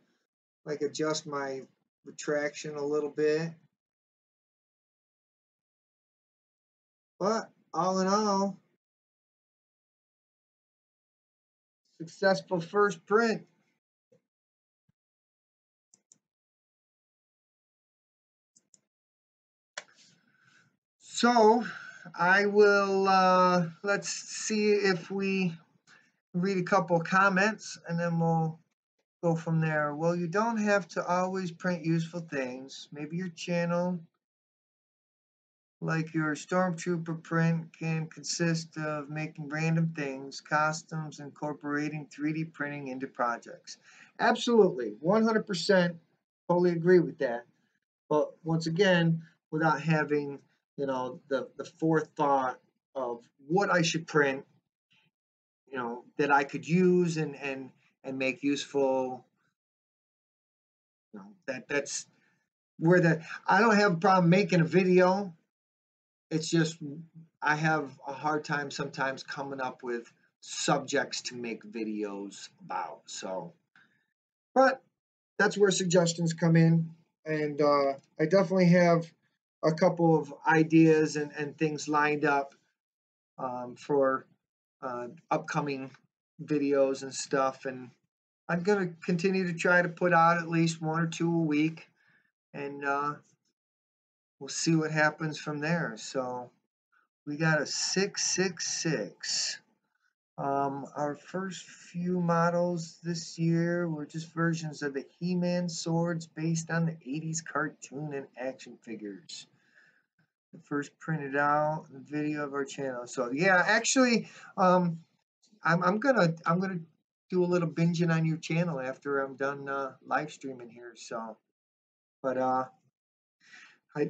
like adjust my retraction a little bit. But all in all, successful first print. So I will, let's see if we read a couple of comments and then we'll go from there. Well, you don't have to always print useful things. Maybe your channel, like your Stormtrooper print, can consist of making random things, costumes, incorporating 3D printing into projects. Absolutely, 100%, totally agree with that. But once again, without having, you know, the forethought of what I should print, you know, that I could use and make useful, you know, that's where I don't have a problem making a video. It's just I have a hard time sometimes coming up with subjects to make videos about. So, but that's where suggestions come in, and I definitely have a couple of ideas and things lined up for upcoming videos and stuff, and I'm going to continue to try to put out at least 1 or 2 a week, and we'll see what happens from there. So we got a 666. Our first few models this year were just versions of the He-Man swords based on the 80s cartoon and action figures. The first printed out video of our channel. So yeah, actually, I'm gonna do a little binging on your channel after I'm done live streaming here. So, but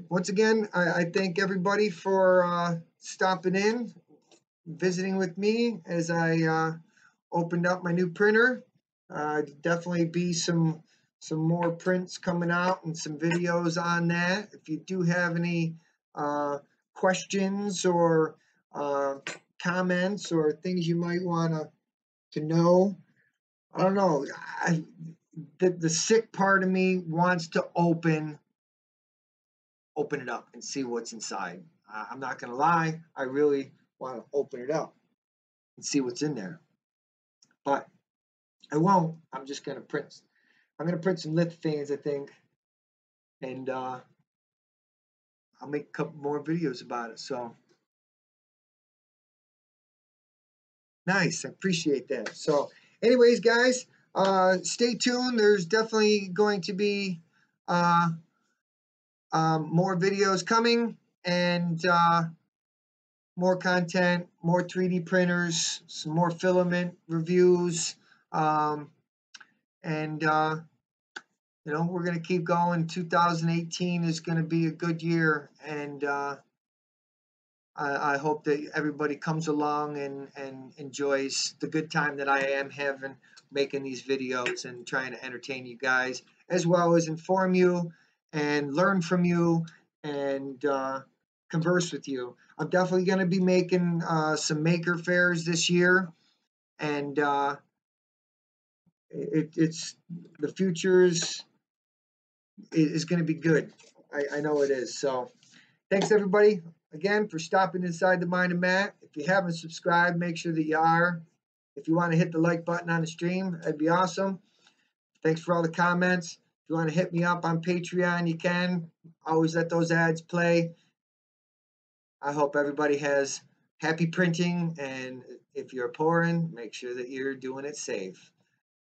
once again, I thank everybody for stopping in, visiting with me as I opened up my new printer. Definitely be some more prints coming out and some videos on that. If you do have any questions or comments or things you might want to know, I don't know. The sick part of me wants to open it up and see what's inside. I'm not gonna lie, I really want to open it up and see what's in there, but I won't. I'm just gonna print. I'm gonna print some lithophanes, I think, and I'll make a couple more videos about it. So nice, I appreciate that. So, anyways, guys, stay tuned. There's definitely going to be more videos coming, and more content, more 3D printers, some more filament reviews, and you know, we're going to keep going. 2018 is going to be a good year, and I hope that everybody comes along and enjoys the good time that I am having making these videos and trying to entertain you guys, as well as inform you and learn from you and converse with you. I'm definitely going to be making some maker fairs this year, and it's the future is going to be good. I know it is. So thanks everybody again for stopping inside the Mind of Matt. If you haven't subscribed, make sure that you are. If you want to hit the like button on the stream, that'd be awesome. Thanks for all the comments. If you want to hit me up on Patreon, you can. Always let those ads play. I hope everybody has happy printing, and if you're pouring, make sure that you're doing it safe.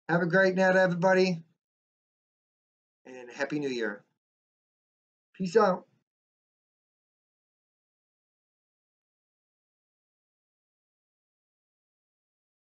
Have a great night, everybody, and Happy New Year. Peace out.